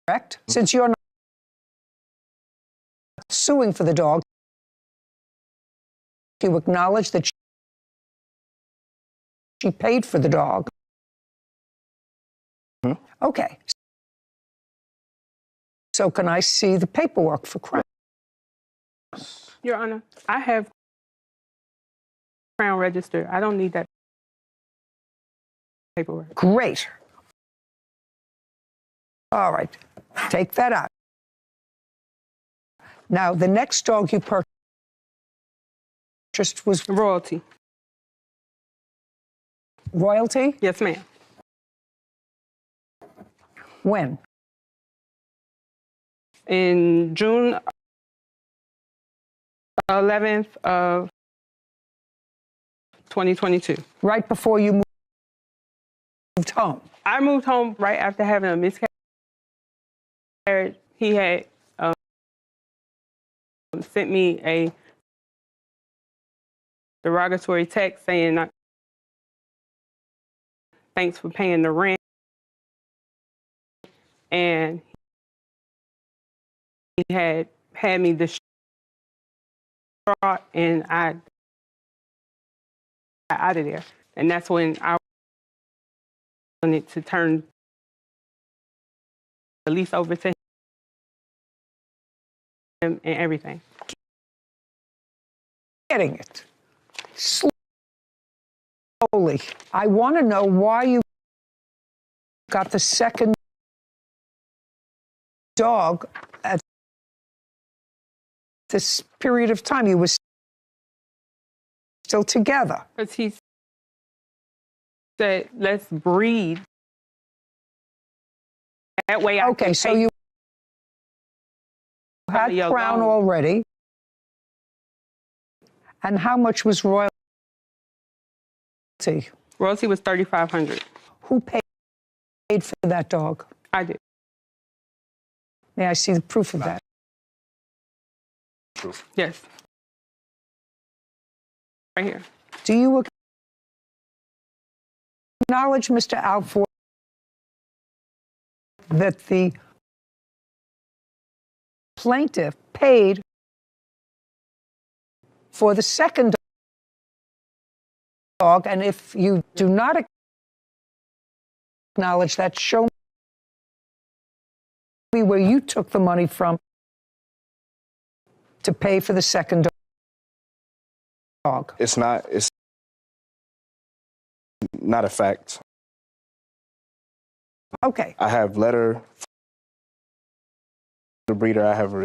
correct? Since you're not suing for the dog, you acknowledge that she paid for the dog. Okay. So can I see the paperwork for Crown?
Your Honor, I have Crown registered. I don't need that paperwork.
Great. All right. Take that out. Now, the next dog you purchased was
Royalty.
Royalty?
Yes, ma'am.
When?
In June 11th of 2022.
Right before you moved home?
I moved home right after having a miscarriage. He had sent me a derogatory text saying, thanks for paying the rent. And he had me distraught, and I got out of there. And that's when I wanted to turn the lease over to him and everything.
Getting it. Slowly. I want to know why you got the second dog at this period of time. You were still together.
Because he said, let's breed. That way I
Okay,
can
so
pay
you had
your
Crown
loan.
already. And how much was royalty?
Royalty was $3,500.
Who paid for that dog?
I did.
May I see the proof of that?
Proof.
Yes. Right here.
Do you acknowledge, Mr. Alford, that the plaintiff paid for the second dog? And if you do not acknowledge that, show me where you took the money from to pay for the second dog.
It's not a fact.
Okay.
I have letter from the breeder. I have a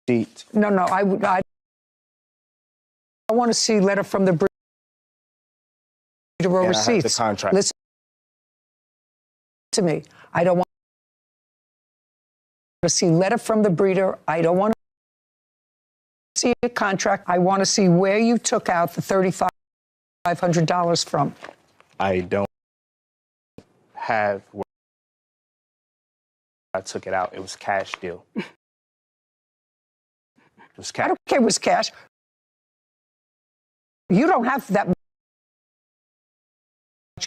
receipt.
No, I want to see letter from the breeder or
And
receipts.
I have the contract.
Listen to me. I don't want to see letter from the breeder. I don't want to see a contract. I want to see where you took out the $3,500 from.
I don't have where I took it out. It was cash deal. It was cash.
I don't care if it was cash. You don't have that much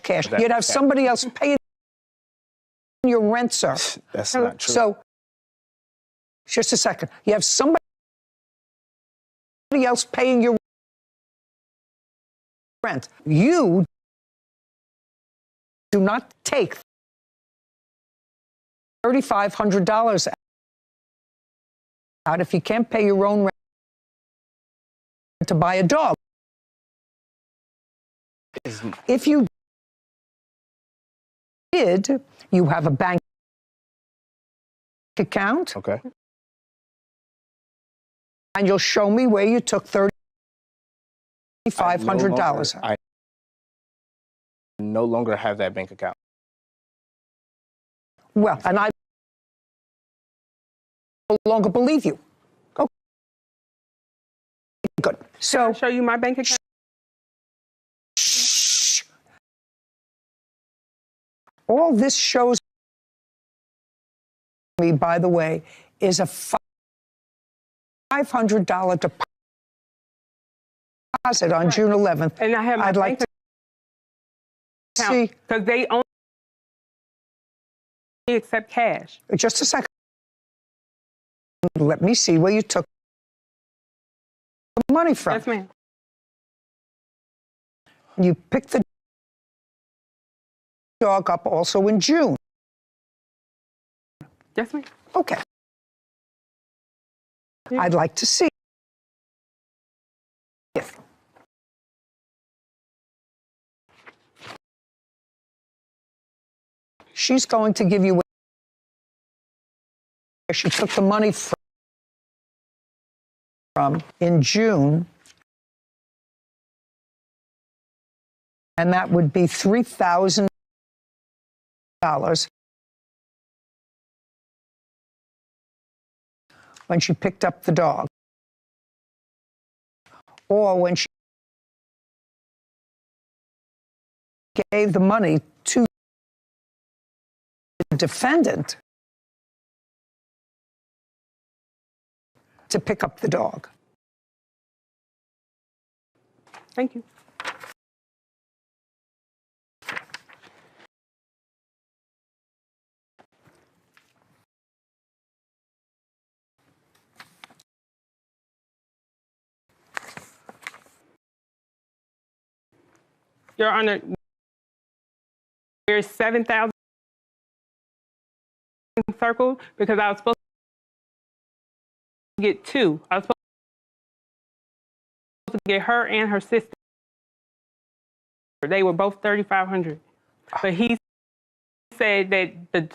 cash. You'd have somebody else paying your rent, sir.
That's not true.
So, just a second. You have somebody else paying your rent. You do not take $3,500 out if you can't pay your own rent to buy a dog. If you did, you have a bank account.
Okay.
And you'll show me where you took $3,500.
I no longer have that bank account.
Well, and I no longer believe you. Okay. Good. So
I'll show you my bank account.
All this shows me, by the way, is a $500 deposit on June 11th.
And I have my
I'd like to see,
because they only accept cash.
just a second. Let me see where you took the money from.
Yes, ma'am.
You picked the dog up also in June.
Yes, ma'am.
Okay. Yeah. I'd like to see it. She's going to give you where she took the money from in June, and that would be $3,000 when she picked up the dog, or when she gave the money to the defendant to pick up the dog.
Thank you. Your Honor, there's 7,000 circled because I was supposed to get 2. I was supposed to get her and her sister. They were both $3,500. But he said that the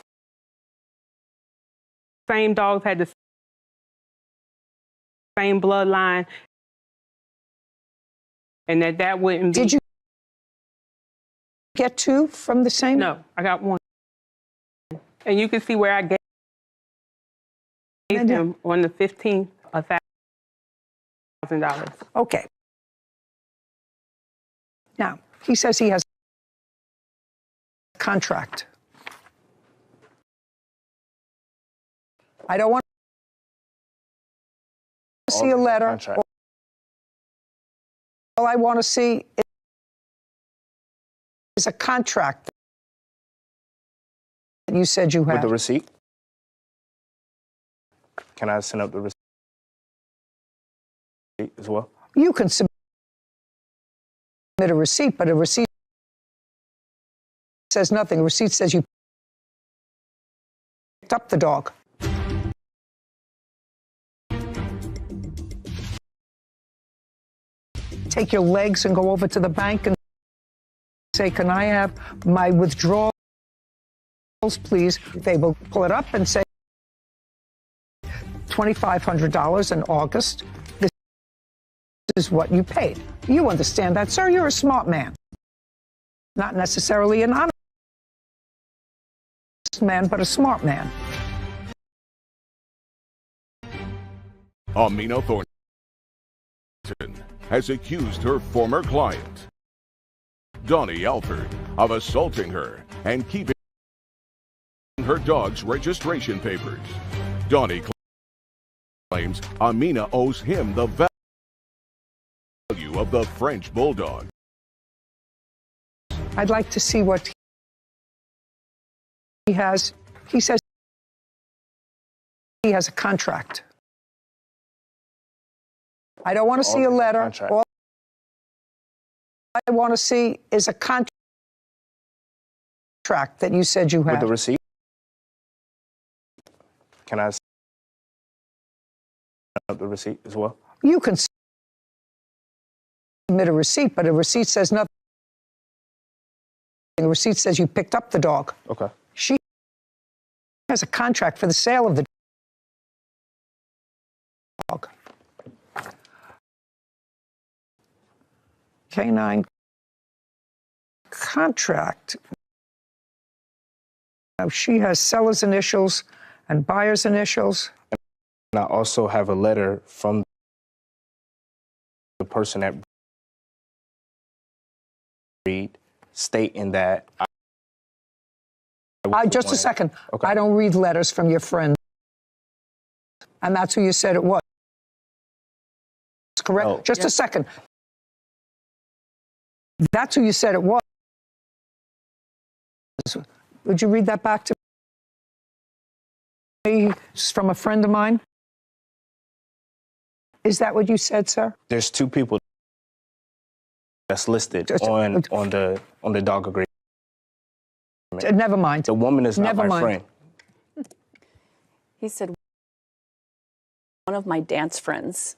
same dogs had the same bloodline and that wouldn't be.
Did you get 2 from the same?
No, I got 1. And you can see where I gave him on the 15th $1,000.
Okay. Now, he says he has a contract. I don't want to see a letter. All I want to see is a contract that you said you had.
With the receipt? Can I send up the receipt as well?
You can submit a receipt, but a receipt says nothing. A receipt says you picked up the dog. Take your legs and go over to the bank and say, can I have my withdrawals, please? They will pull it up and say, $2,500 in August. This is what you paid. You understand that, sir? You're a smart man. Not necessarily an honest man, but a smart man.
Amina Thornton has accused her former client, Donnie Alford, of assaulting her and keeping her dog's registration papers. Donnie claims Amina owes him the value of the French Bulldog.
I'd like to see what he has. He says he has a contract. I don't want to see a letter. All I want to see is a contract that you said you had.
With the receipt? Can I send up the receipt as well?
You can submit a receipt, but a receipt says nothing. A receipt says you picked up the dog.
Okay.
She has a contract for the sale of the dog. Canine contract. Now, she has seller's initials and buyer's initials.
And I also have a letter from the person that read stating that
just a second.
Okay.
I don't read letters from your friends. And that's who you said it was. Correct?
Oh.
Just a second. That's who you said it was. Would you read that back to me? It's from a friend of mine. Is that what you said, sir?
There's 2 people that's listed on the dog agreement.
Never mind.
The woman is not
Never
my
mind.
friend.
He said, one of my dance friends.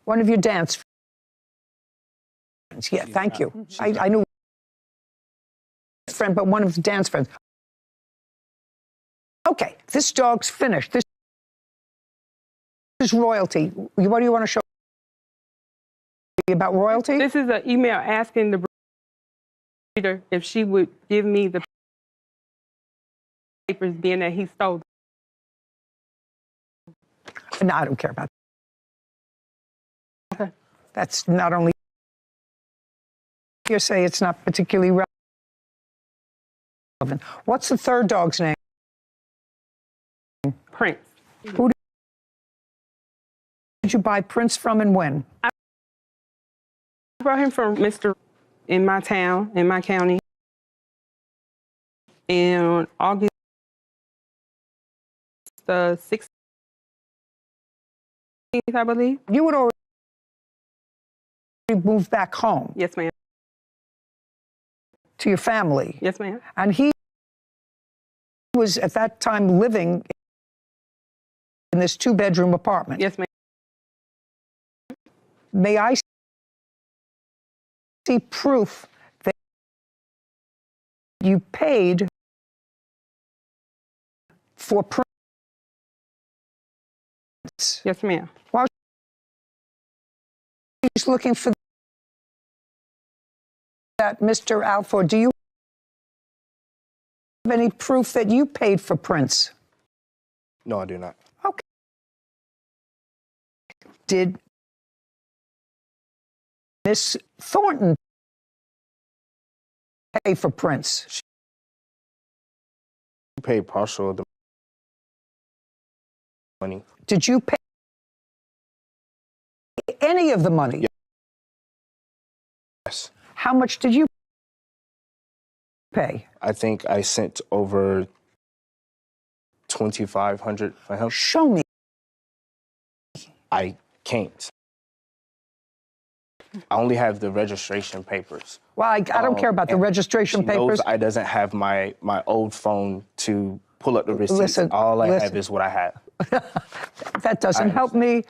One of your dance friends. Yeah, thank you. I knew friend, but one of the dance friends. Okay, this dog's finished. This is royalty. What do you want to show me about royalty?
This is an email asking the breeder if she would give me the papers, being that he stole them.
No, I don't care about that.
Okay.
That's not only hearsay, it's not particularly relevant. What's the third dog's name?
Prince.
Who did you buy Prince from and when?
I brought him from Mr. in my town, in my county, in August the 16th, I believe.
You would already moved back home.
Yes, ma'am.
To your family.
Yes, ma'am.
And he was at that time living in this 2-bedroom apartment.
Yes, ma'am.
May I see proof that you paid for Prince?
Yes, ma'am.
While she's looking for that, Mr. Alford, do you have any proof that you paid for Prince?
No, I do not.
Okay. Did Miss Thornton pay for Prince?
She paid partial of the money.
Did you pay any of the money?
Yes.
How much did you pay?
I think I sent over $2,500 for him.
Show me.
I can't. I only have the registration papers.
Well, I don't care about the registration papers.
I doesn't have my old phone to pull up the receipts.
Listen,
all I have is what I have.
That doesn't help me,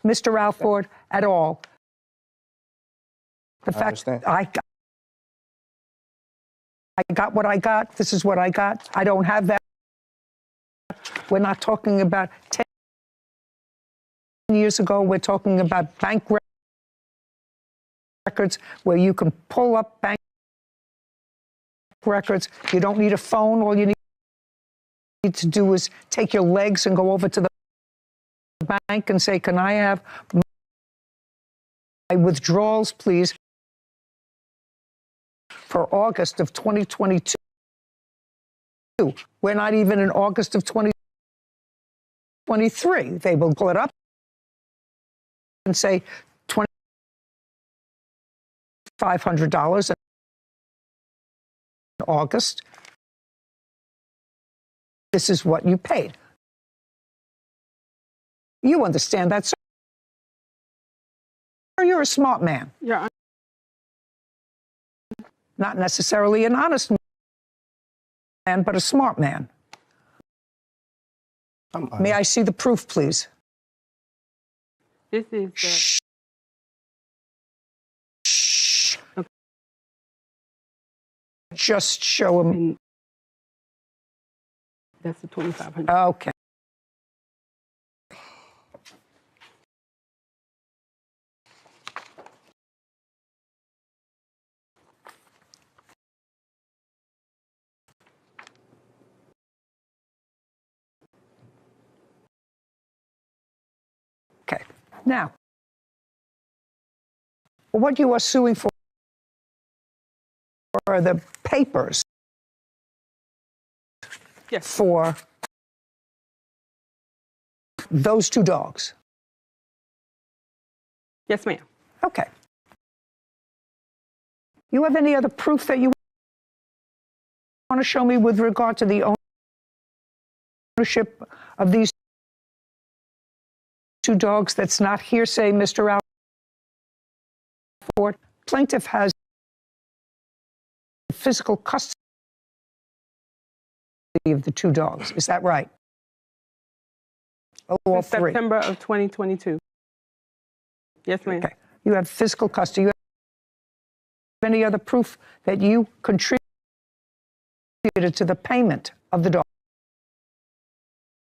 Mr. Alford, at all. The fact I got what I got. This is what I got. I don't have that. We're not talking about 10 years ago. We're talking about bank records where you can pull up bank records. You don't need a phone. All you need to do is take your legs and go over to the bank and say, can I have my withdrawals, please, for August of 2022. We're not even in August of 2023. They will pull it up and say $2,500 in August. This is what you paid. You understand that, sir? You're a smart man.
Yeah.
Not necessarily an honest man, but a smart man. May I see the proof, please?
This is
Shh.
Okay.
Just show him.
That's the $2,500.
Okay. Okay. Now, what you are suing for are the papers for those 2 dogs.
Yes, ma'am.
Okay. You have any other proof that you want to show me with regard to the ownership of these 2 dogs that's not hearsay, Mr. Alford? Plaintiff has physical custody of the 2 dogs. Is that right? All 3.
September of 2022. Yes, ma'am.
Okay. You have physical custody. You have any other proof that you contributed to the payment of the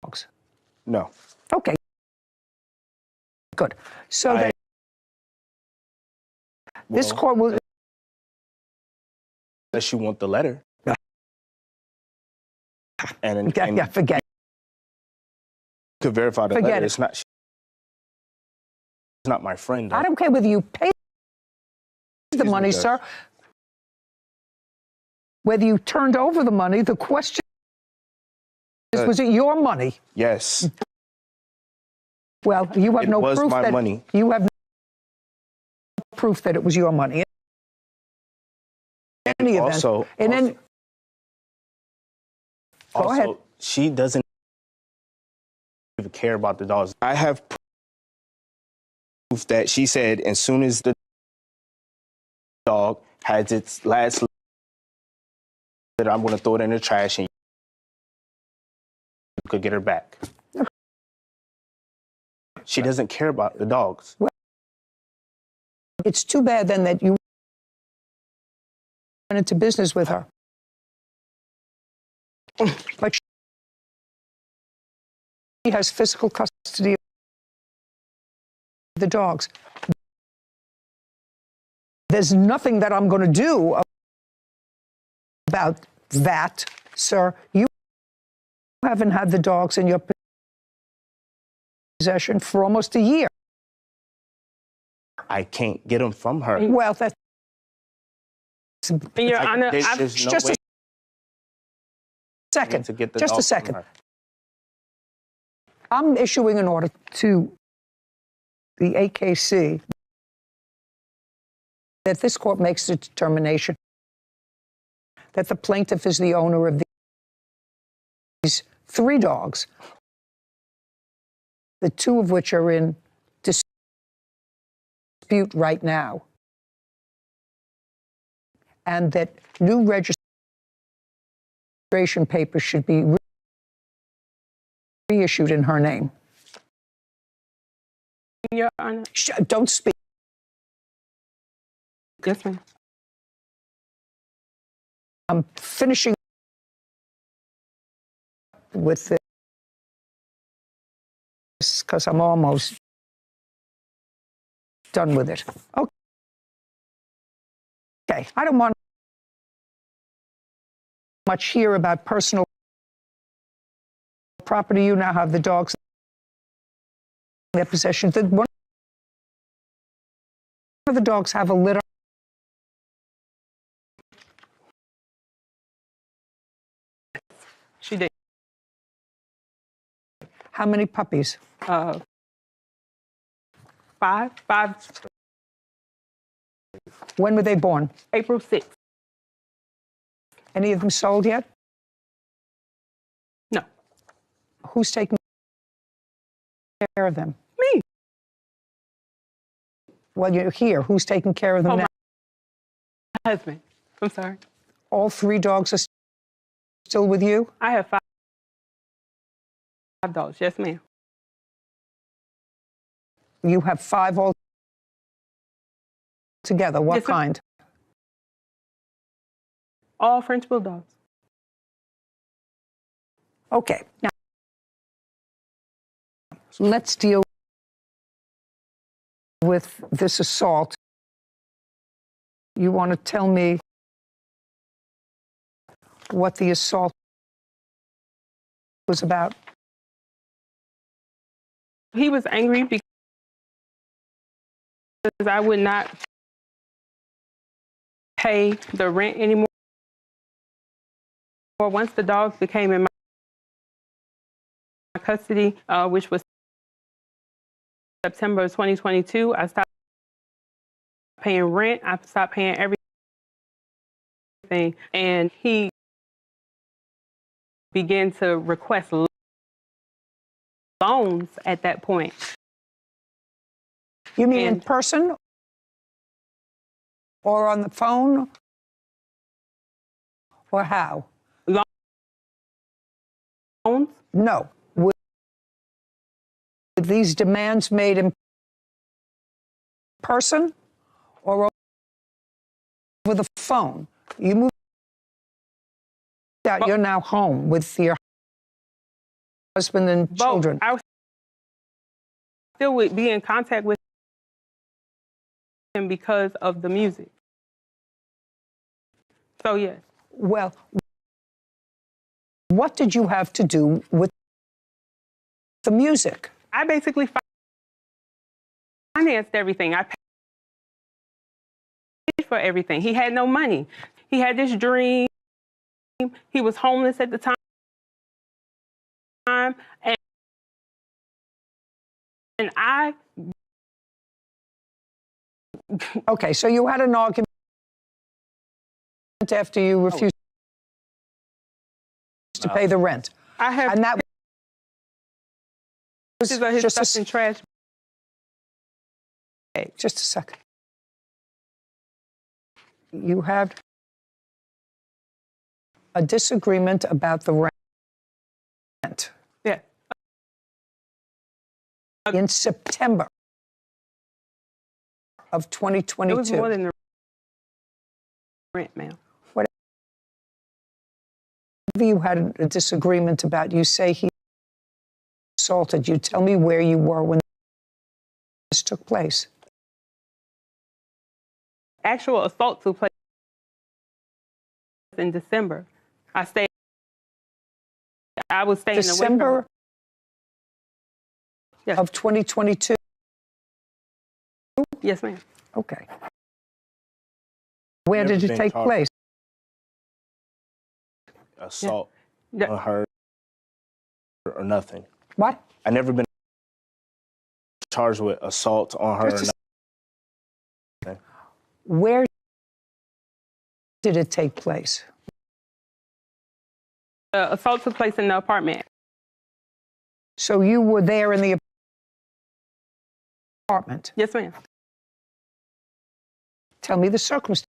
dogs?
No.
Okay. Good. So that this court will...
Unless you want the letter. And
forget it.
You could verify the
Forget
letter.
it.
It's not my friend.
I don't care whether you pay the money, sir. Whether you turned over the money, the question is, was it your money?
Yes.
Well, you have no proof
my
that
money.
You have no proof that it was your money. In any event, go ahead.
She doesn't even care about the dogs. I have that she said as soon as the dog has its last litter, I'm going to throw it in the trash and you could get her back. She doesn't care about the dogs.
Well, it's too bad then that you went into business with her. But she has physical custody of the dogs. There's nothing that I'm going to do about that, sir. You haven't had the dogs in your possession for almost a year.
I can't get them from her.
Well, that's...
Your Honor,
there's no
just
way
a second.
to get the
Just a
dogs from
second.
her.
I'm issuing an order to the AKC that this court makes a determination that the plaintiff is the owner of these 3 dogs, the 2 of which are in dispute right now, and that new registration papers should be reissued in her name.
Your Honor.
Don't speak.
Yes, ma'am.
I'm finishing with this because I'm almost done with it. Okay, I don't want much here about personal property. You now have the dogs in their possession. One of the dogs have a litter.
She did.
How many puppies?
5.
When were they born?
April 6th.
Any of them sold yet?
No.
Who's taking care of them?
Me.
Well, you're here. Who's taking care of them now?
My husband. I'm sorry.
All 3 dogs are still with you?
I have 5 dogs. Yes, ma'am.
You have 5 all together. What
Yes, sir.
kind?
All French Bulldogs.
Okay. Now, let's deal with this assault. You want to tell me what the assault was about?
He was angry because I would not pay the rent anymore. Once the dogs became in my custody, which was September 2022, I stopped paying rent. I stopped paying everything. And he began to request loans at that point.
You mean in person or on the phone or how?
Loans?
No. With these demands made in person or over the phone? You moved out. You're now home with your husband and children.
I still would be in contact with him because of the music. So, yes.
Well, what did you have to do with the music?
I basically financed everything. I paid for everything. He had no money. He had this dream. He was homeless at the time. And I...
Okay, so you had an argument after you refused to pay the rent.
I have...
And that was
his
just
stuff in trash
just a second. You had a disagreement about the rent.
Yeah.
In September of 2022.
It was more than the rent, ma'am.
Whatever you had a disagreement about, you say he assaulted you. Tell me where you were when this took place.
Actual assault took place in December. I was staying
December
away from
of 2022?
Yes, ma'am.
Okay. Where did it take place?
Assault on her or nothing.
What?
I never been charged with assault on her or nothing.
Where did it take place?
Assault took place in the apartment.
So you were there in the apartment?
Yes, ma'am.
Tell me the circumstances.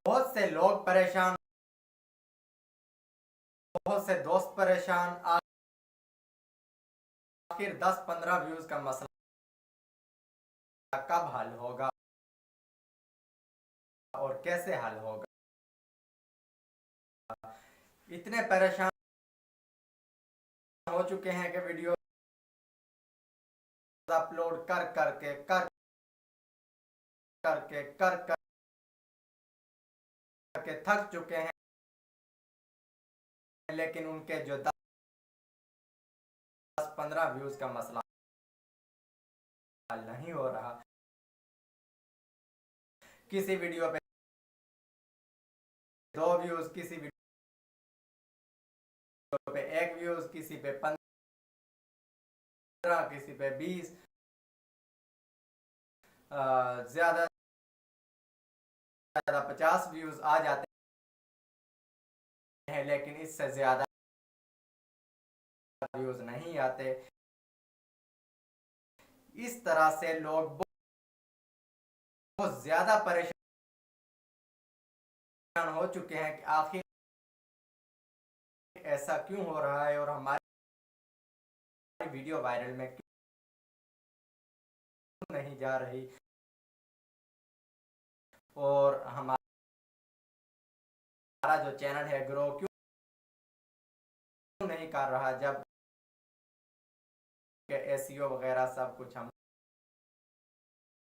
बहुत से लोग परेशान, बहुत से दोस्त परेशान। आखिर 10-15 views का मसला कब हल होगा और कैसे हल होगा? इतने परेशान हो चुके हैं कि वीडियो अपलोड कर करके थक चुके हैं, लेकिन उनके जो 10-15 व्यूज का मसला हल नहीं हो रहा। किसी वीडियो पे 2 व्यूज, किसी वीडियो पे 1 व्यूज, किसी पे 15, किसी पे 20, ज्यादा 50 व्यूज आ जाते हैं, लेकिन इससे ज्यादा व्यूज नहीं आते। इस तरह से लोग बहुत ज्यादा परेशान हो चुके हैं कि आखिर ऐसा क्यों हो रहा है और हमारी वीडियो वायरल में क्यों नहीं जा रही और हमारा जो चैनल है ग्रो क्यों नहीं कर रहा, जब एसईओ वगैरह सब कुछ हम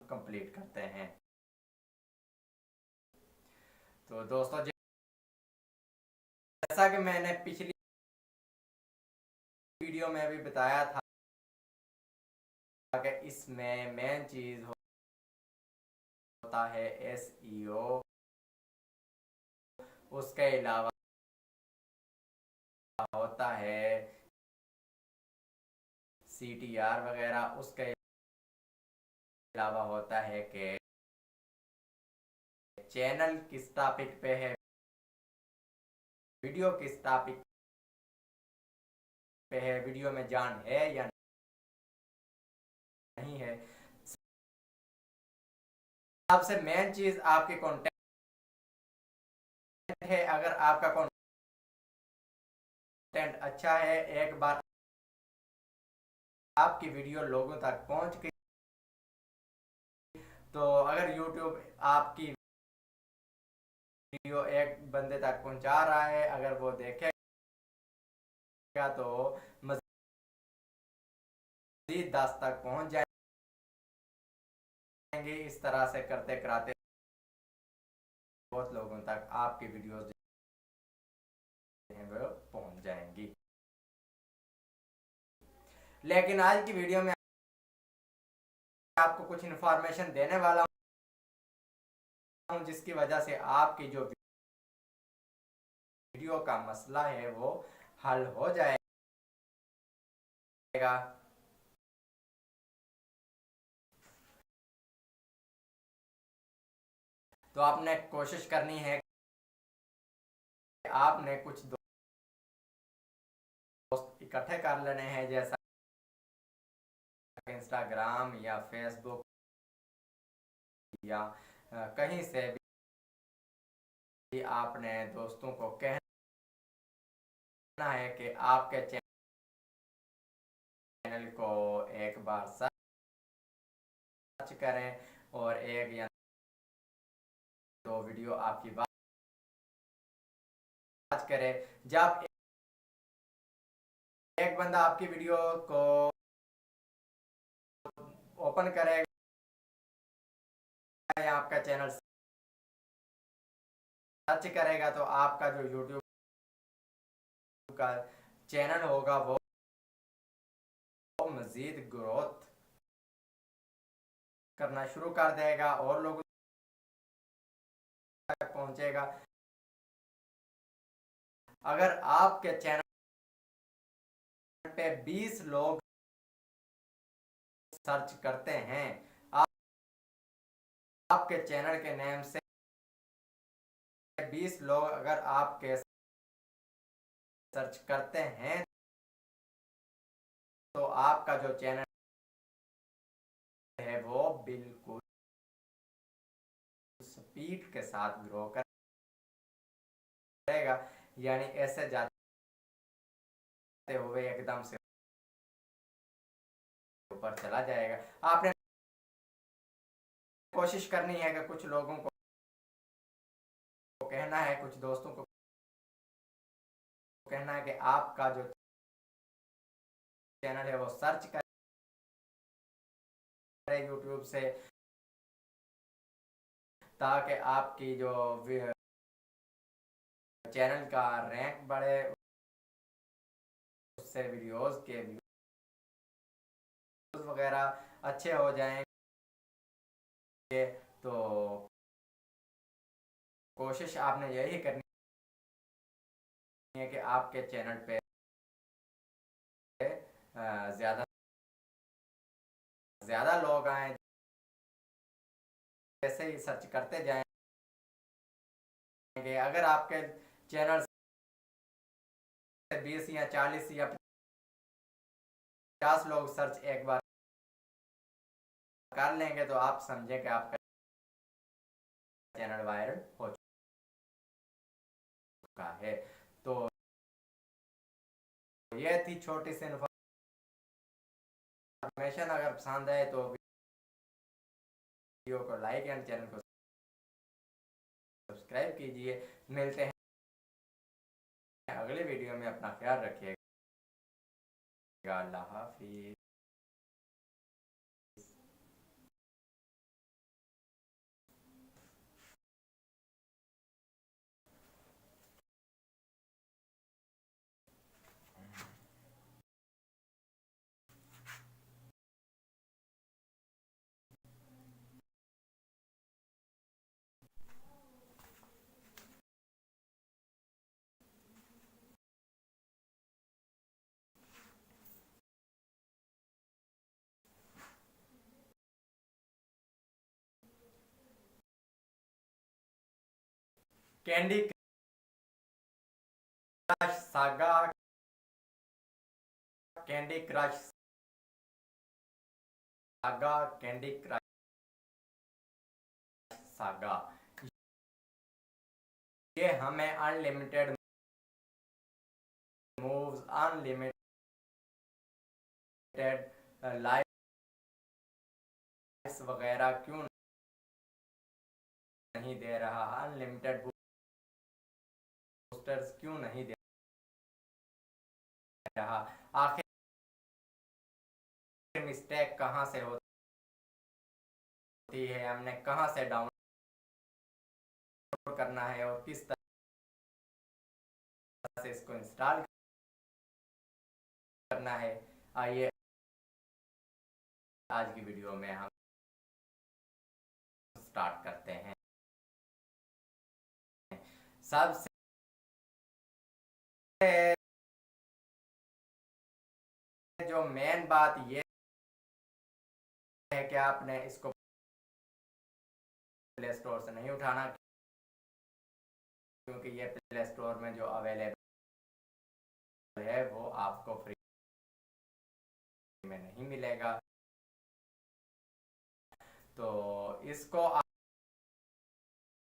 कंप्लीट करते हैं। तो दोस्तों, जैसा कि मैंने पिछली वीडियो में भी बताया था कि इसमें मेन चीज होता है एसईओ, उसके अलावा होता है सीटीआर वगैरह, उसके अलावा होता है कि चैनल किस टॉपिक पे है, वीडियो किस टॉपिक पे है, वीडियो में जान है या नहीं है। सबसे मेन चीज आपके कंटेंट है। अगर आपका कंटेंट अच्छा है, एक बार आपकी वीडियो लोगों तक पहुंच गई तो अगर YouTube आपकी वीडियो एक बंदे तक पहुंचा रहा है, अगर वो देखेगा तो 10 तक पहुंच जाएंगे। इस तरह से करते कराते बहुत लोगों तक आपकी वीडियोस वो पहुंच जाएंगी। लेकिन आज की वीडियो में आपको कुछ इन्फॉर्मेशन देने वाला हूं जिसकी वजह से आपकी जो वीडियो का मसला है वो हल हो जाएगा। तो आपने कोशिश करनी है कि आपने कुछ दोस्त इकट्ठे कर लेने हैं, जैसा इंस्टाग्राम या फेसबुक या कहीं से भी आपने दोस्तों को कहना है कि आपके चैनल को एक बार सर्च करें और एक या दो वीडियो आपकी बात करे। जब एक बंदा आपकी वीडियो को ओपन करेगा या आपका चैनल सर्च करेगा तो आपका जो YouTube का चैनल होगा वो मजीद ग्रोथ करना शुरू कर देगा और लोगों तक पहुंचेगा। अगर आपके चैनल पे 20 लोग सर्च करते हैं, आपके चैनल के नेम से 20 लोग अगर आपके सर्च करते हैं तो आपका जो चैनल है वो बिल्कुल स्पीड के साथ ग्रो करेगा, यानी ऐसे जाते हुए एकदम से ऊपर चला जाएगा। आपने कोशिश करनी है कि कुछ लोगों को कहना है, कुछ दोस्तों को कहना है कि आपका जो चैनल है वो सर्च करें YouTube से, ताकि आपकी जो चैनल का रैंक बढ़े, उससे वीडियोस के व्यूज वगैरह अच्छे हो जाएंगे। तो कोशिश आपने यही करनी है कि आपके चैनल पे ज़्यादा लोग आए, जैसे ही सर्च करते जाएंगे। अगर आपके चैनल से 20 या 40 या 50 लोग सर्च एक बार कर लेंगे तो आप समझें कि आपका चैनल वायरल हो चुका है। तो ये थी छोटी सी इन्फॉर्मेशन। अगर पसंद आए तो वीडियो को लाइक एंड चैनल को सब्सक्राइब कीजिए। मिलते हैं अगले वीडियो में। अपना ख्याल रखिएगा। अल्लाह हाफिज। Candy Crush Saga, Candy Crush Saga, Candy Crush Saga. ये हमें अनलिमिटेड मूव्स, अनलिमिटेड लाइफ्स वगैरह क्यों नहीं दे रहा, अनलिमिटेड बूस्टर्स क्यों नहीं दे रहा। आखिर मिस्टेक कहाँ से होती है, हमने कहाँ से डाउनलोड करना है और किस तरह से इसको इंस्टॉल करना है, आइए आज की वीडियो में हम स्टार्ट करते हैं। सबसे जो मेन बात ये है कि आपने इसको प्ले स्टोर से नहीं उठाना, क्योंकि ये प्ले स्टोर में जो अवेलेबल है वो आपको फ्री में नहीं मिलेगा। तो इसको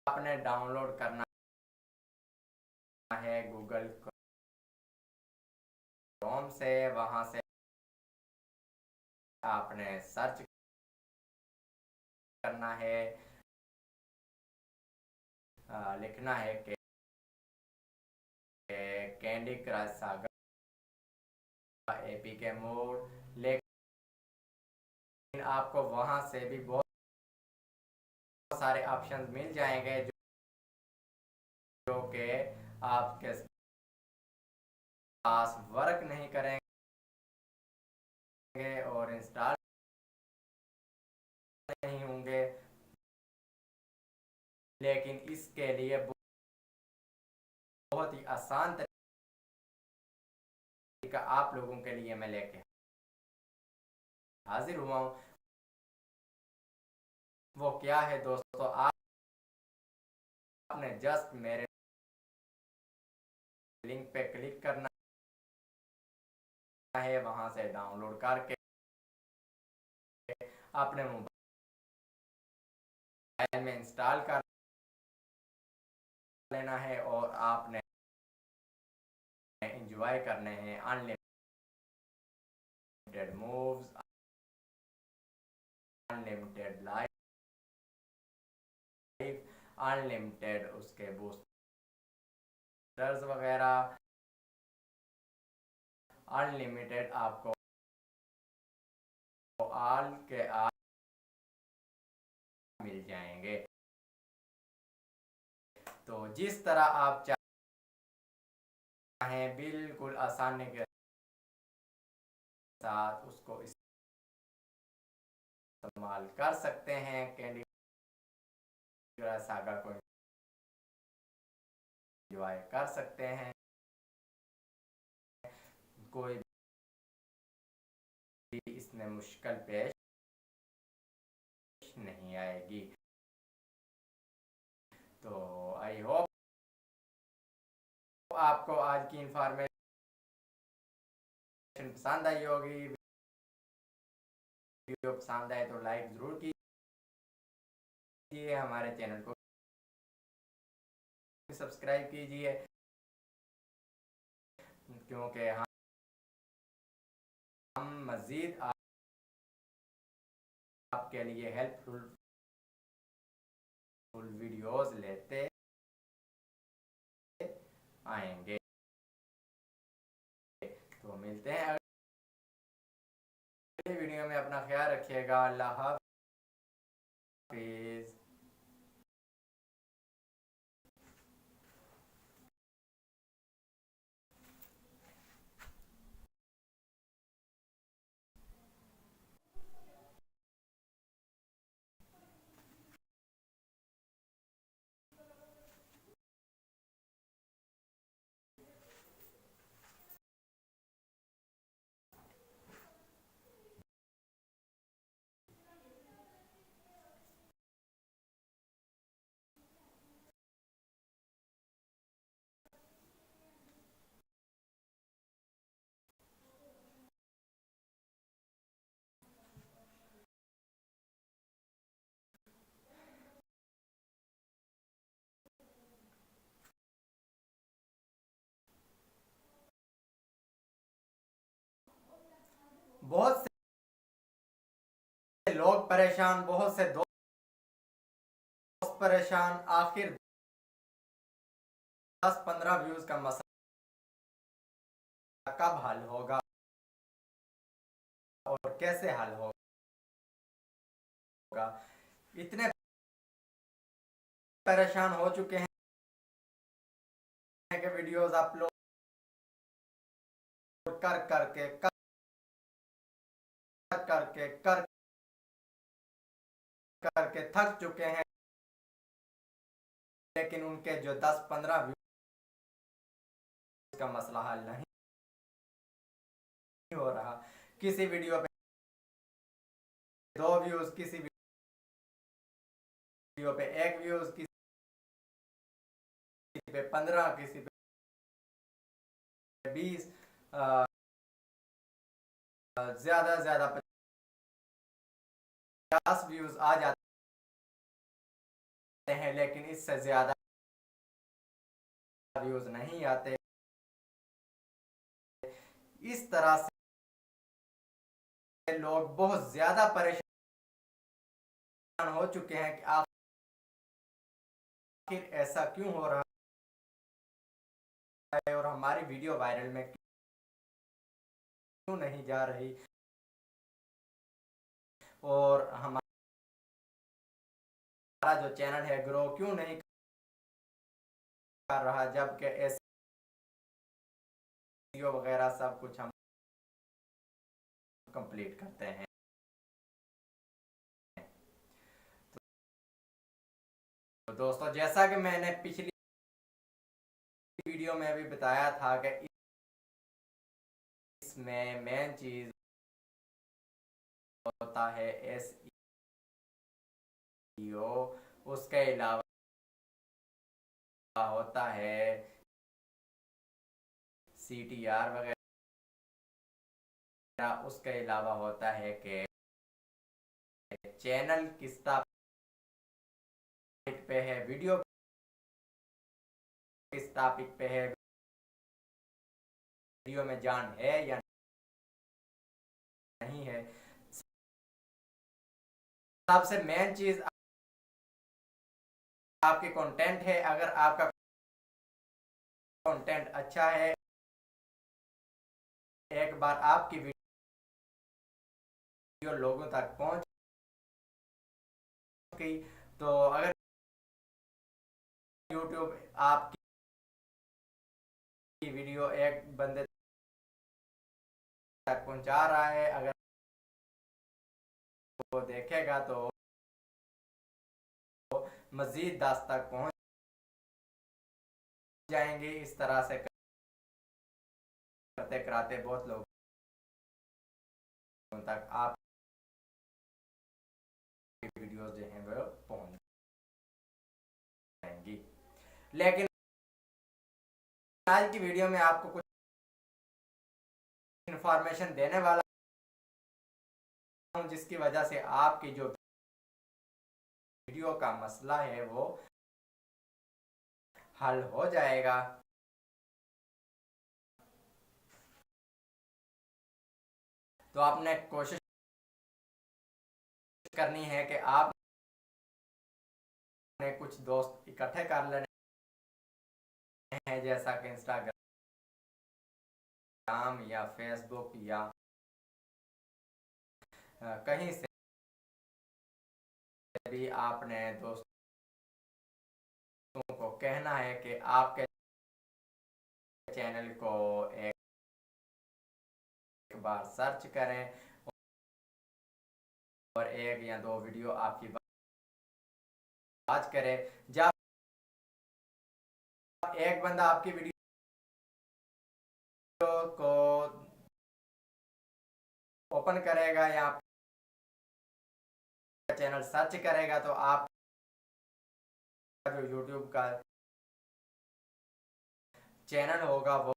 आपने डाउनलोड करना है गूगल क्रोम से, वहां से आपने सर्च करना है, लिखना है कि candy Crush saga APK mode, लेकिन आपको वहां से भी बहुत सारे ऑप्शंस मिल जाएंगे जो कि आपके पास वर्क नहीं करेंगे और इंस्टॉल नहीं होंगे। लेकिन इसके लिए बहुत ही आसान तरीका आप लोगों के लिए मैं लेके हाजिर हुआ हूँ। वो क्या है दोस्तों, आपने जस्ट मेरे लिंक पे क्लिक करना है, वहां से डाउनलोड करके अपने मोबाइल में इंस्टॉल कर लेना है और आपने एंजॉय करने हैं unlimited moves, unlimited life, unlimited उसके बूस्टर्स वगैरह, अनलिमिटेड आपको ऑल के ऑल मिल जाएंगे। तो जिस तरह आप चाहें बिल्कुल आसानी के साथ उसको इस्तेमाल कर सकते हैं। कैंडी क्रश सागा को एंजॉय कर सकते हैं, कोई भी इसमें मुश्किल पेश नहीं आएगी। तो आई होप आपको आज की इंफॉर्मेशन पसंद आई होगी। वीडियो पसंद आए तो लाइक जरूर कीजिए, हमारे चैनल को सब्सक्राइब कीजिए, क्योंकि हम मज़ीद आपके लिए हेल्पफुल वीडियोस लेते आएंगे। तो मिलते हैं अगली वीडियो में, अपना ख्याल रखिएगा। अल्लाह हाफिज़। बहुत से लोग परेशान, बहुत से दोस्त परेशान, आखिर 10-15 व्यूज का मसला कब हल होगा। और कैसे हल होगा। इतने परेशान हो चुके हैं कि वीडियोस अपलोड करके थक चुके हैं, लेकिन उनके जो 10-15 व्यूज का मसला हल नहीं हो रहा। किसी वीडियो पे 2 व्यूज, किसी वीडियो पे 1 व्यूज, किसी पे 15, किसी पे 20, ज्यादा से ज्यादा 50 व्यूज आ जाते हैं, लेकिन इससे ज्यादा व्यूज नहीं आते। इस तरह से लोग बहुत ज्यादा परेशान हो चुके हैं कि आखिर ऐसा क्यों हो रहा है और हमारी वीडियो वायरल में क्यों नहीं जा रही, और हमारा जो चैनल है ग्रो क्यों नहीं कर रहा, जबकि एसईओ वगैरह सब कुछ हम कंप्लीट करते हैं। तो दोस्तों, जैसा कि मैंने पिछली वीडियो में भी बताया था कि इसमें मेन चीज होता है एसईओ, उसके अलावा होता है सीटीआर वगैरह, उसके अलावा होता है कि चैनल किस टॉपिक पे है, वीडियो किस टॉपिक पे है, वीडियो में जान है या नहीं है। सबसे मेन चीज आपके कंटेंट है। अगर आपका कंटेंट अच्छा है, एक बार आपकी वीडियो लोगों तक पहुंच गई, तो अगर YouTube आपकी वीडियो एक बंदे तक पहुंचा रहा है, अगर वो देखेगा तो मजीद 10 तक पहुंच जाएंगे। इस तरह से करते कराते बहुत लोगों तक आप वीडियोस जो हैं वो पहुंच जाएंगी। लेकिन आज की वीडियो में आपको कुछ इंफॉर्मेशन देने वाला हूं, जिसकी वजह से आपकी जो वीडियो का मसला है वो हल हो जाएगा। तो आपने कोशिश करनी है कि आप कुछ दोस्त इकट्ठे कर लेने हैं, जैसा कि इंस्टाग्राम या फेसबुक या कहीं से भी आपने दोस्तों को कहना है कि आपके चैनल को एक बार सर्च करें और 1 या 2 वीडियो आपकी वॉच करें। जब एक बंदा आपकी वीडियो को ओपन करेगा या आपका चैनल सर्च करेगा, तो आप जो YouTube का चैनल होगा वो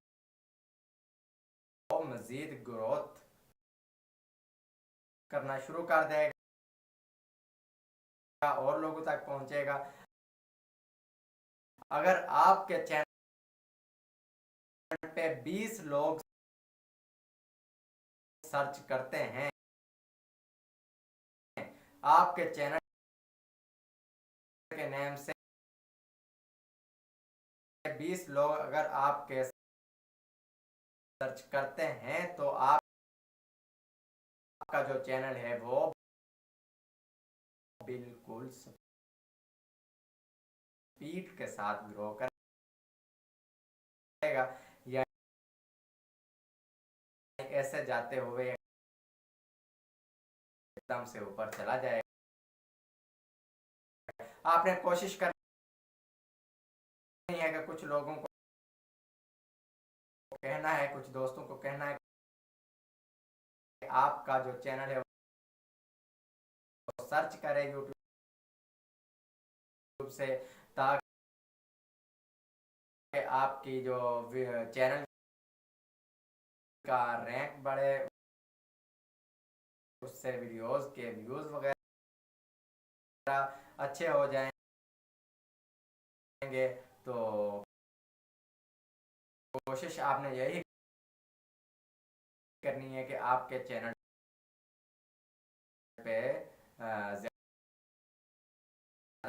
मजीद ग्रोथ करना शुरू कर देगा और लोगों तक पहुंचेगा। अगर आपके चैनल पे 20 लोग सर्च करते हैं, आपके चैनल के नेम से 20 लोग अगर आपके सर्च करते हैं, तो आप आपका जो चैनल है वो बिल्कुल स्पीड के साथ ग्रो करेगा या ऐसे जाते हुए एकदम से ऊपर चला जाएगा। आपने कोशिश करनी है कि कुछ लोगों को कहना है, कुछ दोस्तों को कहना है कि आपका जो चैनल है वो सर्च करें यूट्यूब से, ताकि आपकी जो चैनल का रैंक बढ़े, उससे वीडियोस के व्यूज वगैरह अच्छे हो जाएंगे। तो कोशिश आपने यही करनी है कि आपके चैनल पे ज़्यादा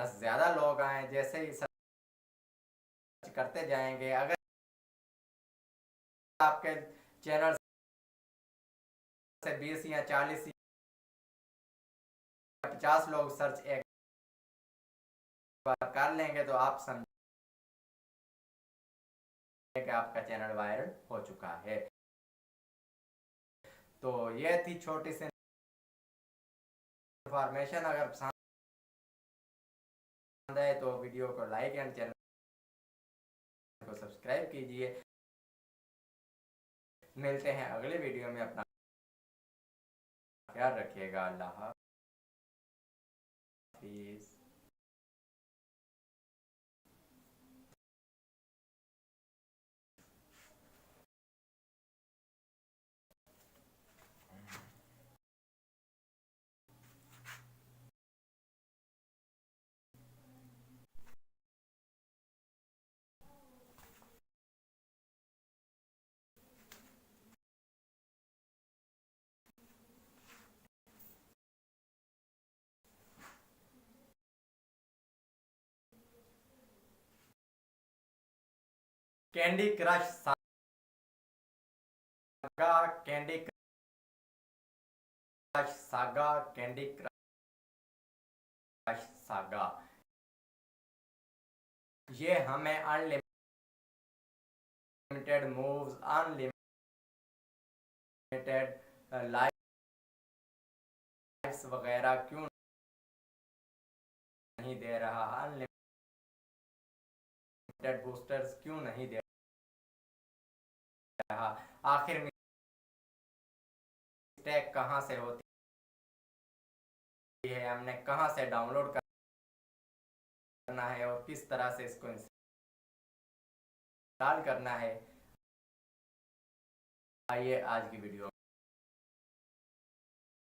से ज़्यादा लोग आए। जैसे ही सर्च करते जाएंगे, अगर आपके चैनल से 20 या 40 या 50 लोग सर्च एक बार कर लेंगे तो आप समझें कि आपका चैनल वायरल हो चुका है। तो ये थी छोटी सी इंफॉर्मेशन। अगर पसंद है तो वीडियो को लाइक एंड चैनल को सब्सक्राइब कीजिए। मिलते हैं अगले वीडियो में। अपना ख्याल रखिएगा। अल्लाह हाफिज़। Candy Crush Saga, Candy Crush Saga, Candy Crush Saga. ये हमें अनलिमिटेड मूव्स, अनलिमिटेड लाइफ्स वगैरह क्यों नहीं दे रहा, अनलिमिटेड बूस्टर्स क्यों नहीं दे रहा? आखिर मिस्टेक कहाँ से होती है, हमने कहाँ से डाउनलोड करना है और किस तरह से इसको इंस्टॉल करना है? आइए आज की वीडियो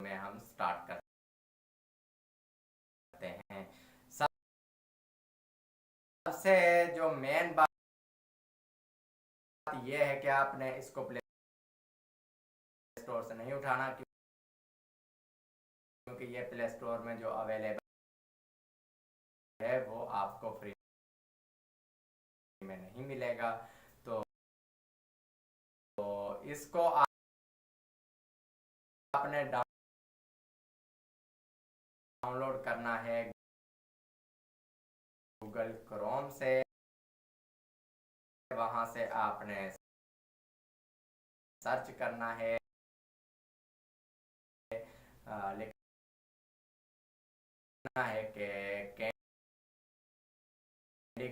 में हम स्टार्ट करते हैं। सबसे जो मेन बात यह है कि आपने इसको प्ले स्टोर से नहीं उठाना, क्योंकि ये प्ले स्टोर में जो अवेलेबल है वो आपको फ्री में नहीं मिलेगा। तो इसको आपने डाउनलोड करना है गूगल क्रोम से। वहां से आपने सर्च करना है, लिखना है कि candy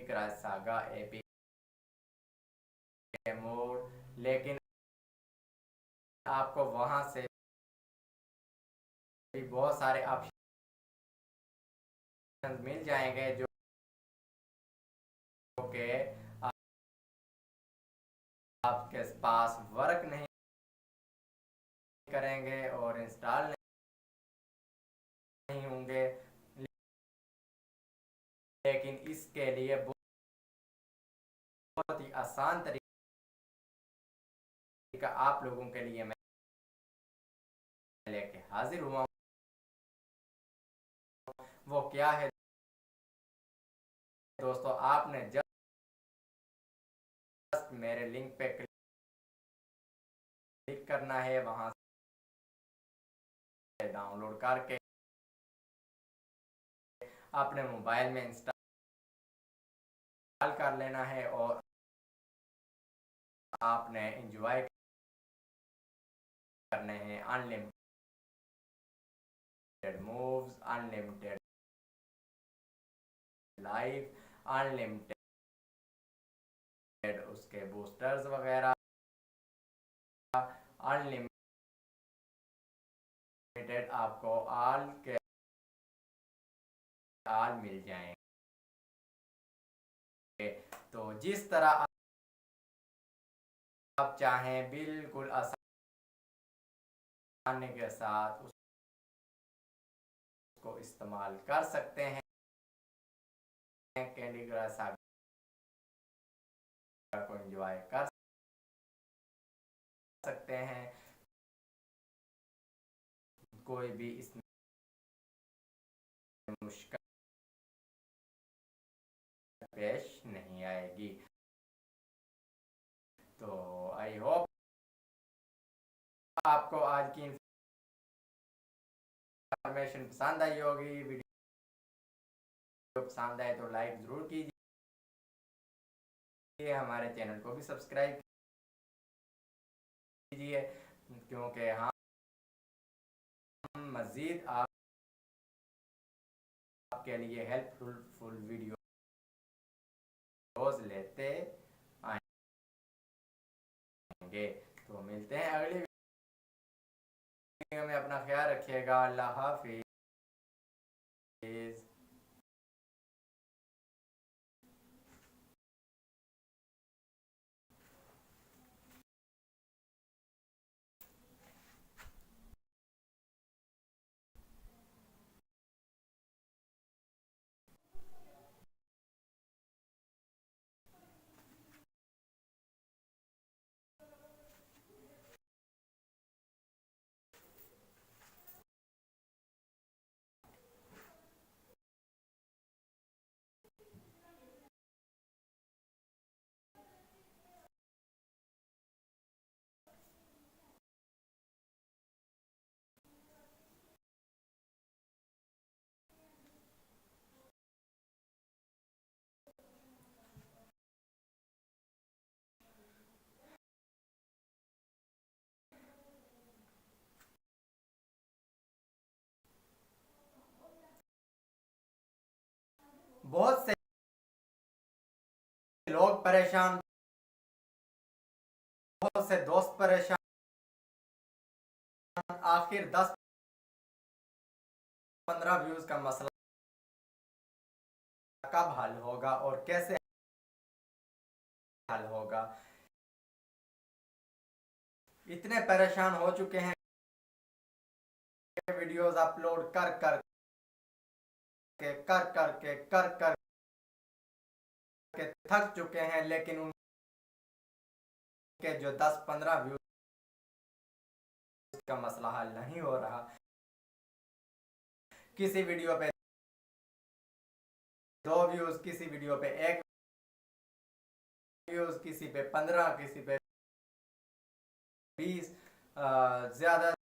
Crush saga AP mode. लेकिन आपको वहां से भी बहुत सारे ऑप्शन मिल जाएंगे जो कि आपके पास वर्क नहीं करेंगे और इंस्टॉल नहीं होंगे। लेकिन इसके लिए बहुत ही आसान तरीका आप लोगों के लिए मैं लेके हाजिर हुआ। वो क्या है दोस्तों? आपने जस्ट मेरे लिंक पे क्लिक करना है, वहां डाउनलोड करके अपने मोबाइल में इंस्टॉल कर लेना है और आपने एंजॉय करने हैं unlimited moves, unlimited life, unlimited उसके बूस्टर्स वगैरह, अनलिमिटेड आपको ऑल के ऑल मिल जाएंगे। तो जिस तरह आप चाहें बिल्कुल आसानी के साथ उसको इस्तेमाल कर सकते हैं। कैंडी क्रश को एंजॉय कर सकते हैं। कोई भी इसमें मुश्किल पेश नहीं आएगी। तो आई होप आपको आज की इंफॉर्मेशन पसंद आई होगी। वीडियो पसंद आए तो लाइक जरूर कीजिए, हमारे चैनल को भी सब्सक्राइब कीजिए, क्योंकि हम मज़ीद आपके लिए हेल्पफुल वीडियो लेते आएंगे। तो मिलते हैं अगली वीडियो में। अपना ख्याल रखिएगा। अल्लाह हाफिज़। बहुत से लोग परेशान, बहुत से दोस्त परेशान। आखिर 10-15 व्यूज का मसला कब हल होगा और कैसे हल होगा? इतने परेशान हो चुके हैं, वीडियोस अपलोड कर कर के थक चुके हैं, लेकिन उनके जो 10-15 व्यूज का मसला हल नहीं हो रहा। किसी वीडियो पे 2 व्यूज, किसी वीडियो पे 1 व्यूज, किसी पे 15, किसी पे 20, ज्यादा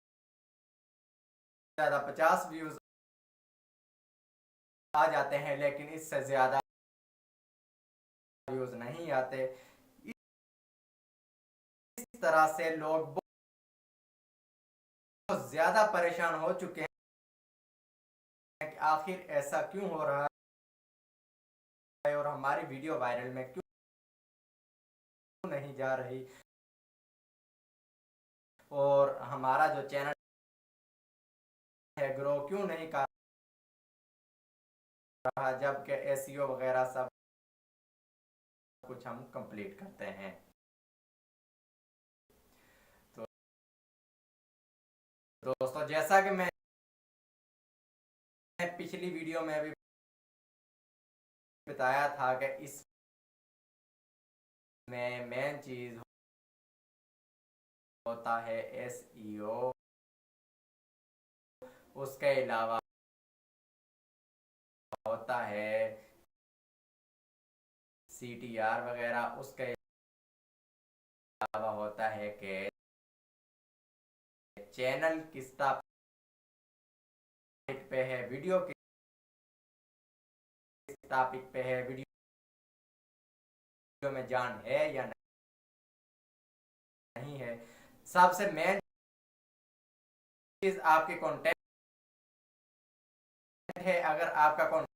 50 व्यूज आ जाते हैं, लेकिन इससे ज्यादा व्यूज नहीं आते। इस तरह से लोग बहुत ज्यादा परेशान हो चुके हैं कि आखिर ऐसा क्यों हो रहा है और हमारी वीडियो वायरल में क्यों नहीं जा रही, और हमारा जो चैनल है ग्रो क्यों नहीं कर रहा, जबकि एसईओ वगैरह सब कुछ हम कंप्लीट करते हैं। तो दोस्तों, जैसा कि मैं पिछली वीडियो में भी बताया था कि इस में मेन चीज होता है एसईओ, उसके अलावा होता है सीटीआर वगैरह, उसके अलावा होता है कि चैनल किस पे है, वीडियो के टॉपिक पे है, वीडियो में जान है या नहीं है। सबसे मेन चीज आपके कंटेंट है। अगर आपका कंटेंट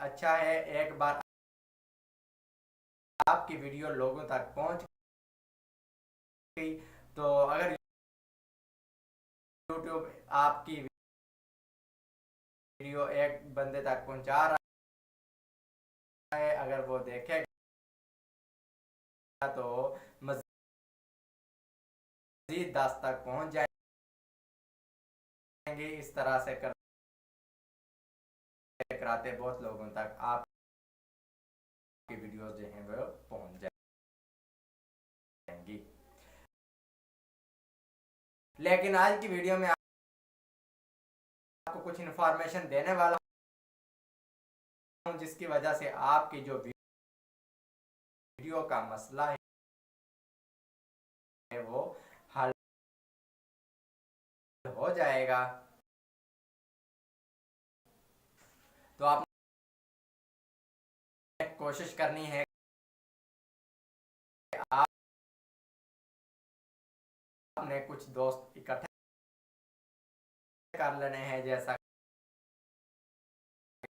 अच्छा है, एक बार आपकी वीडियो लोगों तक पहुंच गई, तो अगर यूट्यूब आपकी वीडियो एक बंदे तक पहुंचा रहा है, अगर वो देखेगा तो मजीद 10 तक पहुंच जाएंगे। इस तरह से कराते बहुत लोगों तक आपकी वीडियो जो हैं वो पहुंच जाएंगी। लेकिन आज की वीडियो में आपको कुछ इन्फॉर्मेशन देने वाला हूं, जिसकी वजह से आपकी जो वीडियो का मसला है वो हल हो जाएगा। तो आप कोशिश करनी है कि आपने कुछ दोस्त इकट्ठे कर लेने हैं, जैसा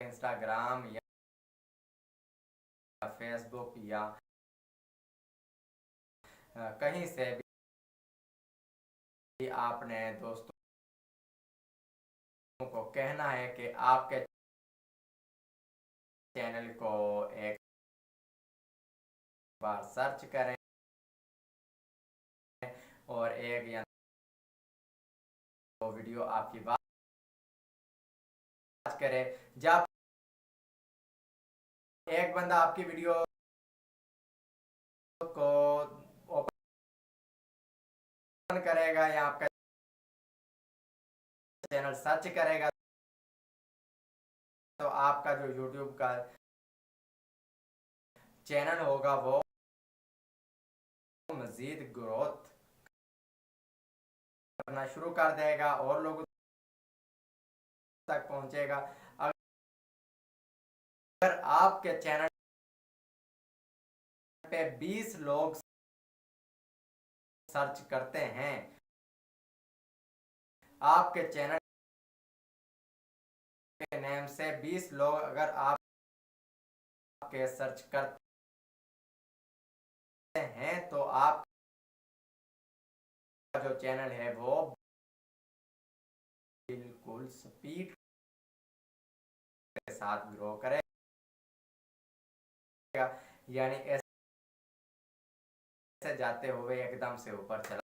इंस्टाग्राम या फेसबुक या कहीं से भी आपने दोस्तों को कहना है कि आपके चैनल को एक बार सर्च करें और एक या दो वीडियो आपकी बात करे। जब एक बंदा आपकी वीडियो को ओपन करेगा या आपका चैनल सर्च करेगा, तो आपका जो यूट्यूब का चैनल होगा वो मजीद ग्रोथ करना शुरू कर देगा और लोगों तक पहुंचेगा। अगर आपके चैनल पे 20 लोग सर्च करते हैं, आपके चैनल के नेम से 20 लोग अगर आपके सर्च करते हैं, तो आपका जो चैनल है वो बिल्कुल स्पीड के साथ ग्रो करेगा, यानी ऐसे जाते हुए एकदम से ऊपर चला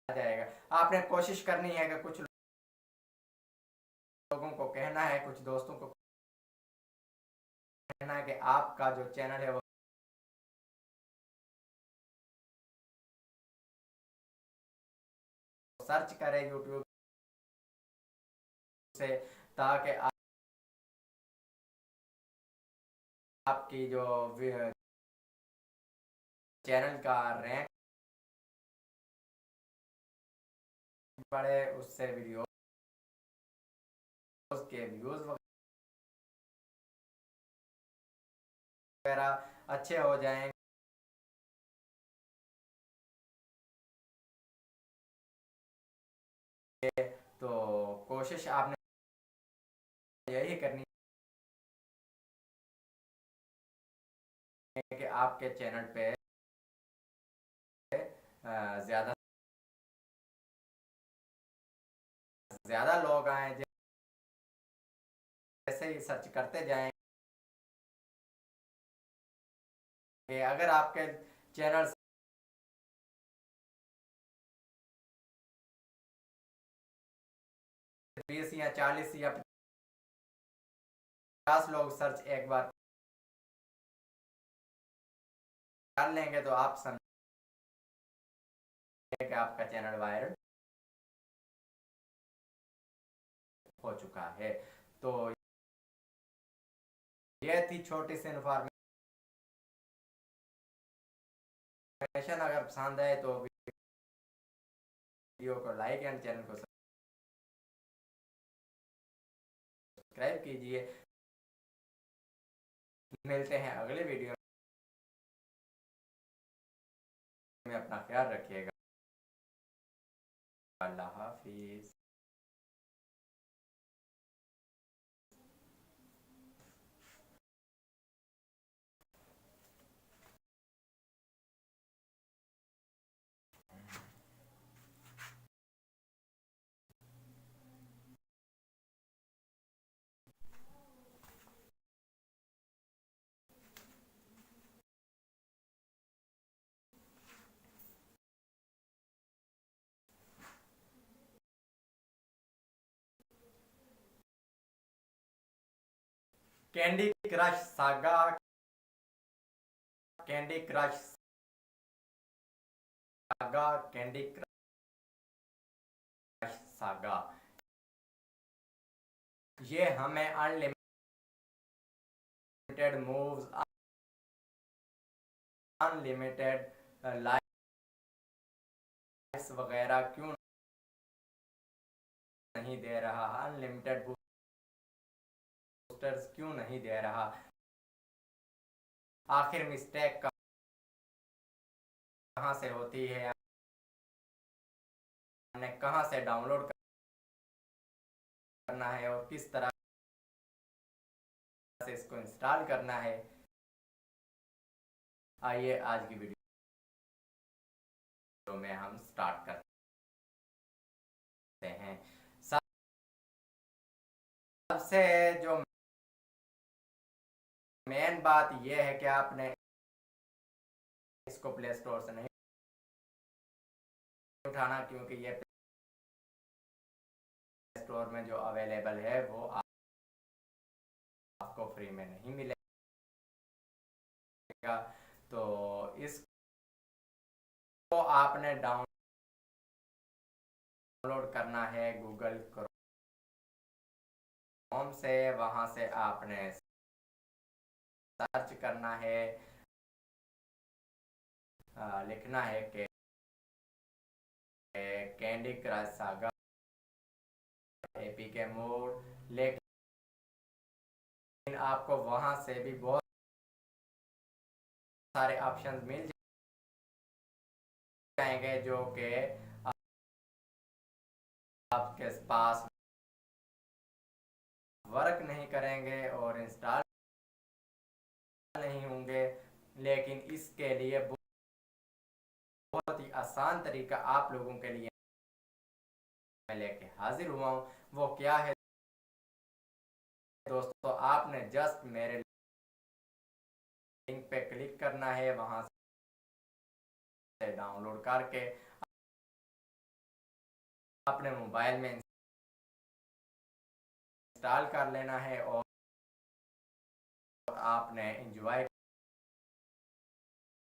जाएगा। आपने कोशिश करनी है कि कुछ लोगों को कहना है, कुछ दोस्तों को कहना है कि आपका जो चैनल है वो सर्च करें यूट्यूब से, ताकि आपकी जो चैनल का रैंक बढ़े, उससे वीडियो के व्यूज वगैरह अच्छे हो जाएंगे। तो कोशिश आपने यही करनी है कि आपके चैनल पे ज्यादा ज्यादा लोग आए, जैसे ही सर्च करते जाएंगे। अगर आपके चैनल 20 या 40 या 50 लोग सर्च एक बार कर लेंगे, तो आप समझें कि आपका चैनल वायरल हो चुका है। तो ये थी छोटी सी इन्फॉर्मेशन। अगर पसंद आए तो वीडियो को लाइक एंड चैनल को सब्सक्राइब कीजिए। मिलते हैं अगले वीडियो में, अपना ख्याल रखिएगा। अल्लाह हाफिज। Candy Crush Saga, Candy Crush Saga, Candy Crush Saga. ये हमें अनलिमिटेड मूव्स, अनलिमिटेड लाइफ्स वगैरह क्यों नहीं दे रहा, अनलिमिटेड बूस्टर्स क्यों नहीं दे रहा। आखिर मिस्टेक कहाँ से होती है, हमने कहाँ से डाउनलोड करना है और किस तरह से इसको इंस्टॉल करना है। आइए आज की वीडियो में हम स्टार्ट करते हैं। सबसे जो मेन बात यह है कि आपने इसको प्ले स्टोर से नहीं उठाना, क्योंकि ये प्ले स्टोर में जो अवेलेबल है वो आपको फ्री में नहीं मिलेगा। तो इसको आपने डाउनलोड करना है गूगल क्रोम से। वहां से आपने सर्च करना है, लिखना है कि candy Crush saga APK mode. लेकिन आपको वहां से भी बहुत सारे ऑप्शंस मिल जाएंगे जो कि आपके पास वर्क नहीं करेंगे और इंस्टॉल नहीं होंगे। लेकिन इसके लिए बहुत ही आसान तरीका आप लोगों के लिए मैं लेके हाजिर हुआ हूँ। वो क्या है दोस्तों, आपने जस्ट मेरे लिंक पे क्लिक करना है, वहां से डाउनलोड करके अपने मोबाइल में इंस्टॉल कर लेना है और आपने एंजॉय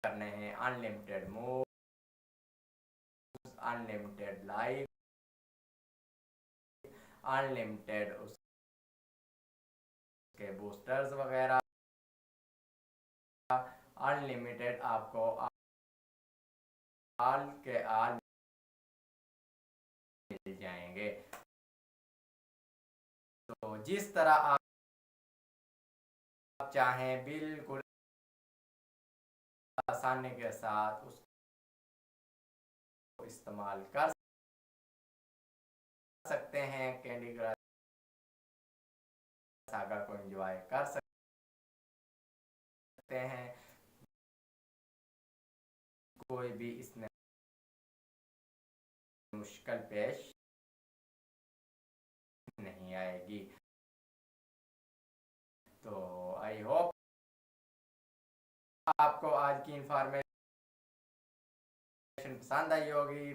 करने हैं unlimited move, unlimited live, unlimited उसके बूस्टर्स वगैरह, अनलिमिटेड आपको आल के आल मिल जाएंगे। तो जिस तरह आप चाहें बिल्कुल आसानी के साथ उसको इस्तेमाल कर सकते हैं। कैंडी क्रश सागा को एंजॉय कर सकते हैं। कोई भी इसमें मुश्किल पेश नहीं आएगी। तो आई होप आपको आज की इंफॉर्मेशन पसंद आई होगी।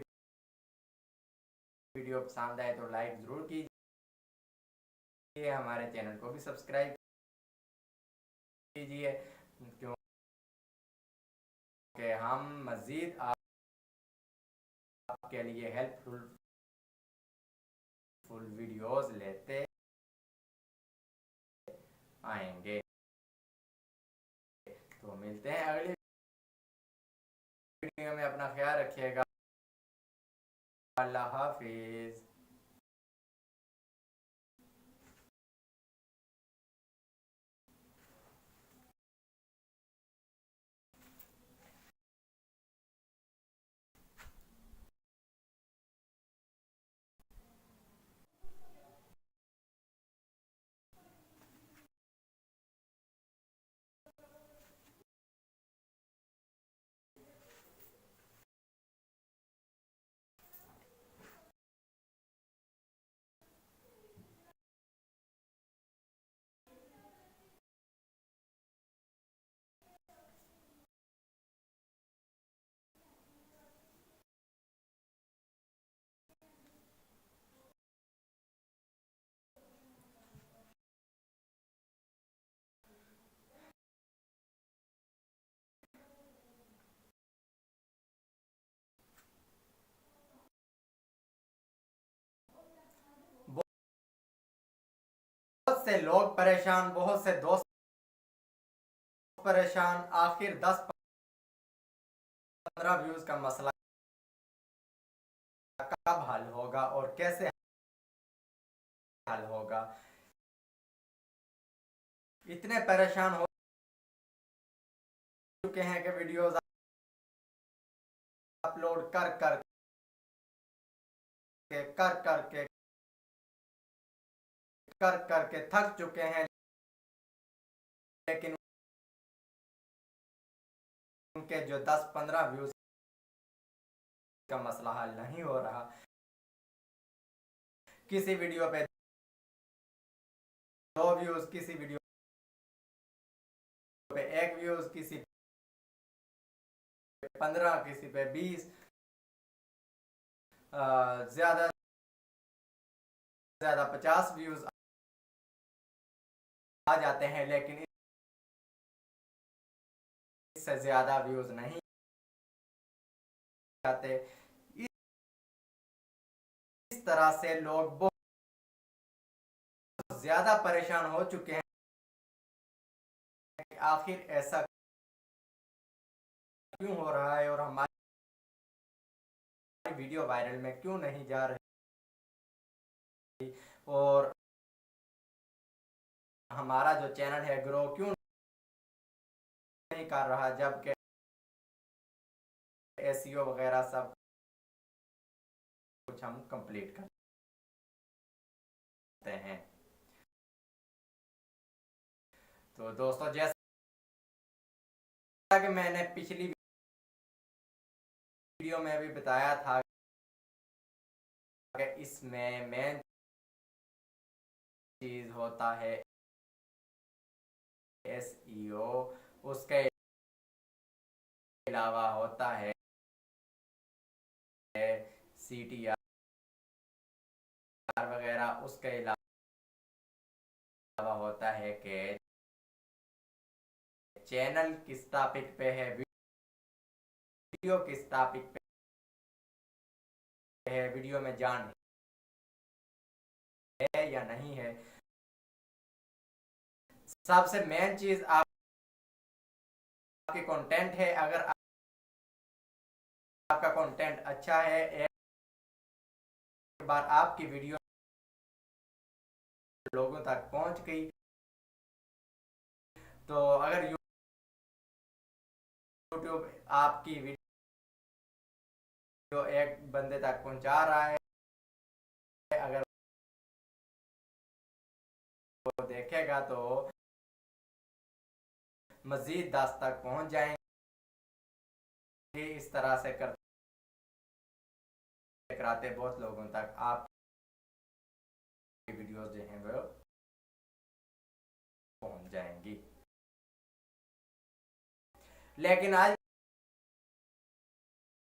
वीडियो पसंद आए तो लाइक जरूर कीजिए, हमारे चैनल को भी सब्सक्राइब कीजिए, क्योंकि हम मज़ीद आपके लिए हेल्पफुल वीडियोस लेते आएंगे। तो मिलते हैं अगली वीडियो में, अपना ख्याल रखिएगा। अल्लाह हाफिज। बहुत से लोग परेशान, बहुत से दोस्त परेशान। आखिर 10-15 व्यूज का मसला कब हल होगा और कैसे हल होगा? इतने परेशान हो चुके हैं कि वीडियोस अपलोड कर करके थक चुके हैं, लेकिन उनके जो 10-15 व्यूज का मसला हल नहीं हो रहा। किसी वीडियो पे 2 व्यूज, किसी वीडियो पे 1 व्यूज, किसी पे 15, किसी पे 20, ज्यादा ज्यादा 50 व्यूज आ जाते हैं, लेकिन इससे ज्यादा व्यूज नहीं आते। इस तरह से लोग बहुत ज्यादा परेशान हो चुके हैं कि आखिर ऐसा क्यों हो रहा है और हमारी वीडियो वायरल में क्यों नहीं जा रही, और हमारा जो चैनल है ग्रो क्यों नहीं कर रहा, जबकि एसईओ वगैरह सब कुछ हम कंप्लीट करते हैं। तो दोस्तों, जैसा कि मैंने पिछली वीडियो में भी बताया था कि इसमें मेन चीज होता है एसईओ, उसके अलावा होता है सीटीआर वगैरह, उसके अलावा होता है कि चैनल किस टॉपिक पे है, वीडियो किस टॉपिक पे है, वीडियो में जान है या नहीं है। सबसे मेन चीज आपकी कंटेंट है। अगर आपका कंटेंट अच्छा है, एक बार आपकी वीडियो लोगों तक पहुंच गई, तो अगर यूट्यूब आपकी वीडियो एक बंदे तक पहुंचा रहा है, अगर वो देखेगा तो मजीद 10 तक पहुंच जाएंगे। इस तरह से करते कराते बहुत लोगों तक आप वीडियोस जो हैं वो पहुंच जाएंगी। लेकिन आज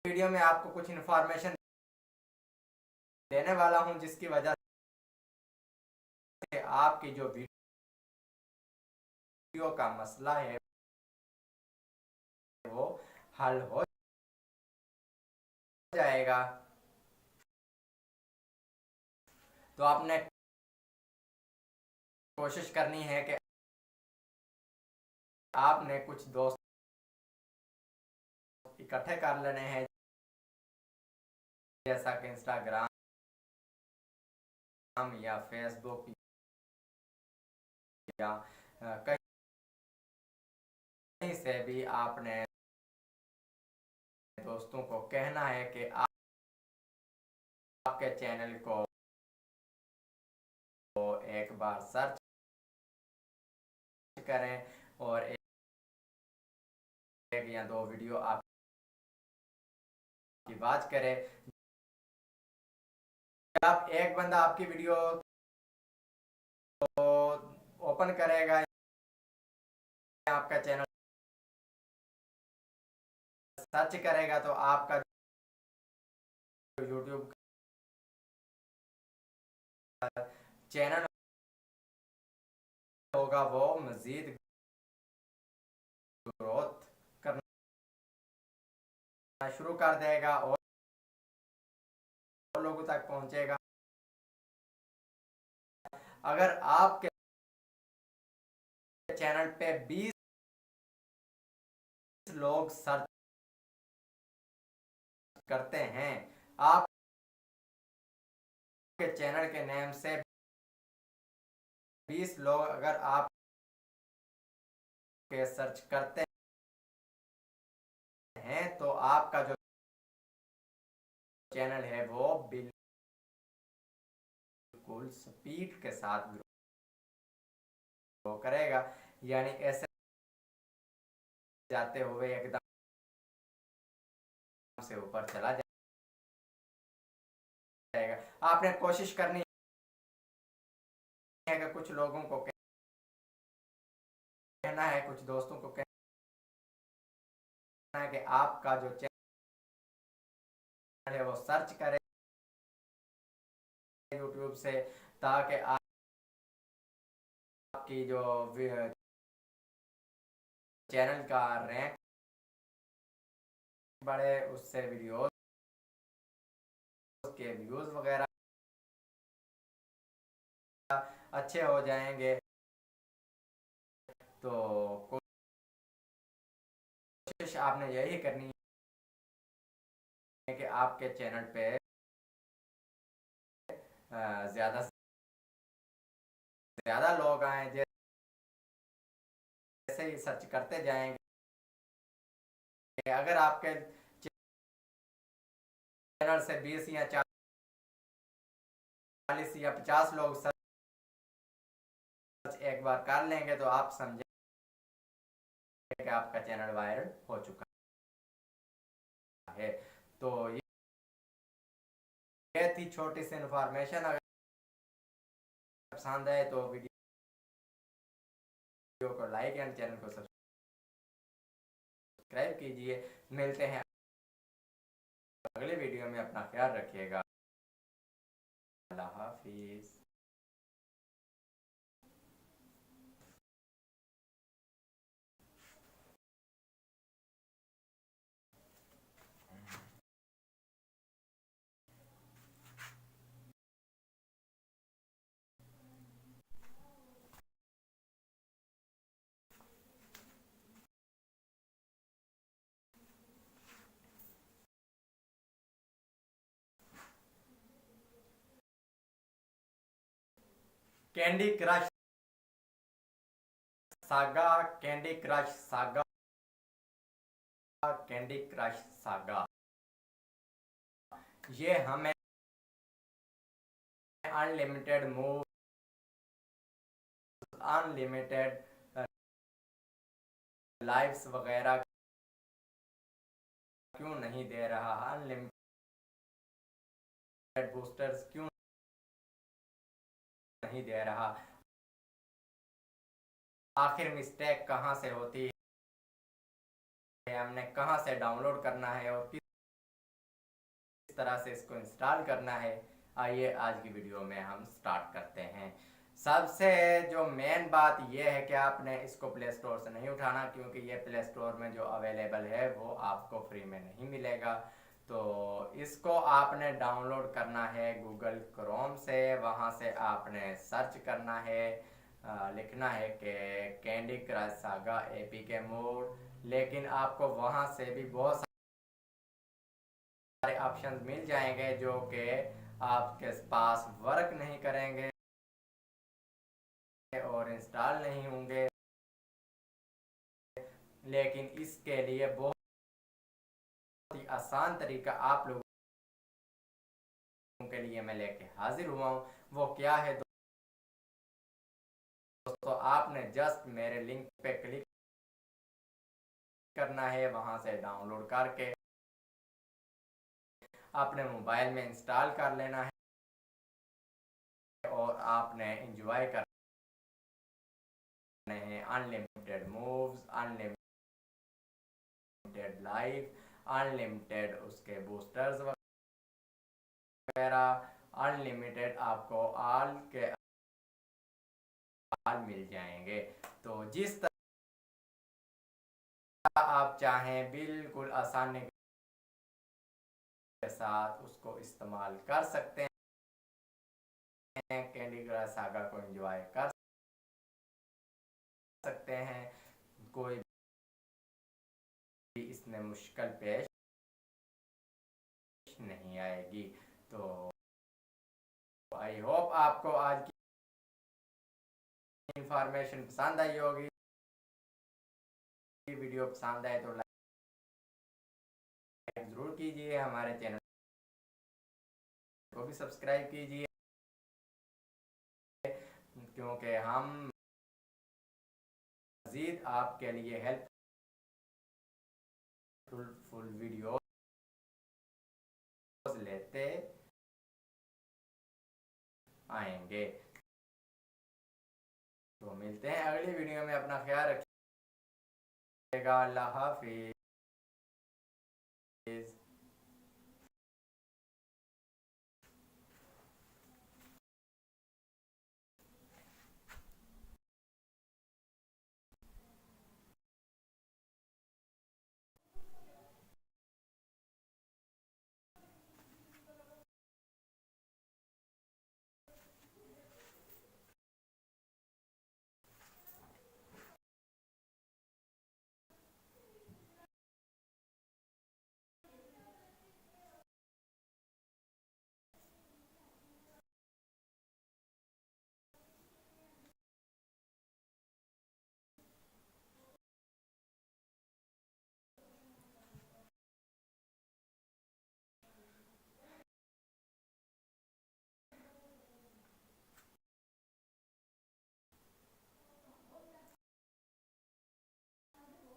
वीडियो में आपको कुछ इंफॉर्मेशन देने वाला हूं, जिसकी वजह से आपकी जो वीडियो का मसला है वो हल हो जाएगा। तो आपने कोशिश करनी है कि आपने कुछ दोस्त इकट्ठे कर लेने हैं जैसा कि इंस्टाग्राम या फेसबुक या कहीं से भी आपने दोस्तों को कहना है कि आपके चैनल को एक बार सर्च करें और एक या दो वीडियो आपकी वॉच करें। जब एक बंदा आपकी वीडियो को ओपन करेगा, आपका चैनल सर्च करेगा, तो आपका यूट्यूब चैनल होगा वो मजीद ग्रोथ करना शुरू कर देगा और लोगों तक पहुंचेगा। अगर आपके चैनल पे 20 लोग सर्च करते हैं, आपके चैनल के नेम से 20 लोग अगर आप के सर्च करते हैं, तो आपका जो चैनल है वो बिल्कुल स्पीड के साथ ग्रो करेगा। यानी ऐसे जाते हुए एकदम से ऊपर चला जाएगा। आपने कोशिश करनी है कि कुछ लोगों को कहना है, कुछ दोस्तों को कहना है कि आपका जो चैनल है वो सर्च करें यूट्यूब से, ताकि आपकी जो चैनल का रैंक बढ़े, उससे वीडियोस के व्यूज वगैरह अच्छे हो जाएंगे। तो कोशिश आपने यही करनी है कि आपके चैनल पे ज़्यादा से ज़्यादा लोग आएँ। जैसे ही सर्च करते जाएंगे, अगर आपके चैनल से 20 या 40 या 50 लोग सर्च एक बार कर लेंगे, तो आप समझें कि आपका चैनल वायरल हो चुका है। तो ये थी छोटी सी इंफॉर्मेशन। अगर पसंद आए तो वीडियो को लाइक एंड चैनल को सब्सक्राइब कीजिए। मिलते हैं अगले वीडियो में। अपना ख्याल रखिएगा। अल्लाह हाफिज। Candy Crush Saga, Candy Crush Saga, Candy Crush Saga. ये हमें अनलिमिटेड मूव, अनलिमिटेड लाइव्स वगैरह क्यों नहीं दे रहा, अनलिमिटेड बूस्टर्स क्यों नहीं दे रहा, आखिर मिस्टेक कहां से होती है, हमने कहां से डाउनलोड करना है और किस तरह से इसको इंस्टॉल करना है। आइए आज की वीडियो में हम स्टार्ट करते हैं। सबसे जो मेन बात यह है कि आपने इसको प्ले स्टोर से नहीं उठाना, क्योंकि ये प्ले स्टोर में जो अवेलेबल है वो आपको फ्री में नहीं मिलेगा। तो इसको आपने डाउनलोड करना है गूगल क्रोम से। वहाँ से आपने सर्च करना है, लिखना है कि candy Crush saga APK mode. लेकिन आपको वहाँ से भी बहुत सारे ऑप्शंस मिल जाएंगे जो कि आपके पास वर्क नहीं करेंगे और इंस्टॉल नहीं होंगे, लेकिन इसके लिए बहुत ही आसान तरीका आप लोगों के लिए मैं लेके हाजिर हुआ हूँ। वो क्या है दोस्तों, आपने जस्ट मेरे लिंक पे क्लिक करना है, वहां से डाउनलोड करके अपने मोबाइल में इंस्टॉल कर लेना है और आपने एंजॉय करना है unlimited moves, unlimited live, unlimited उसके बूस्टर्स वगैरह, अनलिमिटेड आपको ऑल के ऑल मिल जाएंगे। तो जिस तरह आप चाहें बिल्कुल आसानी के साथ उसको इस्तेमाल कर सकते हैं, कैंडी क्रश सागा को एंजॉय कर सकते हैं, कोई भी इसमें मुश्किल पेश नहीं आएगी। तो आई होप आपको आज की इंफॉर्मेशन पसंद आई होगी। वीडियो पसंद आए तो लाइक जरूर कीजिए, हमारे चैनल को भी सब्सक्राइब कीजिए, क्योंकि हम मज़ीद आपके लिए हेल्पफुल वीडियो लेते आएंगे। तो मिलते हैं अगली वीडियो में, अपना ख्याल रखिएगा। अल्लाह हाफिज।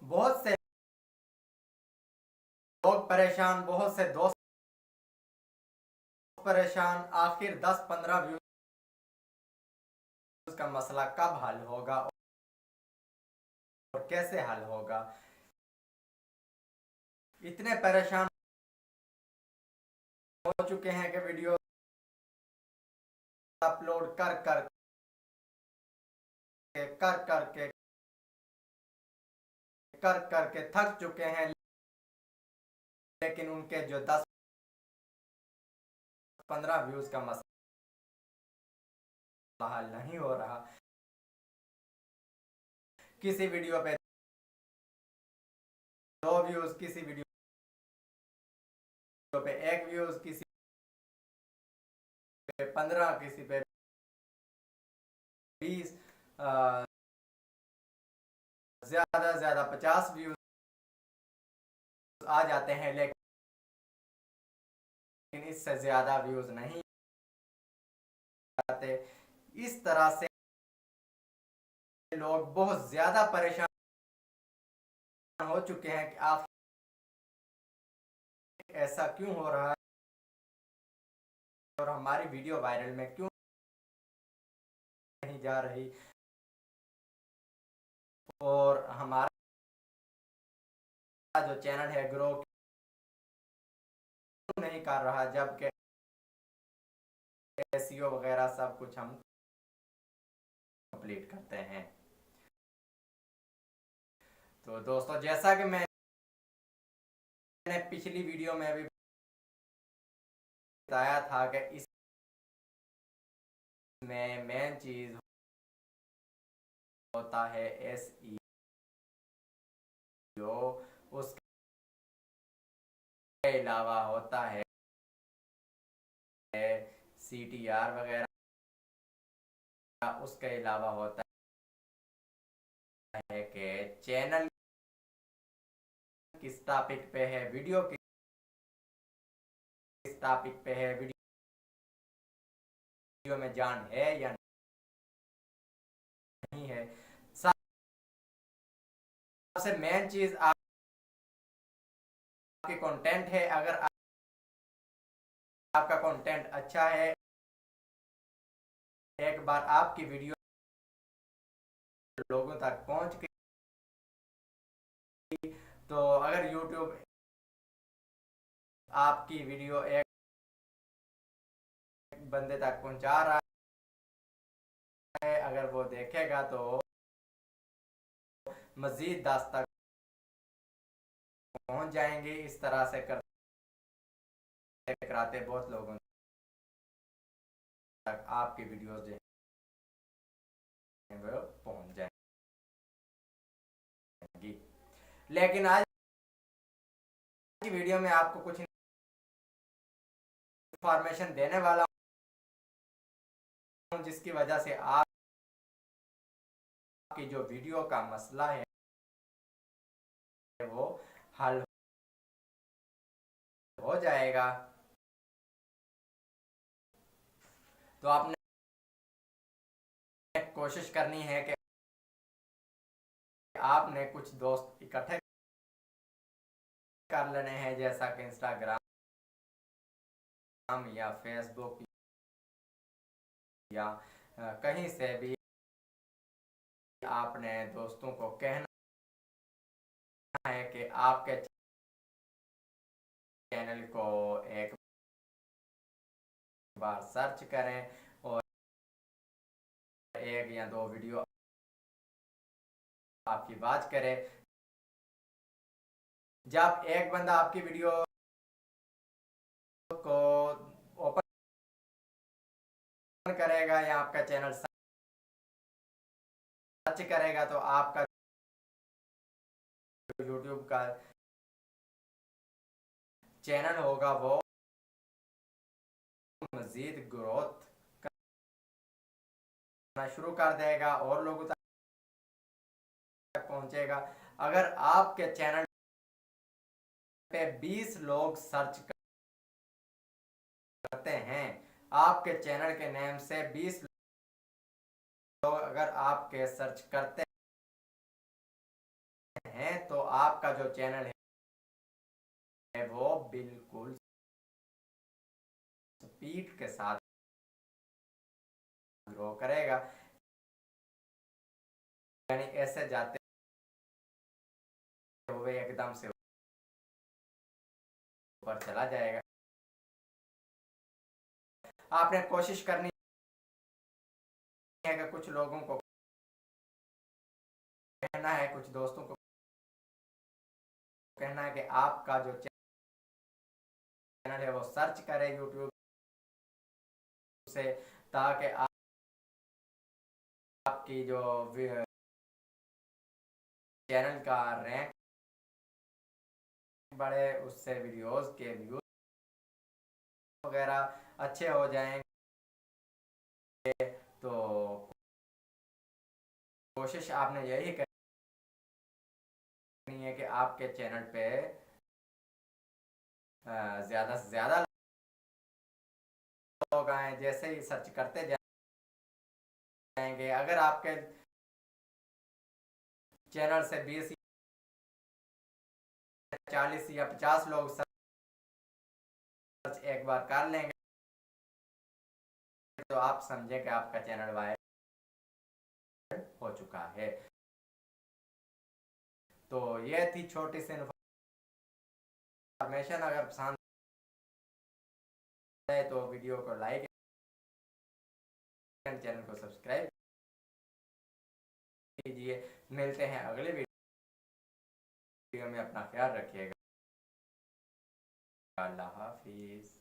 बहुत से लोग परेशान, बहुत से दोस्त परेशान, आखिर 10-15 व्यूज का मसला कब हल होगा और कैसे हल होगा। इतने परेशान हो चुके हैं कि वीडियो अपलोड कर करके थक चुके हैं, लेकिन उनके जो 10-15 व्यूज का मसला हल नहीं हो रहा। किसी वीडियो पे 2 व्यूज, किसी वीडियो पे 1 व्यूज, किसी पे 15, किसी पे 20, ज्यादा से ज्यादा 50 व्यूज आ जाते हैं, लेकिन इससे ज्यादा व्यूज नहीं आते। इस तरह से लोग बहुत ज्यादा परेशान हो चुके हैं कि आप ऐसा क्यों हो रहा है और हमारी वीडियो वायरल में क्यों नहीं जा रही और हमारा जो चैनल है ग्रो क्यों नहीं कर रहा, जबकि एसईओ वगैरह सब कुछ हम कंप्लीट करते हैं। तो दोस्तों, जैसा कि मैंने पिछली वीडियो में भी बताया था कि इसमें मेन चीज होता है एसईओ, उसके अलावा होता है CTR वगैरह, उसके अलावा होता है कि चैनल किस टॉपिक पे है, वीडियो किस टॉपिक पे है, वीडियो में जान है या नहीं है। सबसे मेन चीज आपकी कंटेंट है। अगर आपका कंटेंट अच्छा है, एक बार आपकी वीडियो लोगों तक पहुंच गई, तो अगर YouTube आपकी वीडियो एक बंदे तक पहुंचा रहा है, अगर वो देखेगा तो मजीद 10 तक पहुंच जाएंगे। इस तरह से करते कराते बहुत लोगों तक आपकी वीडियोस जो है वो पहुंच जाएंगी। लेकिन आज की वीडियो में आपको कुछ इंफॉर्मेशन देने वाला हूं, जिसकी वजह से आपकी जो वीडियो का मसला है वो हल हो जाएगा। तो आपने कोशिश करनी है कि आपने कुछ दोस्त इकट्ठे कर लेने हैं, जैसा कि इंस्टाग्राम या फेसबुक या कहीं से भी आपने दोस्तों को कहना है कि आपके चैनल को एक बार सर्च करें और 1 या 2 वीडियो आपकी वॉच करे। जब एक बंदा आपकी वीडियो को ओपन करेगा या आपका चैनल सर्च करेगा, तो आपका YouTube का चैनल होगा वो मजीद ग्रोथ करना शुरू कर देगा और लोगों तक पहुंचेगा। अगर आपके चैनल पे 20 लोग सर्च करते हैं, आपके चैनल के नेम से 20 लोग अगर आपके सर्च करते हैं, तो आपका जो चैनल है वो बिल्कुल स्पीड के साथ ग्रो करेगा। यानी ऐसे जाते हुए एकदम से ऊपर चला जाएगा। आपने कोशिश करनी है कि कुछ लोगों को कहना है, कुछ दोस्तों को कहना है कि आपका जो चैनल है वो सर्च करें YouTube से, ताकि आपकी जो चैनल का रैंक बढ़े, उससे वीडियोस के व्यूज वगैरह अच्छे हो जाएंगे। तो कोशिश आपने यही करनी है कि आपके चैनल पे ज़्यादा से ज़्यादा लोग आए। जैसे ही सर्च करते जाएंगे, अगर आपके चैनल से 20 40 या 50 लोग सर्च एक बार कर लेंगे, तो आप समझें कि आपका चैनल वायरल हो चुका है। तो ये थी छोटी सी इन्फॉर्मेशन। अगर पसंद है तो वीडियो को लाइक, चैनल को सब्सक्राइब कीजिए। मिलते हैं अगले वीडियो में। अपना ख्याल रखिएगा। अल्लाह हाफिज।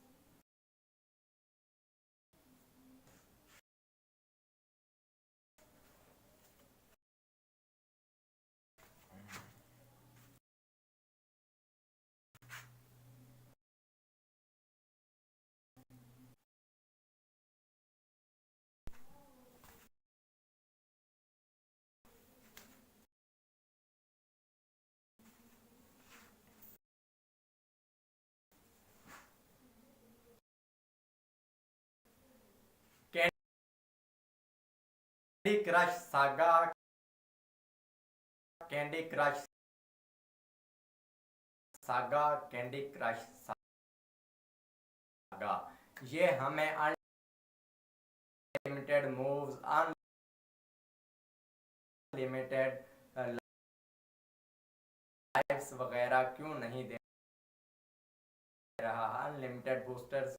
Candy Crush Saga, Candy Crush Saga, Candy Crush Saga, ये हमें अनलिमिटेड मूव्स, अनलिमिटेड लाइव्स वगैरह क्यों नहीं दे रहा, अनलिमिटेड बूस्टर्स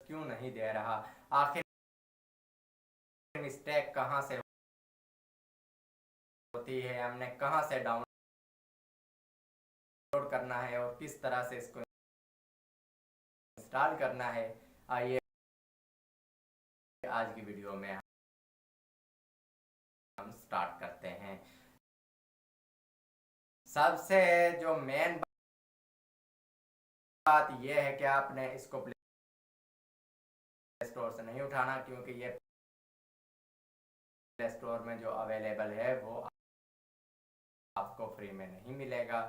क्यों नहीं दे रहा, आखिर मिस्टेक कहां से होती है, हमने कहां से डाउनलोड करना है और किस तरह से इसको इंस्टॉल करना है। आइए आज की वीडियो में हम स्टार्ट करते हैं। सबसे जो मेन बात यह है कि आपने इसको प्ले स्टोर से नहीं उठाना, क्योंकि ये प्ले स्टोर में जो अवेलेबल है वो आपको फ्री में नहीं मिलेगा।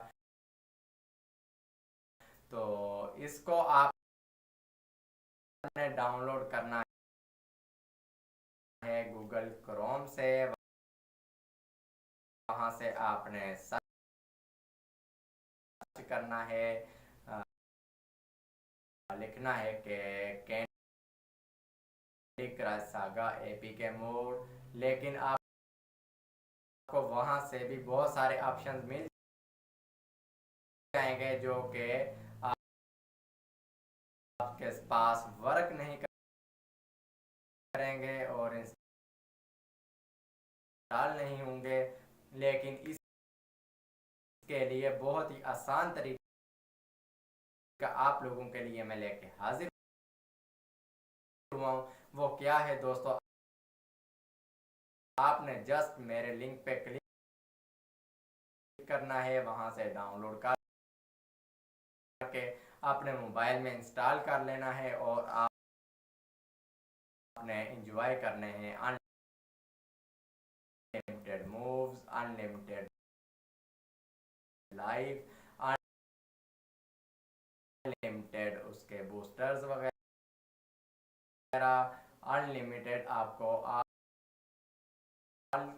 तो इसको आपने डाउनलोड करना है गूगल क्रोम से, वहां से आपने सर्च करना है, लिखना है कि candy Crush saga APK mode, लेकिन आपको वहां से भी बहुत सारे ऑप्शंस मिल जाएंगे जो कि आपके पास वर्क नहीं करेंगे और इंस्टॉल नहीं होंगे, लेकिन इसके लिए बहुत ही आसान तरीका आप लोगों के लिए मैं लेके हाजिर हुआ हूं। वो क्या है दोस्तों, आपने जस्ट मेरे लिंक पे क्लिक करना है, वहां से डाउनलोड करके अपने मोबाइल में इंस्टॉल कर लेना है और आपने एंजॉय करने हैं unlimited moves, unlimited live, unlimited उसके बूस्टर्स वगैरह, अनलिमिटेड आपको आल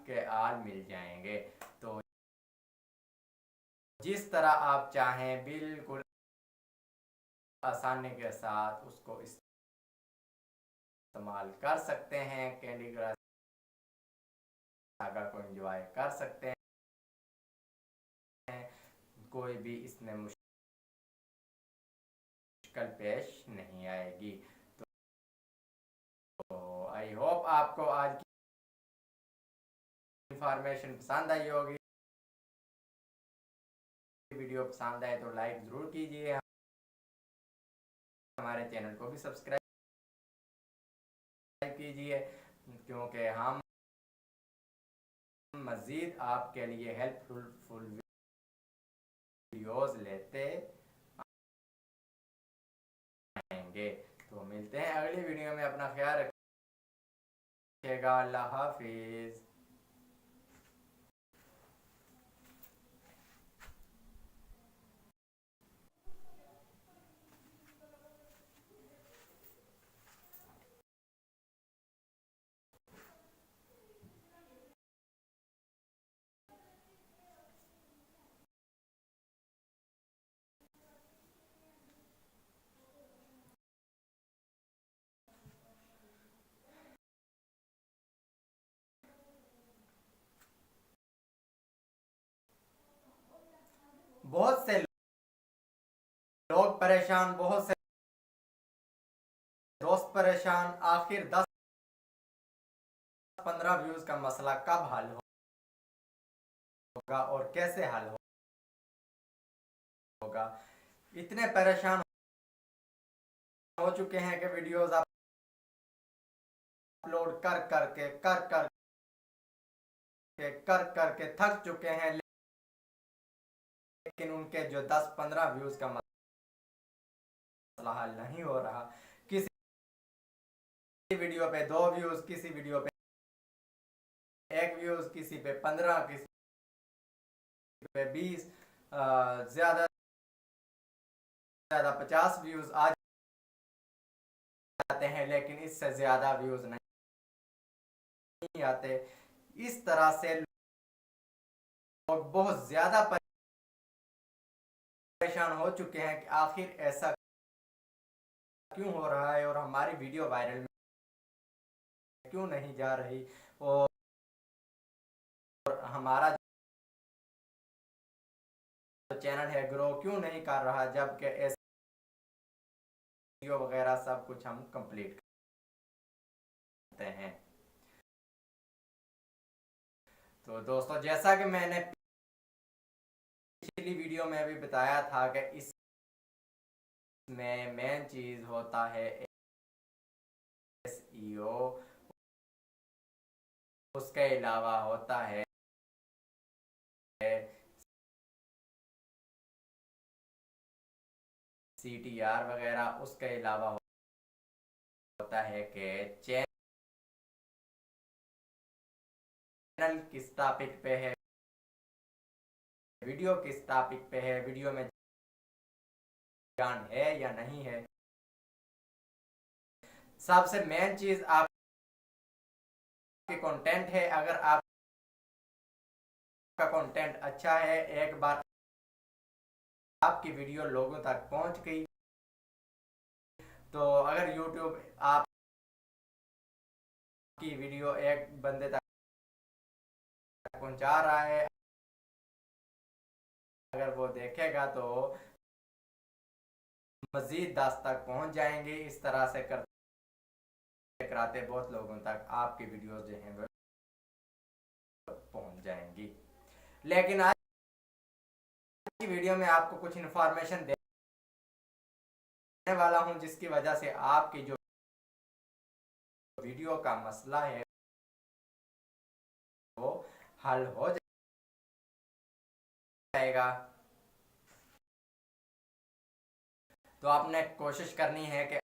के आल मिल जाएंगे। तो जिस तरह आप चाहें बिल्कुल आसानी के साथ उसको इस्तेमाल कर सकते हैं, कैंडी क्रश सागा को एंजॉय कर सकते हैं, कोई भी इसमें मुश्किल पेश नहीं आएगी। तो आई होप आपको आज की इंफॉर्मेशन पसंद आई होगी। वीडियो पसंद आए तो लाइक जरूर कीजिए, हमारे चैनल को भी सब्सक्राइब कीजिए, क्योंकि हम मज़ीद आपके लिए हेल्पफुल वीडियोस लेते आएंगे। तो मिलते हैं अगली वीडियो में, अपना ख्याल रखिएगा, अल्लाह हाफिज़। बहुत से लोग परेशान, बहुत से दोस्त परेशान, आखिर 10-15 व्यूज का मसला कब हल होगा और कैसे हल होगा। इतने परेशान हो चुके हैं कि वीडियोस अपलोड कर करके थक चुके हैं, लेकिन उनके जो 10-15 व्यूज का मसला हल नहीं हो रहा। किसी वीडियो पे 2 व्यूज, किसी वीडियो पे 1 व्यूज, किसी पे 15, किसी पे 20, ज्यादा 50 व्यूज आ जाते हैं, लेकिन इससे ज्यादा व्यूज नहीं नहीं आते। इस तरह से लोग बहुत ज़्यादा परेशान हो चुके हैं कि आखिर ऐसा क्यों हो रहा है और हमारी वीडियो वायरल क्यों नहीं जा रही और हमारा जो चैनल है ग्रो क्यों नहीं कर रहा, जबकि ऐसे वीडियो वगैरह सब कुछ हम कंप्लीट करते हैं। तो दोस्तों, जैसा कि मैंने पिछली वीडियो में भी बताया था कि इसमें मेन चीज़ होता है SEO, उसके अलावा होता है CTR वगैरह, उसके अलावा होता है कि चैनल किस टॉपिक पे है, वीडियो किस टॉपिक पे है, वीडियो में जान है या नहीं है। सबसे मेन चीज़ आपके कंटेंट है। अगर आपका कंटेंट अच्छा है, एक बार आपकी वीडियो लोगों तक पहुंच गई, तो अगर YouTube आपकी वीडियो एक बंदे तक पहुंचा रहा है, अगर वो देखेगा तो मजीद 10 तक पहुंच जाएंगे। इस तरह से करते कराते बहुत लोगों तक आपकी वीडियोस जो हैं वो पहुंच जाएंगी। लेकिन आज की वीडियो में आपको कुछ इन्फॉर्मेशन देने वाला हूं, जिसकी वजह से आपकी जो वीडियो का मसला है वो हल हो जाएगा। तो आपने कोशिश करनी है कि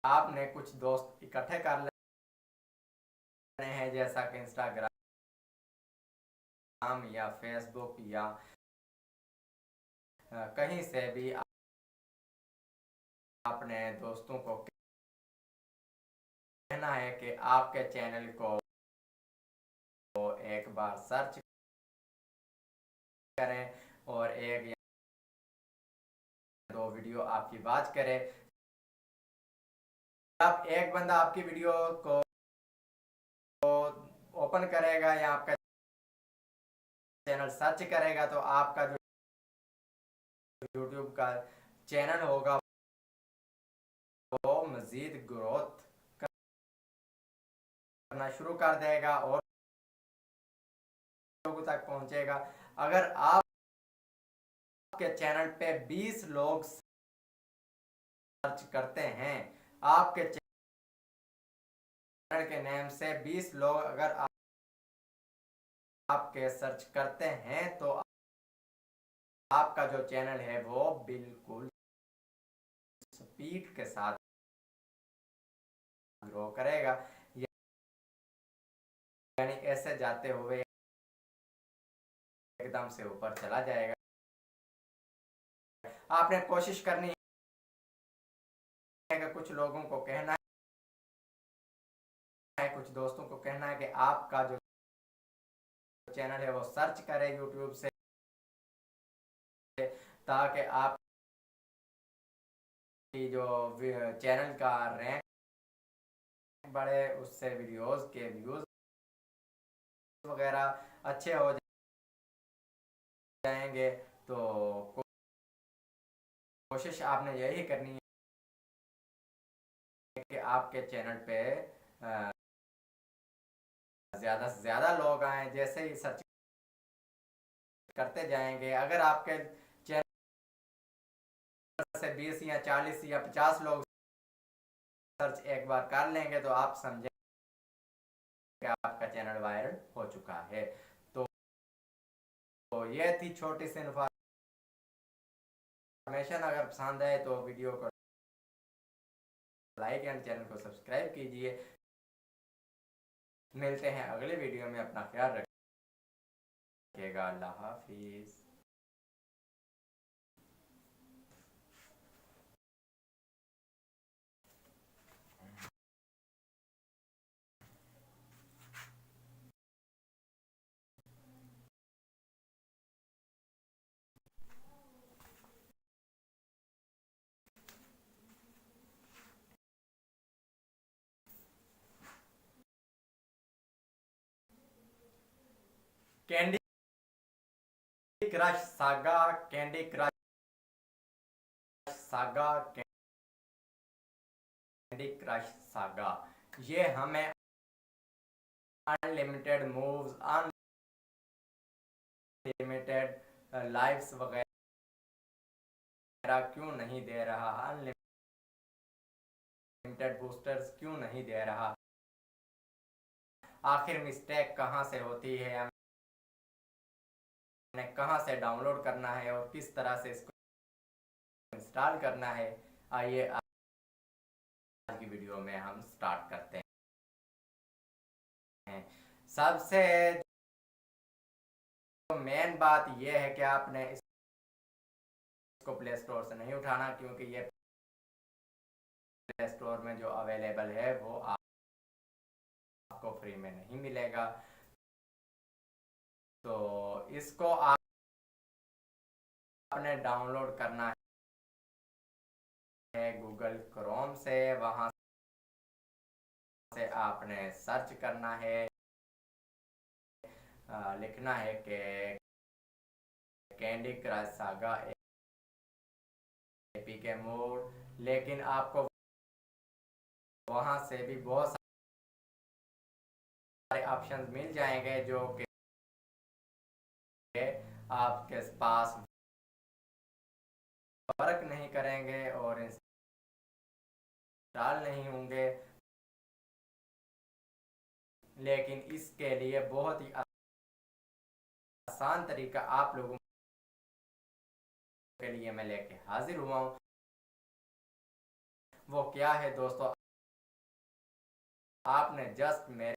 आपने कुछ दोस्त इकट्ठे कर लेने हैं, जैसा कि इंस्टाग्राम या फेसबुक या कहीं से भी अपने दोस्तों को कहना है कि आपके चैनल को एक बार सर्च करें और एक या दो वीडियो आपकी वॉच करे। जब एक बंदा आपकी वीडियो को ओपन करेगा या आपका चैनल सर्च करेगा, तो आपका जो YouTube का चैनल होगा वो मजीद ग्रोथ करना शुरू कर देगा और लोगों तक पहुंचेगा। अगर आपके चैनल पे 20 लोग सर्च करते हैं, आपके चैनल के नेम से 20 लोग अगर आपके सर्च करते हैं, तो आपका जो चैनल है वो बिल्कुल स्पीड के साथ ग्रो करेगा, यानी ऐसे जाते हुए एकदम से ऊपर चला जाएगा। आपने कोशिश करनी है कि कुछ लोगों को कहना है, कुछ दोस्तों को कहना है कि आपका जो चैनल है वो सर्च करें YouTube से, ताकि आप जो चैनल का रैंक बढ़े, उससे वीडियोस के व्यूज वगैरह अच्छे हो जाएंगे। तो कोशिश आपने यही करनी है कि आपके चैनल पे ज़्यादा से ज़्यादा लोग आएँ। जैसे ही सर्च करते जाएंगे, अगर आपके चैनल से 20 या 40 या 50 लोग सर्च एक बार कर लेंगे, तो आप समझें कि आपका चैनल वायरल हो चुका है। तो ये थी छोटी सी इन्फॉर्मेशन। अगर पसंद आए तो वीडियो को लाइक एंड चैनल को सब्सक्राइब कीजिए। मिलते हैं अगले वीडियो में, अपना ख्याल रखिएगा। अल्लाह हाफिज़। Candy Crush Saga, Candy Crush Saga, Candy Crush Saga, ये हमें अनलिमिटेड मूव्स, अनलिमिटेड लाइव्स वगैरह क्यों नहीं दे रहा, अनलिमिटेड बूस्टर्स क्यों नहीं दे रहा। आखिर मिस्टेक कहाँ से होती है, हमें कहाँ से डाउनलोड करना है और किस तरह से इसको इंस्टॉल करना है, आइए आज की वीडियो में हम स्टार्ट करते हैं। सबसे मेन बात यह है कि आपने इसको प्ले स्टोर से नहीं उठाना, क्योंकि ये प्ले स्टोर में जो अवेलेबल है वो आपको फ्री में नहीं मिलेगा। तो इसको आपने डाउनलोड करना है गूगल क्रोम से, वहां से आपने सर्च करना है, लिखना है कि candy Crush saga APK mode, लेकिन आपको वहां से भी बहुत सारे ऑप्शंस मिल जाएंगे जो कि आपके पास वर्क नहीं करेंगे और इंस्टॉल नहीं होंगे, लेकिन इसके लिए बहुत ही आसान तरीका आप लोगों के लिए मैं लेके हाजिर हुआ हूँ। वो क्या है दोस्तों, आपने जस्ट मेरे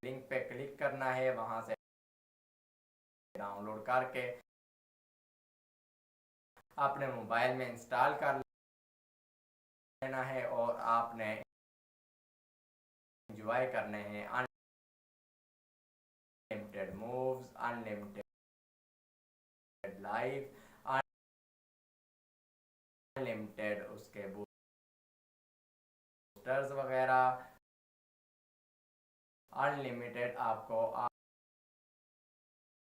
लिंक पे क्लिक करना है, वहां से डाउनलोड करके अपने मोबाइल में इंस्टॉल कर लेना है और आपने एंजॉय करने हैं unlimited moves, unlimited live, unlimited उसके बूस्टर्स वगैरह, अनलिमिटेड आपको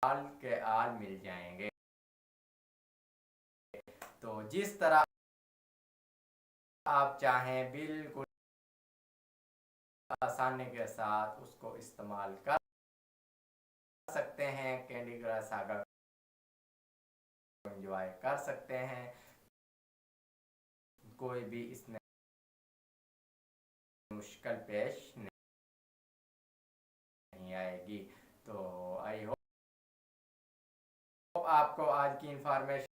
आल के आल मिल जाएंगे। तो जिस तरह आप चाहें बिल्कुल आसानी के साथ उसको इस्तेमाल कर सकते हैं, कैंडी क्रश सागा को एंजॉय कर सकते हैं, कोई भी इसमें मुश्किल पेश नहीं आएगी। तो आई होप आपको आज की इंफॉर्मेशन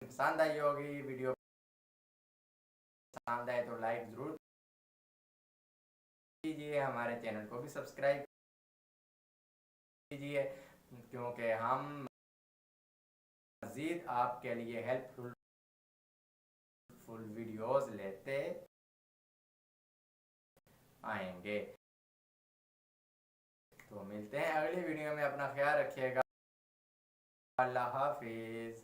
पसंद आई होगी। वीडियो पसंद आए तो लाइक जरूर कीजिए, हमारे चैनल को भी सब्सक्राइब कीजिए, क्योंकि हम मज़ीद आपके लिए हेल्पफुल वीडियोस लेते आएंगे। तो मिलते हैं अगली वीडियो में, अपना ख्याल रखिएगा, अल्लाह हाफिज।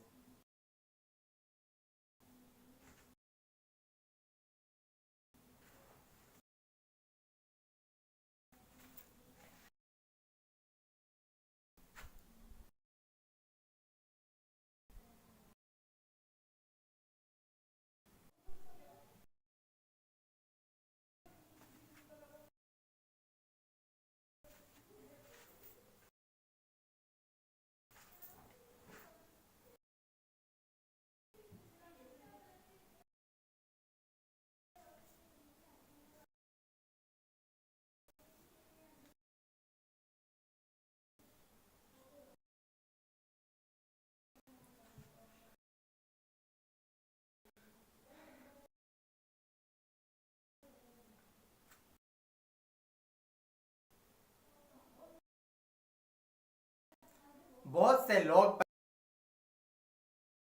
बहुत से लोग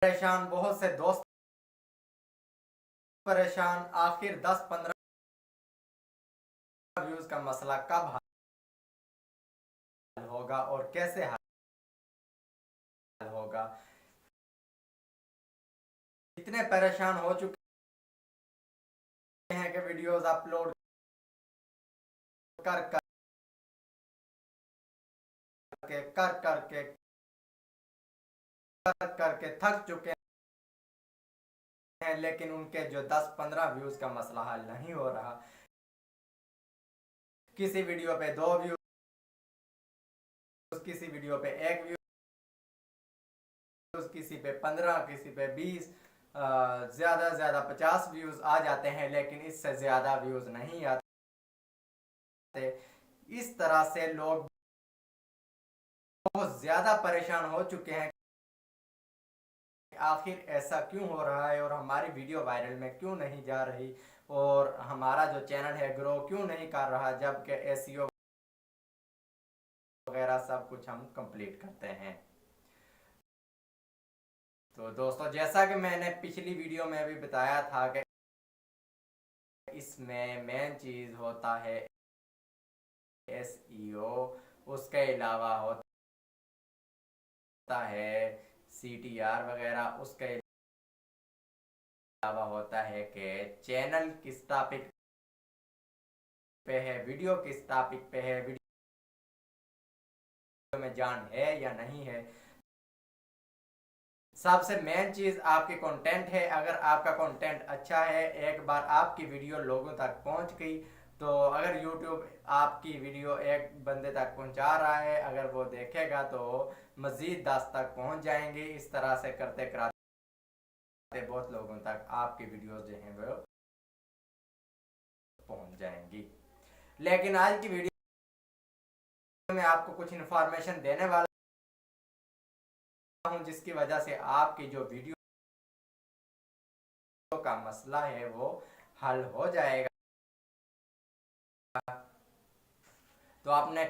परेशान, बहुत से दोस्त परेशान, आखिर 10-15 व्यूज का मसला कब हल होगा और कैसे हल होगा। इतने परेशान हो चुके हैं कि वीडियोस अपलोड कर करके थक चुके हैं, लेकिन उनके जो 10-15 व्यूज का मसला हल नहीं हो रहा। किसी वीडियो पे 2 व्यूज, किसी वीडियो पे 1 व्यूज, किसी पे 15, किसी पे 20, ज्यादा ज्यादा 50 व्यूज आ जाते हैं, लेकिन इससे ज्यादा व्यूज नहीं आते। इस तरह से लोग बहुत ज्यादा परेशान हो चुके हैं, आखिर ऐसा क्यों हो रहा है और हमारी वीडियो वायरल में क्यों नहीं जा रही और हमारा जो चैनल है ग्रो क्यों नहीं कर रहा, जबकि एसईओ वगैरह सब कुछ हम कंप्लीट करते हैं। तो दोस्तों, जैसा कि मैंने पिछली वीडियो में भी बताया था कि इसमें मेन चीज होता है एसईओ, उसके अलावा होता है सीटीआर वगैरह, उसके अलावा होता है कि चैनल किस टॉपिक पे है, वीडियो किस टॉपिक पे है, वीडियो में जान है या नहीं है। सबसे मेन चीज आपकी कंटेंट है। अगर आपका कंटेंट अच्छा है, एक बार आपकी वीडियो लोगों तक पहुंच गई, तो अगर YouTube आपकी वीडियो एक बंदे तक पहुंचा रहा है, अगर वो देखेगा तो मजीद 10 तक पहुंच जाएंगे। इस तरह से करते कराते बहुत लोगों तक आपकी वीडियोस जो हैं वो पहुंच जाएंगी। लेकिन आज की वीडियो में आपको कुछ इन्फॉर्मेशन देने वाला हूं, जिसकी वजह से आपकी जो वीडियो का मसला है वो हल हो जाएगा। तो आपने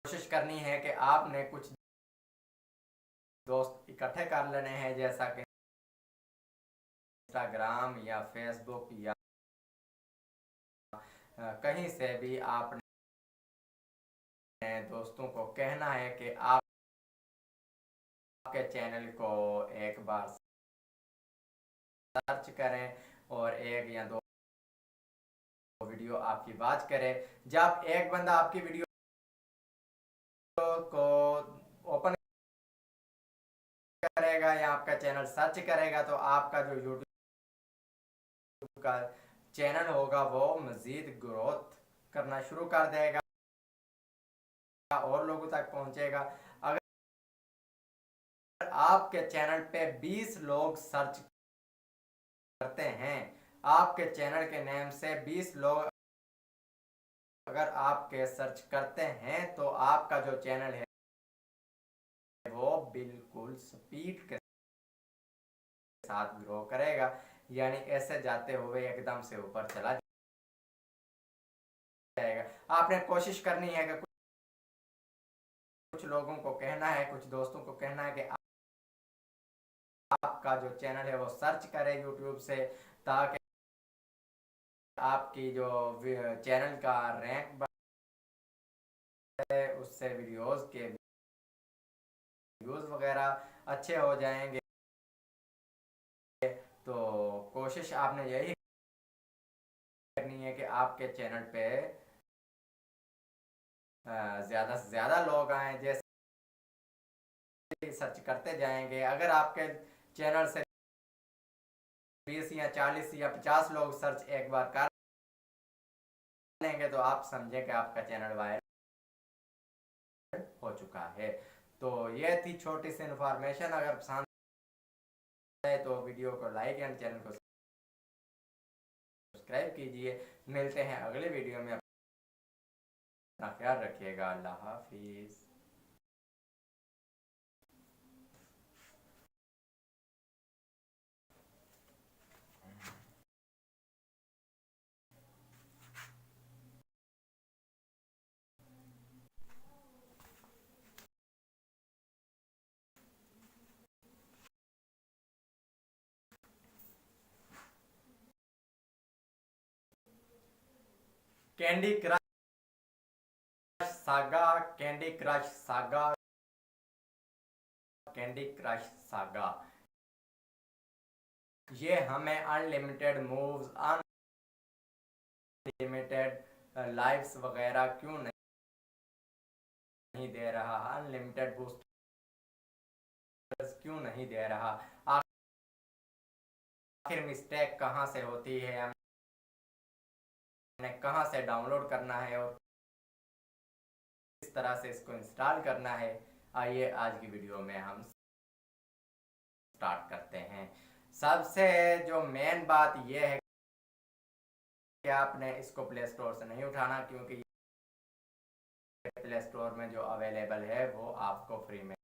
कोशिश करनी है कि आपने कुछ दोस्त इकट्ठे कर लेने हैं, जैसा कि इंस्टाग्राम या फेसबुक या कहीं से भी आपने दोस्तों को कहना है कि आपके चैनल को एक बार सर्च करें और 1 या 2 वीडियो आपकी वॉच करे। जब एक बंदा आपकी वीडियो को ओपन करेगा या आपका चैनल सर्च करेगा, तो आपका जो यूट्यूब का चैनल होगा वो मजीद ग्रोथ करना शुरू कर देगा और लोगों तक पहुंचेगा। अगर आपके चैनल पे 20 लोग सर्च करते हैं, आपके चैनल के नेम से 20 लोग अगर आपके सर्च करते हैं, तो आपका जो चैनल है वो बिल्कुल स्पीड के साथ ग्रो करेगा, यानी ऐसे जाते हुए एकदम से ऊपर चला जाएगा। आपने कोशिश करनी है कि कुछ लोगों को कहना है, कुछ दोस्तों को कहना है कि आपका जो चैनल है वो सर्च करे YouTube से, ताकि आपकी जो चैनल का रैंक बढ़े, उससे वीडियोस के व्यूज वगैरह अच्छे हो जाएंगे। तो कोशिश आपने यही करनी है कि आपके चैनल पे ज़्यादा से ज़्यादा लोग आएँ। जैसे सर्च करते जाएंगे, अगर आपके चैनल से 20 या 40 या 50 लोग सर्च एक बार कर लेंगे, तो आप समझें कि आपका चैनल वायरल हो चुका है। तो ये थी छोटी सी इन्फॉर्मेशन। अगर पसंद है तो वीडियो को लाइक एंड चैनल को सब्सक्राइब कीजिए। मिलते हैं अगले वीडियो में, अपना ख्याल रखिएगा। अल्लाह हाफिज़। Candy Crush Saga, Candy Crush Saga, Candy Crush Saga. ये हमें अनलिमिटेड मूव्स, अनलिमिटेड लाइव्स वगैरह क्यों नहीं नहीं दे रहा, अनलिमिटेड बूस्टर्स क्यों नहीं दे रहा, आखिर मिस्टेक कहाँ से होती है, हमें कहाँ से डाउनलोड करना है और किस तरह से इसको इंस्टॉल करना है। आइए आज की वीडियो में हम स्टार्ट करते हैं। सबसे जो मेन बात यह है कि आपने इसको प्ले स्टोर से नहीं उठाना, क्योंकि प्ले स्टोर में जो अवेलेबल है वो आपको फ्री में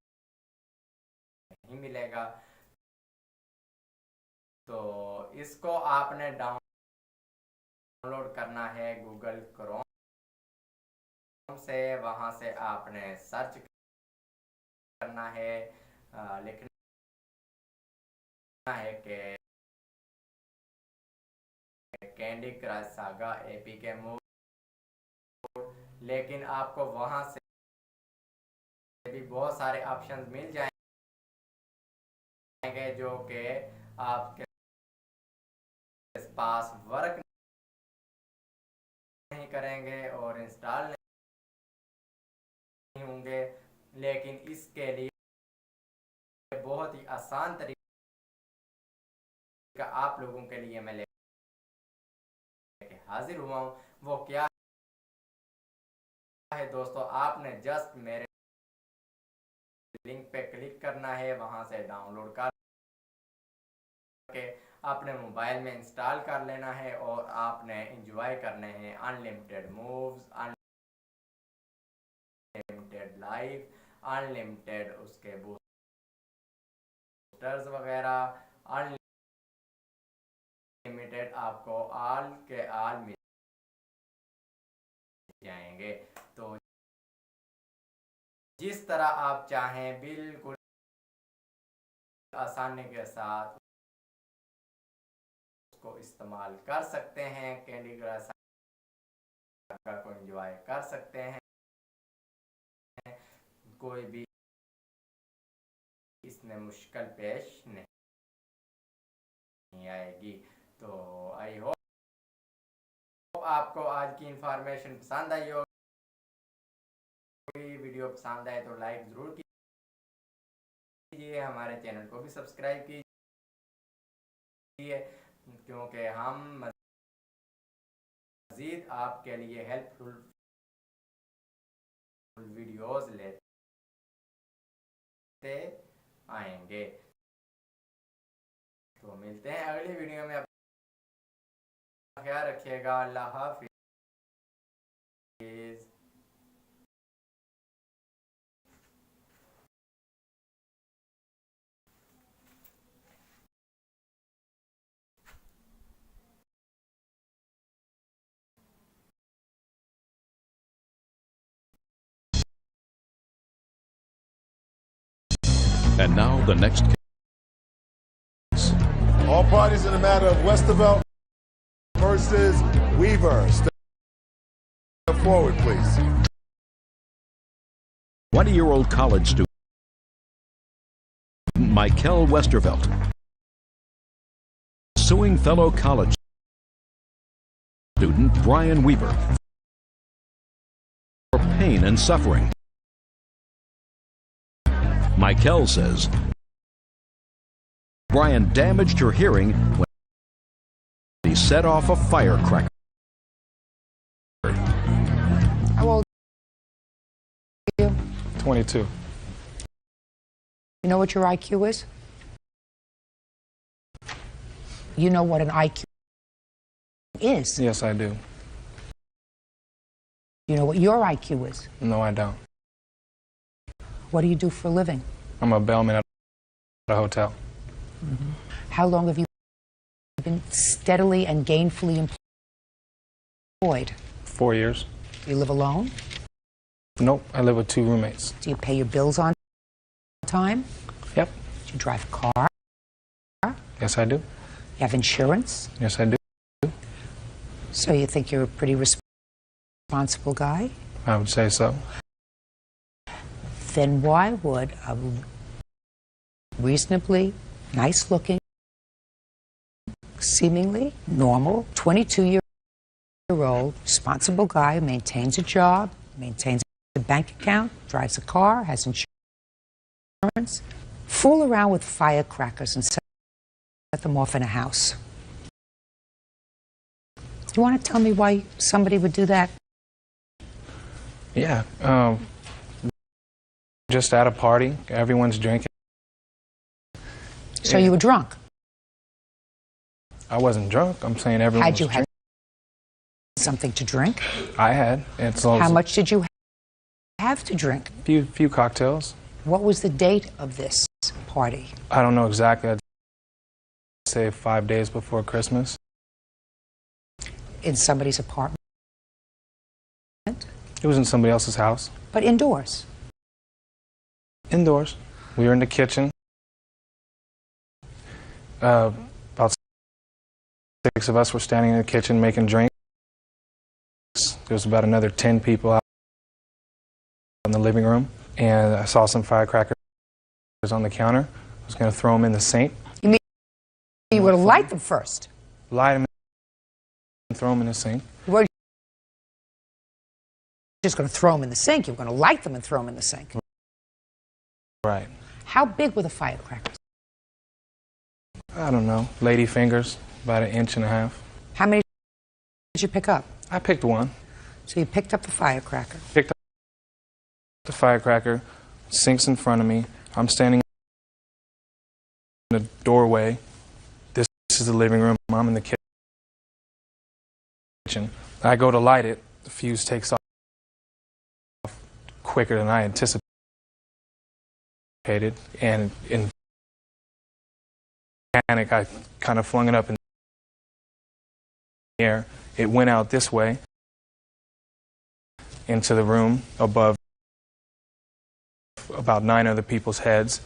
नहीं मिलेगा। तो इसको आपने डाउनलोड करना है गूगल क्रोम से। वहां से आपने सर्च करना है, लिखना है कि candy Crush saga APK mode, लेकिन आपको वहां से भी बहुत सारे ऑप्शंस मिल जाएंगे जो कि आपके पास वर्क नहीं करेंगे और इंस्टॉल नहीं होंगे। लेकिन इसके लिए बहुत ही आसान तरीका आप लोगों के लिए मैं लेके हाजिर हुआ हूँ। वो क्या है दोस्तों, आपने जस्ट मेरे लिंक पे क्लिक करना है, वहां से डाउनलोड करके अपने मोबाइल में इंस्टॉल कर लेना है और आपने एंजॉय करने हैं unlimited moves, unlimited life, unlimited उसके बूस्टर्स वगैरह, अनलिमिटेड आपको ऑल के ऑल मिल जाएंगे। तो जिस तरह आप चाहें बिल्कुल आसानी के साथ उसको इस्तेमाल कर सकते हैं, कैंडी क्रश को एंजॉय कर सकते हैं, कोई भी इसमें मुश्किल पेश नहीं आएगी। तो आई होप आपको आज की इंफॉर्मेशन पसंद आई होगी। वीडियो पसंद आए तो लाइक जरूर कीजिए, हमारे चैनल को भी सब्सक्राइब कीजिए, क्योंकि हम मज़ीद आपके लिए हेल्पफुल वीडियोस लेते आएंगे। तो मिलते हैं अगली वीडियो में, अपना ख्याल रखिएगा। अल्लाह हाफिज़।
And now the next case.
All parties in the matter of Westervelt versus Weaver. Step forward, please.
20-year-old college student Michael Westervelt suing fellow college student Brian Weaver for pain and suffering. Michael says Brian damaged her hearing when he set off a firecracker.
How old are you?
22.
You know what your IQ is? You know what an IQ is?
Yes, I do.
You know what your IQ is?
No, I don't.
What do you do for a living?
I'm a bellman at a hotel.
Mm-hmm. How long have you been steadily and gainfully employed?
4 years.
Do you live alone?
Nope, I live with 2 roommates.
Do you pay your bills on time?
Yep.
Do you drive a car?
Yes, I do.
You have insurance?
Yes, I do.
So you think you're a pretty responsible guy?
I would say so.
Then why would a reasonably nice-looking, seemingly normal, 22-year-old, responsible guy who maintains a job, maintains a bank account, drives a car, has insurance, fool around with firecrackers and set them off in a house. Do you want to tell me why somebody would do that?
Yeah. Just at a party, everyone's drinking.
So you were drunk?
I wasn't drunk. I'm saying everyone
Had
was
you had
drinking.
something to drink?
I had.
How much did you have to drink?
Few cocktails.
What was the date of this party?
I don't know exactly. I'd say 5 days before Christmas.
In somebody's apartment?
It was in somebody else's house.
But indoors?
Indoors. We were in the kitchen. About 6 of us were standing in the kitchen making drinks. There was about another 10 people out in the living room, and I saw some firecrackers on the counter. I was going to throw them in the sink.
You mean you were to light them first?
Light them and throw them in the sink.
You weren't just going to throw them in the sink. You were going to light them and throw them in the sink.
Right.
How big were the firecrackers?
I don't know. Lady fingers, about 1.5 inches.
How many did you pick up?
I picked one.
So you picked up the firecracker.
Picked up the firecracker, sink's in front of me. I'm standing in the doorway. This is the living room. I'm in the kitchen. I go to light it. The fuse takes off quicker than I anticipated. And in panic, I kind of flung it up in the air. It went out this way into the room above about 9 other people's heads.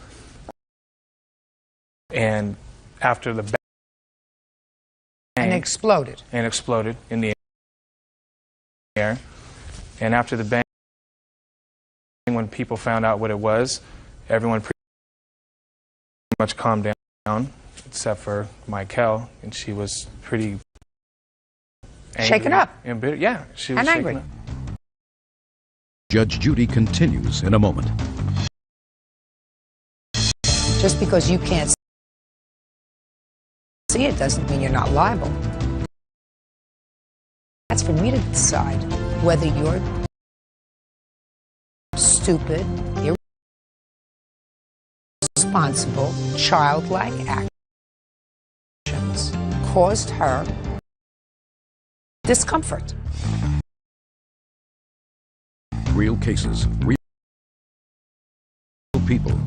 And after the bang,
And exploded.
And exploded in the air. And after the bang, when people found out what it was, everyone pretty much calmed down, except for Michael, and she was pretty angry.
Shaken up.
And bitter. Yeah, she was
And
shaken
angry.
up.
Judge Judy continues in a moment.
Just because you can't see it doesn't mean you're not liable. That's for me to decide whether you're stupid, irresponsible, childlike actions caused her discomfort.
Real cases, real people.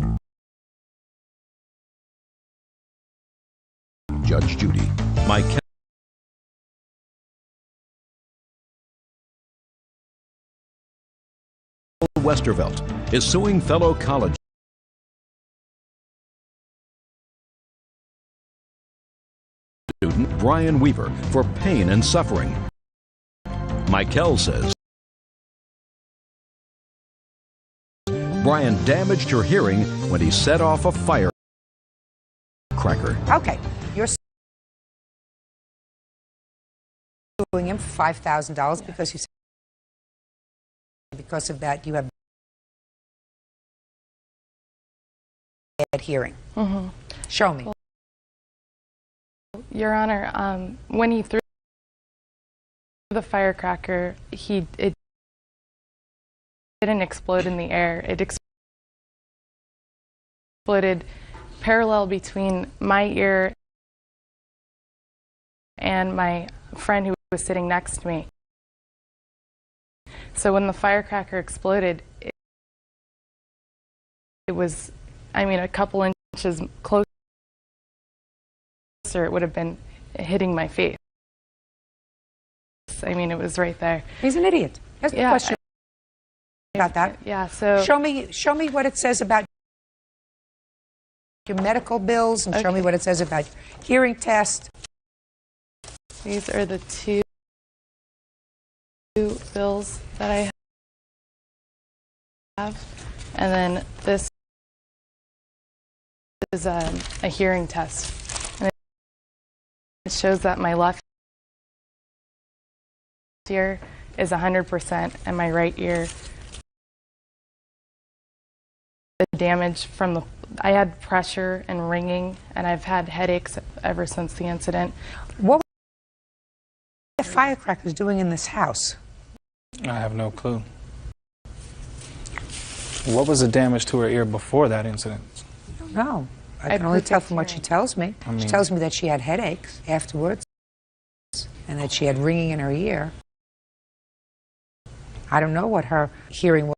Judge Judy. Michael Westervelt is suing fellow college student Brian Weaver for pain and suffering. Michael says Brian damaged her hearing when he set off a firecracker.
Okay, you're suing him for $5,000 because you said because of that you have bad hearing.
Mm-hmm.
Show me.
Your Honor, when he threw the firecracker, it didn't explode in the air. It exploded parallel between my ear and my friend who was sitting next to me. So when the firecracker exploded, it was, I mean, a couple inches closer, it would have been hitting my face. I mean, it was right there.
He's an idiot. Here's the question about that.
Yeah, so
show me what it says about your medical bills and show me what it says about your hearing test.
These are the two bills that I have, and then this is a hearing test. And it shows that my left ear is 100% and my right ear damage from I had pressure and ringing, and I've had headaches ever since the incident.
What were the firecrackers doing in this house?
I have no clue. What was the damage to her ear before that incident?
No, I can only tell from what she tells me.
I mean,
she tells me that she had headaches afterwards and that she had ringing in her ear. I don't know what her hearing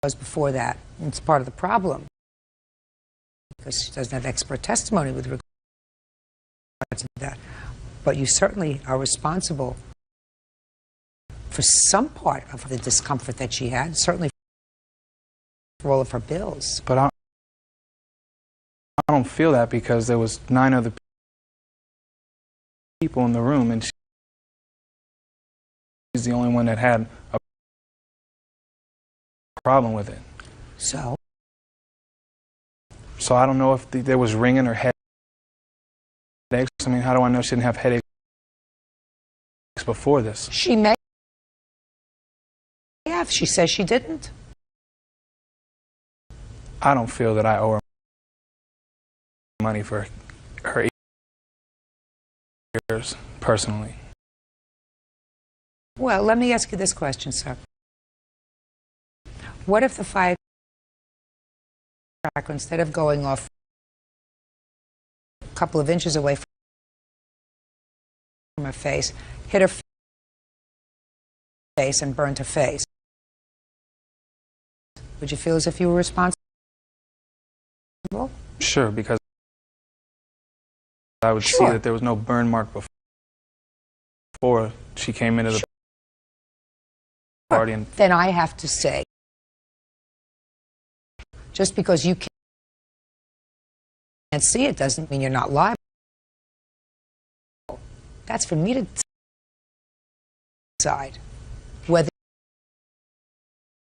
was before that. It's part of the problem because she doesn't have expert testimony with regard to that. But you certainly are responsible for some part of the discomfort that she had, certainly for all of her bills.
But I don't feel that because there was 9 other people in the room, and she's the only one that had a problem with it.
So
I don't know if there was ringing or headaches. I mean, how do I know she didn't have headaches before this?
She may have. She says she didn't.
I don't feel that I owe her money for her ears, personally.
Well, let me ask you this question, sir. What if the firecracker, instead of going off a couple of inches away from her face, hit her face and burned her face? Would you feel as if you were responsible?
Sure, because I would see that there was no burn mark before she came into the party. And
then I have to say, just because you can't see it doesn't mean you're not liable. That's for me to decide whether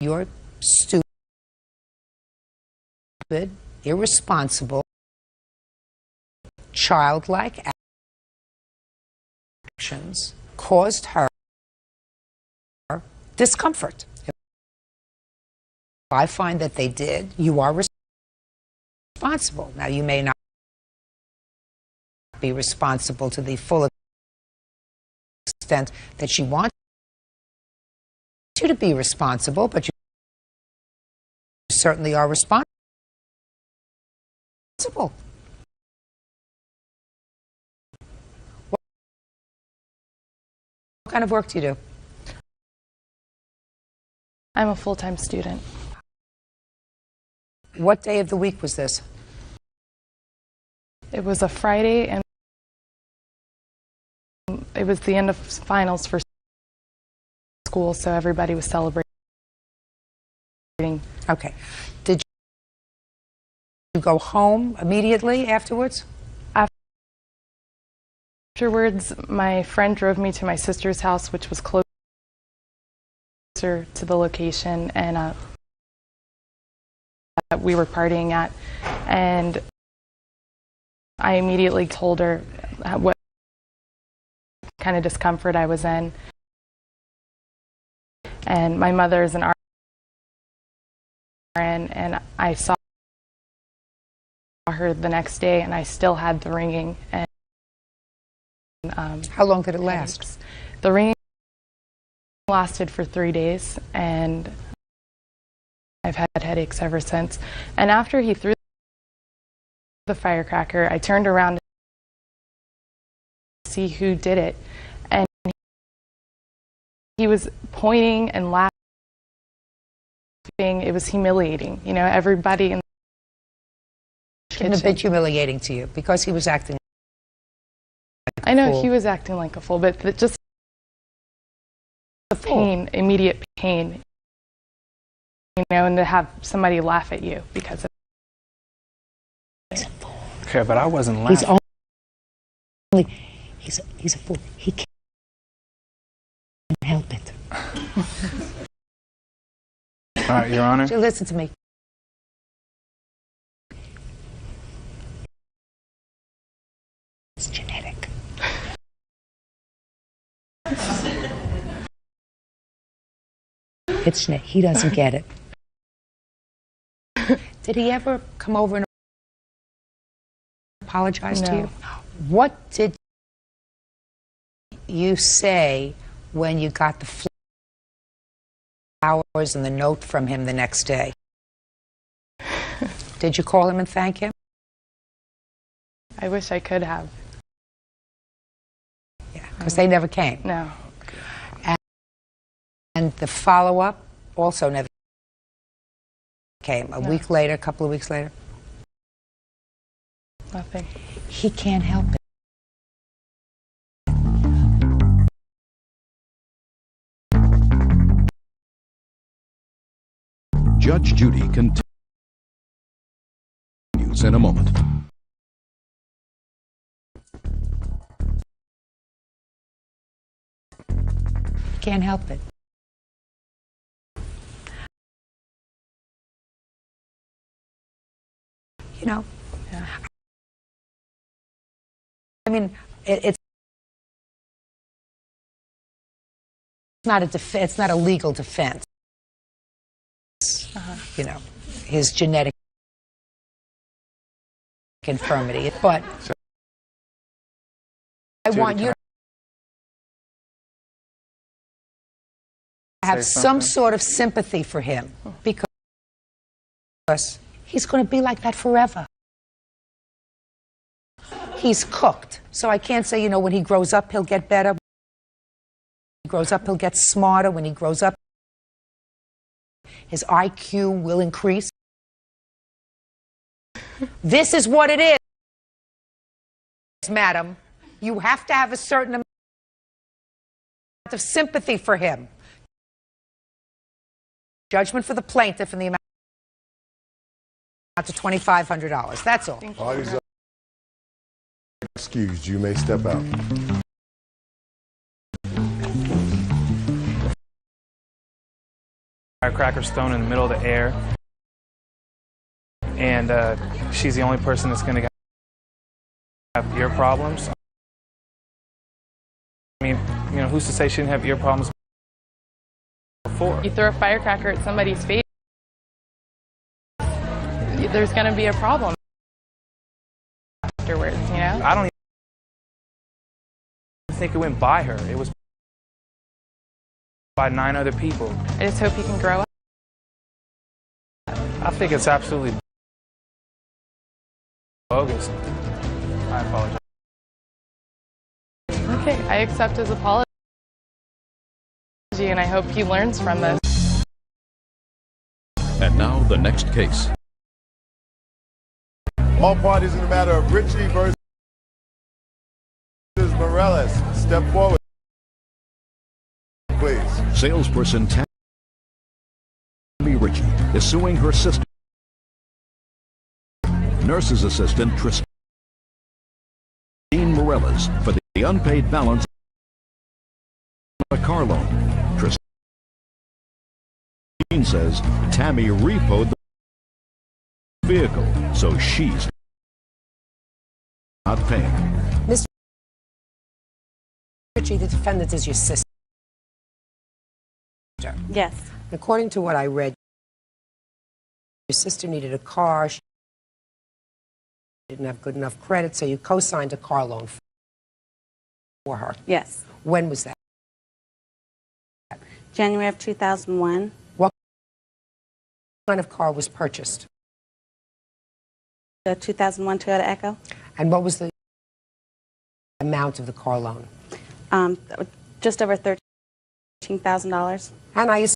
you're stupid, irresponsible, childlike actions caused her discomfort. If I find that they did, you are responsible. Now, you may not be responsible to the full extent that she wants you to be responsible, but you certainly are responsible. What kind of work do you do?
I'm a full-time student.
What day of the week was this?
It was a Friday, and it was the end of finals for school, so everybody was celebrating.
Okay. Did you go home immediately afterwards?
Afterwards, my friend drove me to my sister's house, which was closer to the location, and we were partying at, and I immediately told her what kind of discomfort I was in. And my mother is an RN, and I saw her the next day, and I still had the ringing. And
how long did it last?
The ringing lasted for 3 days, and I've had headaches ever since. And after he threw the firecracker, I turned around to see who did it, and he was pointing and laughing. It was humiliating. You know, everybody in the kitchen.
It's a bit humiliating to you because he was acting like
I know
a fool.
he was acting like a fool, but just the pain, immediate pain, you know, and to have somebody laugh at you because of it.
Okay, but I wasn't laughing.
He's a fool. He can't help it.
All right, Your Honor.
Listen to me. It's genetic. It's genetic. He doesn't get it. Did he ever come over and apologize to
No.
you? What did you say when you got the flowers and the note from him the next day? Did you call him and thank him?
I wish I could have.
Yeah, because they never came.
No.
And the follow-up also never came. A
No.
week later, a couple of weeks later?
Nothing.
He can't help it.
Judge Judy continues in a moment.
Can't help it. You know,
Yeah.
I mean, it's not it's not a legal defense. You know, his genetic infirmity, but I want you to have some sort of sympathy for him, because he's going to be like that forever. He's cooked. So I can't say, you know, when he grows up, he'll get better. When he grows up, he'll get smarter. When he grows up, his IQ will increase. This is what it is, madam. You have to have a certain amount of sympathy for him. Judgment for the plaintiff in the amount to $2,500. That's all.
Parties are excused. You may step out.
Firecracker stone in the middle of the air, and she's the only person that's going to have ear problems. I mean, you know, who's to say she didn't have ear problems before?
You throw a firecracker at somebody's face, there's going to be a problem afterwards, you know?
I don't even think it went by her. It was by 9 other people.
I just hope he can grow up.
I think it's absolutely bogus. I apologize.
Okay, I accept his apology, and I hope he learns from this.
And now the next case.
All parties in the matter of Richie versus Morales. Step forward, please.
Salesperson Tammy Ritchie is suing her sister, nurse's assistant Christine Morales, for the unpaid balance on a car loan. Christine says Tammy repoed the vehicle, so she's not paying.
Mr. Ritchie, the defendant is your sister.
Yes.
According to what I read, your sister needed a car. She didn't have good enough credit, so you co-signed a car loan for her.
Yes.
When was that?
January of 2001.
What kind of car was purchased?
The 2001 Toyota Echo.
And what was the amount of the car loan?
Just over $13,000.
And I